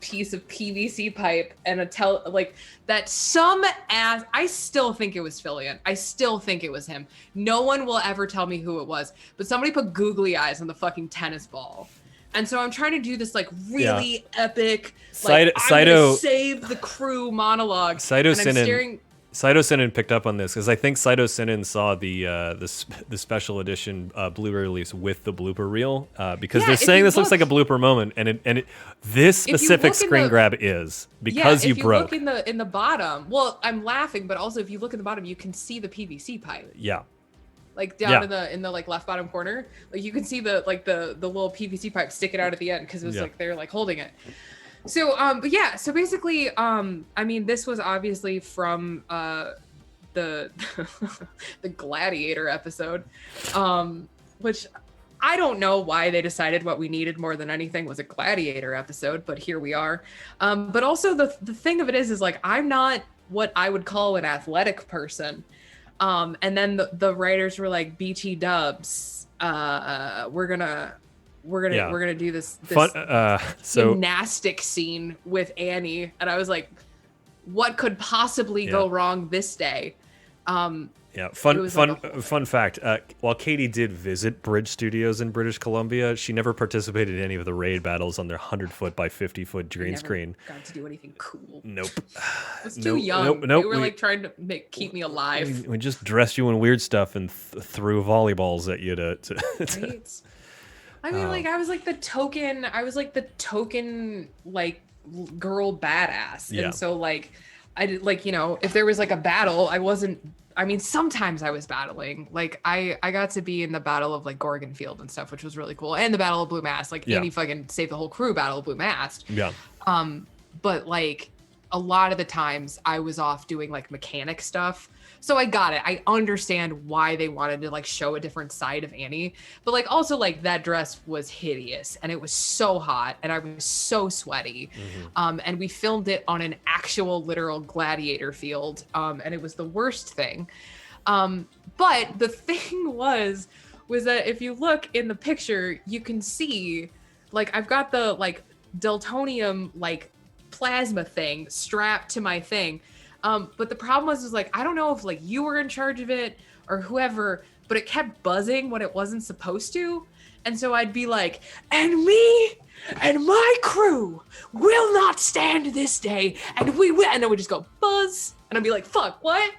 piece of PVC pipe and that some ass. I still think it was Fillion. I still think it was him. No one will ever tell me who it was, but somebody put googly eyes on the fucking tennis ball. And so I'm trying to do this like really epic, like I'm gonna save the crew monologue. Saito Sinin picked up on this because I think Saito Sinin saw the special edition Blu-ray release with the blooper reel because they're saying this looks like a blooper moment, and this specific screen grab is because you broke. If you look in the bottom, well, I'm laughing, but also if you look in the bottom, you can see the PVC pipe. Yeah. Like down in the like left bottom corner, like you can see the little PVC pipe sticking out at the end because it was like they're like holding it. So so basically I mean this was obviously from the the Gladiator episode, which I don't know why they decided what we needed more than anything was a Gladiator episode, but here we are. But also the thing of it is like I'm not what I would call an athletic person. And then the writers were like, BT dubs, we're gonna we're gonna do this Fun. So gymnastic scene with Annie, and I was like, what could possibly go wrong this day? Yeah, fun fact. While Catie did visit Bridge Studios in British Columbia, she never participated in any of the raid battles on their 100-foot by 50-foot green screen. Got to do anything cool. Nope. I was too young. They were like trying to keep me alive. We just dressed you in weird stuff and threw volleyballs at you to Right? I mean, like I was like the token like girl badass, and so like I did, like, you know, if there was like a battle, I mean, sometimes I was battling. Like I got to be in the Battle of like Gorgon Field and stuff, which was really cool, and the Battle of Blue Mast. Like Annie fucking saved the whole crew. Battle of Blue Mast. Yeah. But like a lot of the times I was off doing like mechanic stuff. So I got it. I understand why they wanted to like show a different side of Annie, but like also like that dress was hideous and it was so hot and I was so sweaty. And we filmed it on an actual literal gladiator field. And it was the worst thing. But the thing was that if you look in the picture, you can see like I've got the like Deltonium like plasma thing strapped to my thing. But the problem was like, I don't know if like you were in charge of it or whoever, but it kept buzzing when it wasn't supposed to. And so I'd be like, and me and my crew will not stand this day. And we will. And then we just go buzz. And I'd be like, fuck, what?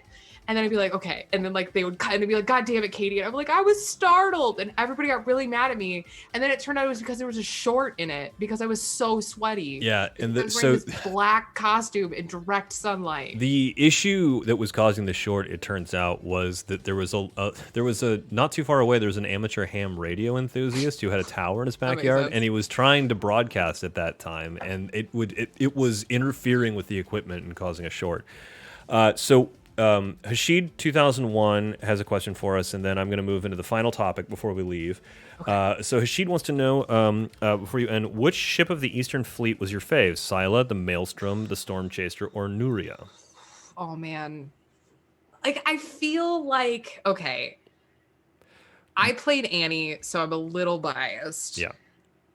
And then I'd be like, okay. And then like they would kind of be like, God damn it, Catie. And I'm like, I was startled. And everybody got really mad at me. And then it turned out it was because there was a short in it because I was so sweaty. Yeah. And I was wearing this black costume in direct sunlight. The issue that was causing the short, it turns out, was that there was a not too far away, there was an amateur ham radio enthusiast who had a tower in his backyard, and he was trying to broadcast at that time, and it was interfering with the equipment and causing a short. Hashid 2001 has a question for us, and then I'm going to move into the final topic before we leave. Okay. So Hashid wants to know, before you end, which ship of the Eastern Fleet was your fave? Scylla, the Maelstrom, the Storm Chaser, or Nuria? Oh, man. Like, I feel like, okay, I played Annie, so I'm a little biased. Yeah.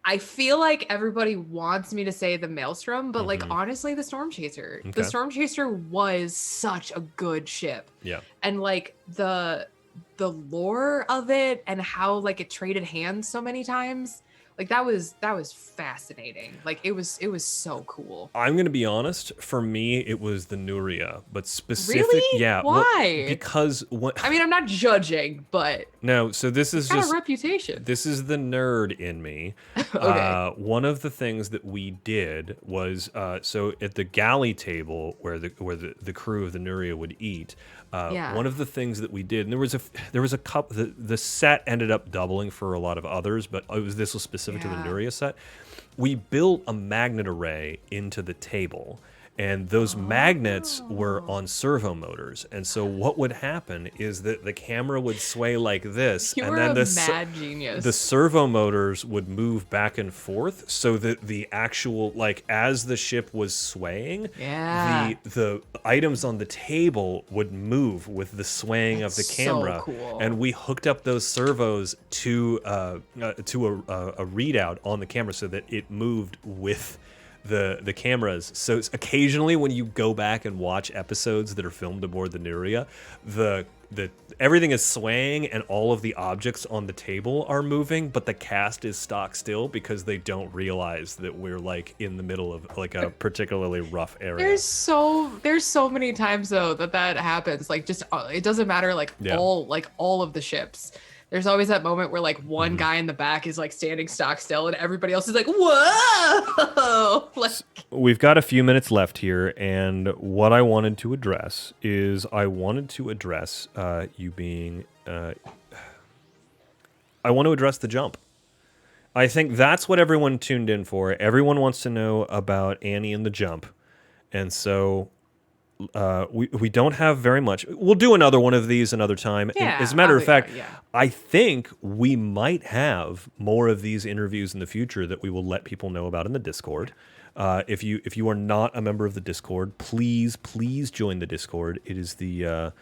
I feel like everybody wants me to say the Maelstrom, but like honestly, the Storm Chaser. Okay. The Storm Chaser was such a good ship. Yeah. And like the lore of it and how like it traded hands so many times. Like that was fascinating. Like it was so cool. I'm gonna be honest. For me, it was the Nuria, but really, yeah. Why? Well, because I mean, I'm not judging, but no. So this is just a reputation. This is the nerd in me. Okay. One of the things that we did was so at the galley table where the crew of the Nuria would eat. One of the things that we did, and there was a couple. The set ended up doubling for a lot of others, but this was specific to the Nuria set. We built a magnet array into the table, and those magnets were on servo motors. And so what would happen is that the camera would sway like this, and then the servo motors would move back and forth, so that the actual, like, as the ship was swaying, the items on the table would move with the swaying of the camera. So cool. And we hooked up those servos to a readout on the camera so that it moved with the cameras. So occasionally when you go back and watch episodes that are filmed aboard the Nuria, the everything is swaying and all of the objects on the table are moving, but the cast is stock still because they don't realize that we're like in the middle of like a particularly rough area. There's so many times though that happens. Like just it doesn't matter all of the ships. There's always that moment where like one guy in the back is like standing stock still and everybody else is like, whoa! Like, we've got a few minutes left here, and what I wanted to address is you being... I want to address the jump. I think that's what everyone tuned in for. Everyone wants to know about Annie and the jump. And so... we don't have very much. We'll do another one of these another time. Yeah, as a matter of fact, I think we might have more of these interviews in the future that we will let people know about in the Discord. If you are not a member of the Discord, please join the Discord. It is the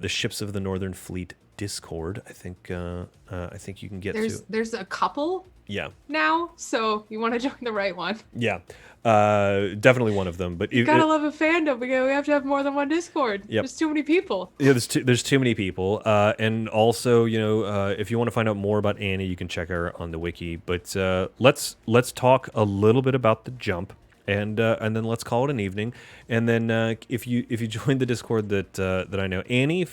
Ships of the Northern Fleet Discord. I think you can get to. There's a couple Yeah. now, so you want to join the right one. Yeah. Definitely one of them. But You gotta love a fandom. We have to have more than one Discord. Yep. There's too many people. Yeah, there's too many people, and also, if you want to find out more about Annie, you can check her on the wiki. But let's talk a little bit about the jump, and then let's call it an evening. And then if you join the Discord that I know Catie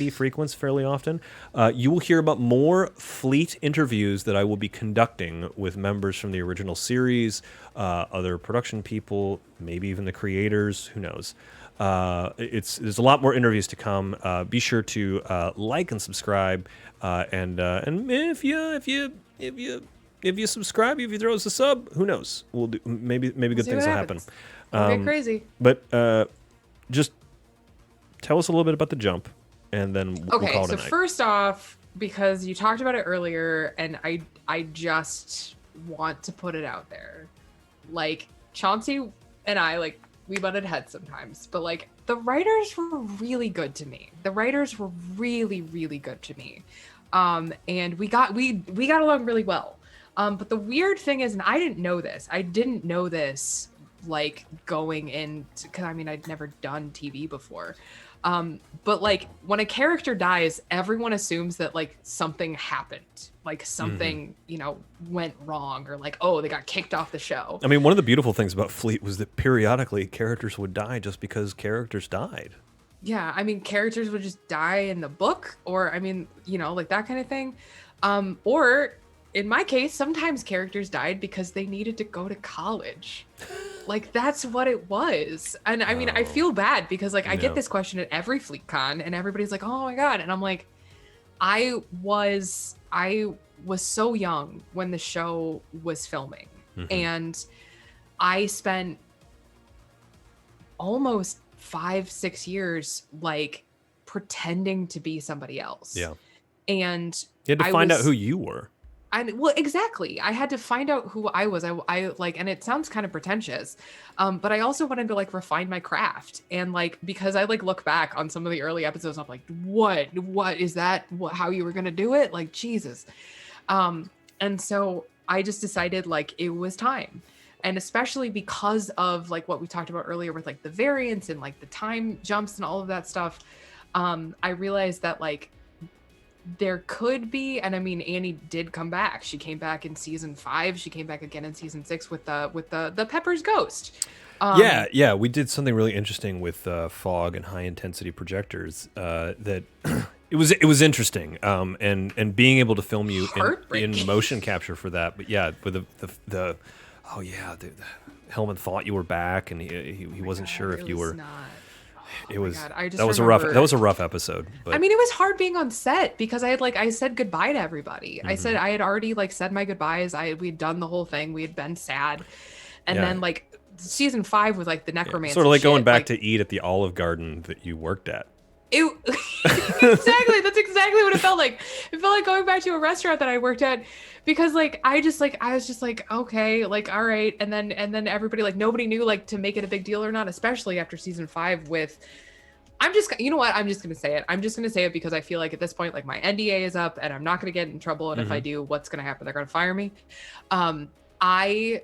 frequents fairly often, you will hear about more Fleet interviews that I will be conducting with members from the original series, other production people, maybe even the creators. Who knows? There's a lot more interviews to come. Be sure to like and subscribe, and if you subscribe, if you throw us a sub, who knows? We'll do maybe good things will happen. It'll get crazy. But just tell us a little bit about the jump, and then we'll call it a night. So first off, because you talked about it earlier, and I just want to put it out there, like Chauncey and I, like, we butted heads sometimes, but like the writers were really good to me. The writers were really, really good to me. And we got along really well. But the weird thing is, and I didn't know this like going in, because I mean, I'd never done TV before. But like when a character dies, everyone assumes that like something happened, like something, went wrong, or like, oh, they got kicked off the show. I mean, one of the beautiful things about Fleet was that periodically characters would die just because characters died. Yeah, I mean, characters would just die in the book, or I mean, like that kind of thing. Or in my case, sometimes characters died because they needed to go to college. Like, that's what it was. And I mean, I feel bad because like I get this question at every FleetCon, and everybody's like, oh my God. And I'm like, I was so young when the show was filming. And I spent almost 5-6 years like pretending to be somebody else. Yeah. And you had to find out who you were. Well, exactly. I had to find out who I was. I like, and it sounds kind of pretentious, but I also wanted to like refine my craft. And like, because I like look back on some of the early episodes, I'm like, what is that? How you were going to do it? Like, Jesus. And so I just decided like it was time. And especially because of like what we talked about earlier with like the variants and like the time jumps and all of that stuff. I realized that like, there could be, and I mean, Annie did come back. She came back in season 5. She came back again in season 6 with the Pepper's ghost. Yeah, we did something really interesting with fog and high intensity projectors. That it was interesting. And being able to film you in motion capture for that. But yeah, with the Hellman thought you were back, and he wasn't sure if you were. That was a rough episode. But I mean, it was hard being on set because I said goodbye to everybody. I said I had already like said my goodbyes. We'd done the whole thing. We had been sad, and then like season 5 was like the necromancy. Sort of like going back to eat at the Olive Garden that you worked at. Exactly. That's exactly what it felt like. It felt like going back to a restaurant that I worked at, because like I was just like, okay, like, all right. And then everybody, like, nobody knew like to make it a big deal or not, especially after season 5 with, you know what? I'm just going to say it. I'm just going to say it because I feel like at this point, like my NDA is up and I'm not going to get in trouble. And if I do, what's going to happen? They're going to fire me. I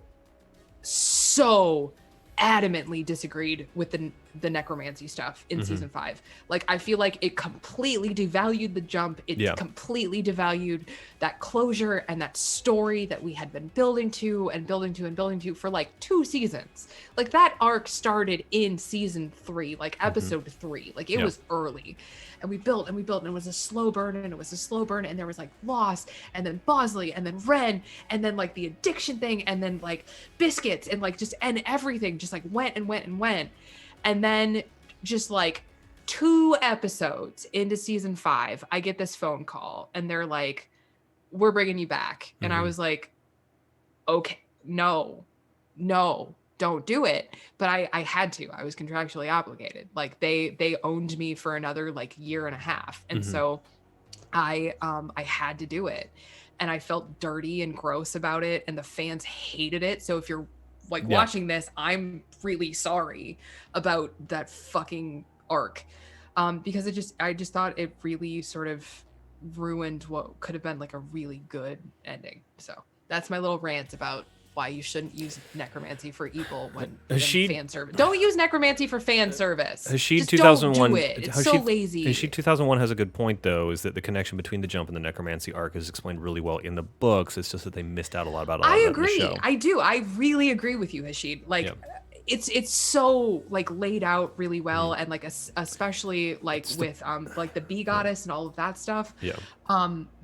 so adamantly disagreed with the necromancy stuff in season 5. Like, I feel like it completely devalued the jump. It completely devalued that closure and that story that we had been building to for like 2 seasons. Like, that arc started in season 3, like episode 3. Like, it was early. And we built and it was a slow burn, and there was like loss, and then Bosley, and then Ren, and then like the addiction thing, and then like biscuits, and like just, and everything just like went. And then just like 2 episodes into season 5, I get this phone call and they're like, we're bringing you back. And I was like, okay, no, don't do it. But I had to. I was contractually obligated. Like they owned me for another like year and a half. And so I had to do it. And I felt dirty and gross about it, and the fans hated it. So if you're like watching this, I'm really sorry about that fucking arc. Because I just thought it really sort of ruined what could have been like a really good ending. So that's my little rant about why you shouldn't use necromancy for evil when fan service. Don't use necromancy for fan service. Hashid 2001. Don't do it. It's so lazy. Hashid 2001 has a good point though, is that the connection between the jump and the necromancy arc is explained really well in the books. It's just that they missed out a lot about all of that in the show. I do. I really agree with you, Hashid. Like. Yeah. It's so like laid out really well, and like especially like with like the bee goddess and all of that stuff. Yeah.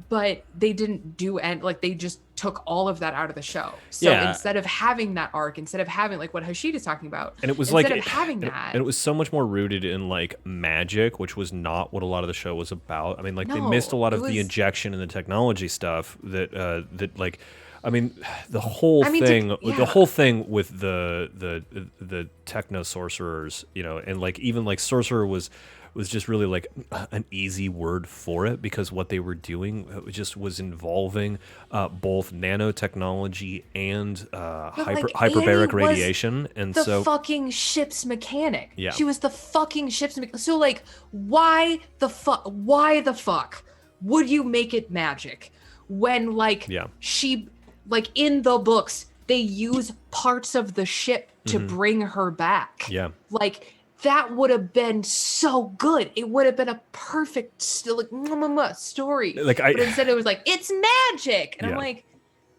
But they didn't do like they just took all of that out of the show. So instead of having that arc, instead of having like what Hashid is talking about, and it was instead of having that, and it was so much more rooted in like magic, which was not what a lot of the show was about. I mean, like they missed a lot of the injection and the technology stuff that like. I mean, the whole thing with the techno sorcerers, you know, and like even like sorcerer was just really like an easy word for it, because what they were doing just was involving both nanotechnology and hyperbaric radiation, and the fucking ship's mechanic. Yeah, she was the fucking ship's mechanic. So like, why the fuck would you make it magic when like she. Like in the books, they use parts of the ship to bring her back. Yeah. Like that would have been so good. It would have been a perfect story. But instead it was like, it's magic. And I'm like,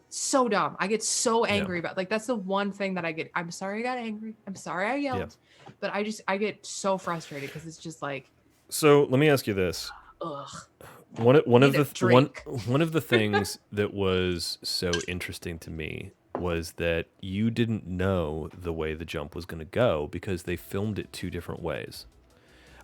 so dumb. I get so angry about like, that's the one thing that I get. I'm sorry I got angry. I'm sorry I yelled. But I get so frustrated because it's just like. So let me ask you this. Ugh. One of the things that was so interesting to me was that you didn't know the way the jump was going to go because they filmed it 2 different ways.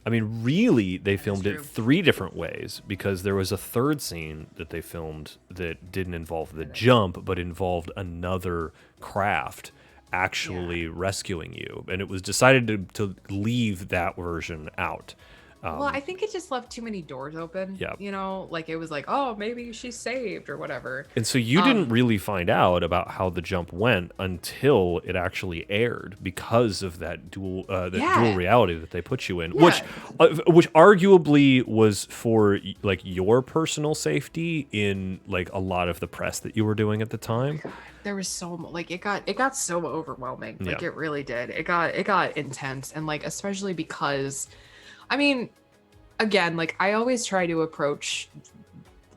I mean, really, they filmed it 3 different ways, because there was a 3rd scene that they filmed that didn't involve the jump but involved another craft actually rescuing you, and it was decided to leave that version out. Well, I think it just left too many doors open. Yeah. You know, like it was like, oh, maybe she's saved or whatever. And so you didn't really find out about how the jump went until it actually aired, because of that dual reality that they put you in, which arguably was for like your personal safety in like a lot of the press that you were doing at the time. God, there was so like it got so overwhelming. Like it really did. It got intense, and like especially because. I mean, again, like I always try to approach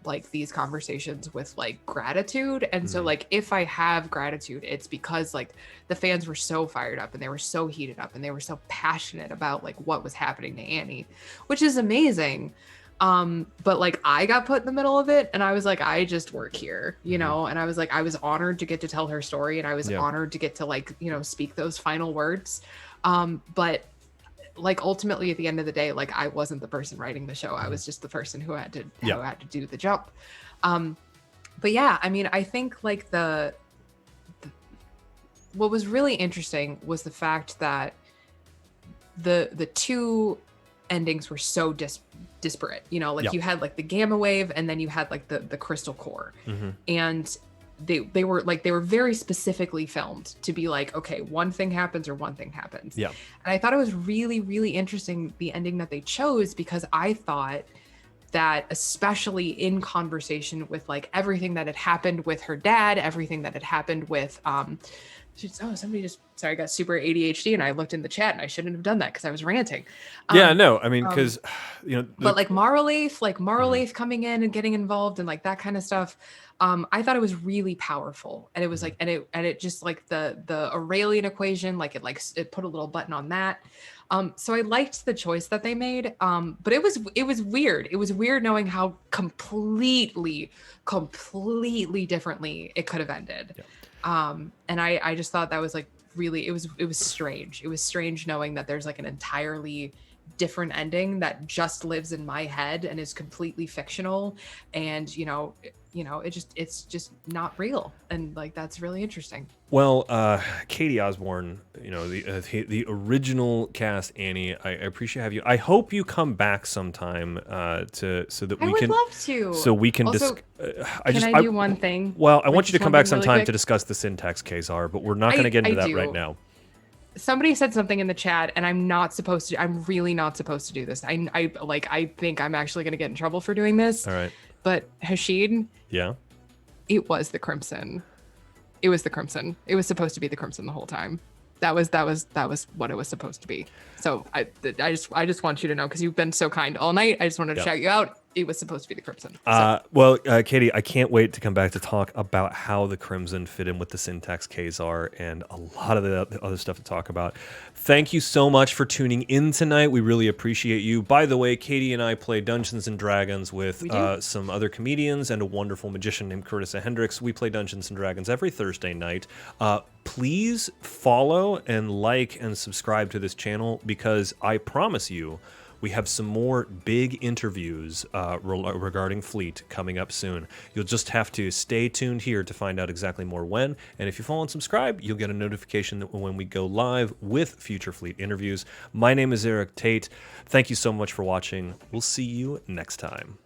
like these conversations with like gratitude. And so like if I have gratitude, it's because like the fans were so fired up and they were so heated up and they were so passionate about like what was happening to Annie, which is amazing. But like I got put in the middle of it, and I was like, I just work here, you know, and I was like, I was honored to get to tell her story, and I was honored to get to like, you know, speak those final words. But like ultimately at the end of the day, like I wasn't the person writing the show. I was just the person who had to do the jump. But yeah, I mean, I think like the what was really interesting was the fact that the 2 endings were so disparate, you know, like you had like the gamma wave, and then you had like the crystal core, and they were very specifically filmed to be like, okay, one thing happens or one thing happens. Yeah. And I thought it was really, really interesting, the ending that they chose, because I thought that, especially in conversation with like everything that had happened with her dad, everything that had happened with sorry, I got super ADHD and I looked in the chat, and I shouldn't have done that because I was ranting. I mean, because you know, but like Marleif coming in and getting involved and like that kind of stuff, I thought it was really powerful, and it was like, and it just like the Aurelian equation, like it put a little button on that. So I liked the choice that they made, but it was weird. It was weird knowing how completely differently it could have ended. Yeah. And I just thought that was like really, it was strange. It was strange knowing that there's like an entirely different ending that just lives in my head and is completely fictional, and it's just not real, and like that's really interesting. Well, Catie Osborn, you know, the original cast Annie, I appreciate having you. I hope you come back sometime so that we can. I would love to. So we can also, can I do one thing? Well, I want you to come back sometime to discuss the syntax Kazar, but we're not going to get into that right now. Somebody said something in the chat, and I'm really not supposed to do this. I think I'm actually going to get in trouble for doing this. All right. But Hashid, Yeah. it was the Crimson. It was the Crimson. It was supposed to be the Crimson the whole time. That was what it was supposed to be. So I just want you to know, because you've been so kind all night. I just wanted to shout you out. It was supposed to be the Crimson. Well, Catie, I can't wait to come back to talk about how the Crimson fit in with the Syntax Khazar and a lot of the other stuff to talk about. Thank you so much for tuning in tonight. We really appreciate you. By the way, Catie and I play Dungeons and Dragons with some other comedians and a wonderful magician named Curtis Hendricks. We play Dungeons and Dragons every Thursday night. Please follow and like and subscribe to this channel, because I promise you, we have some more big interviews regarding Fleet coming up soon. You'll just have to stay tuned here to find out exactly more when. And if you follow and subscribe, you'll get a notification that when we go live with future Fleet interviews. My name is Erik Tait. Thank you so much for watching. We'll see you next time.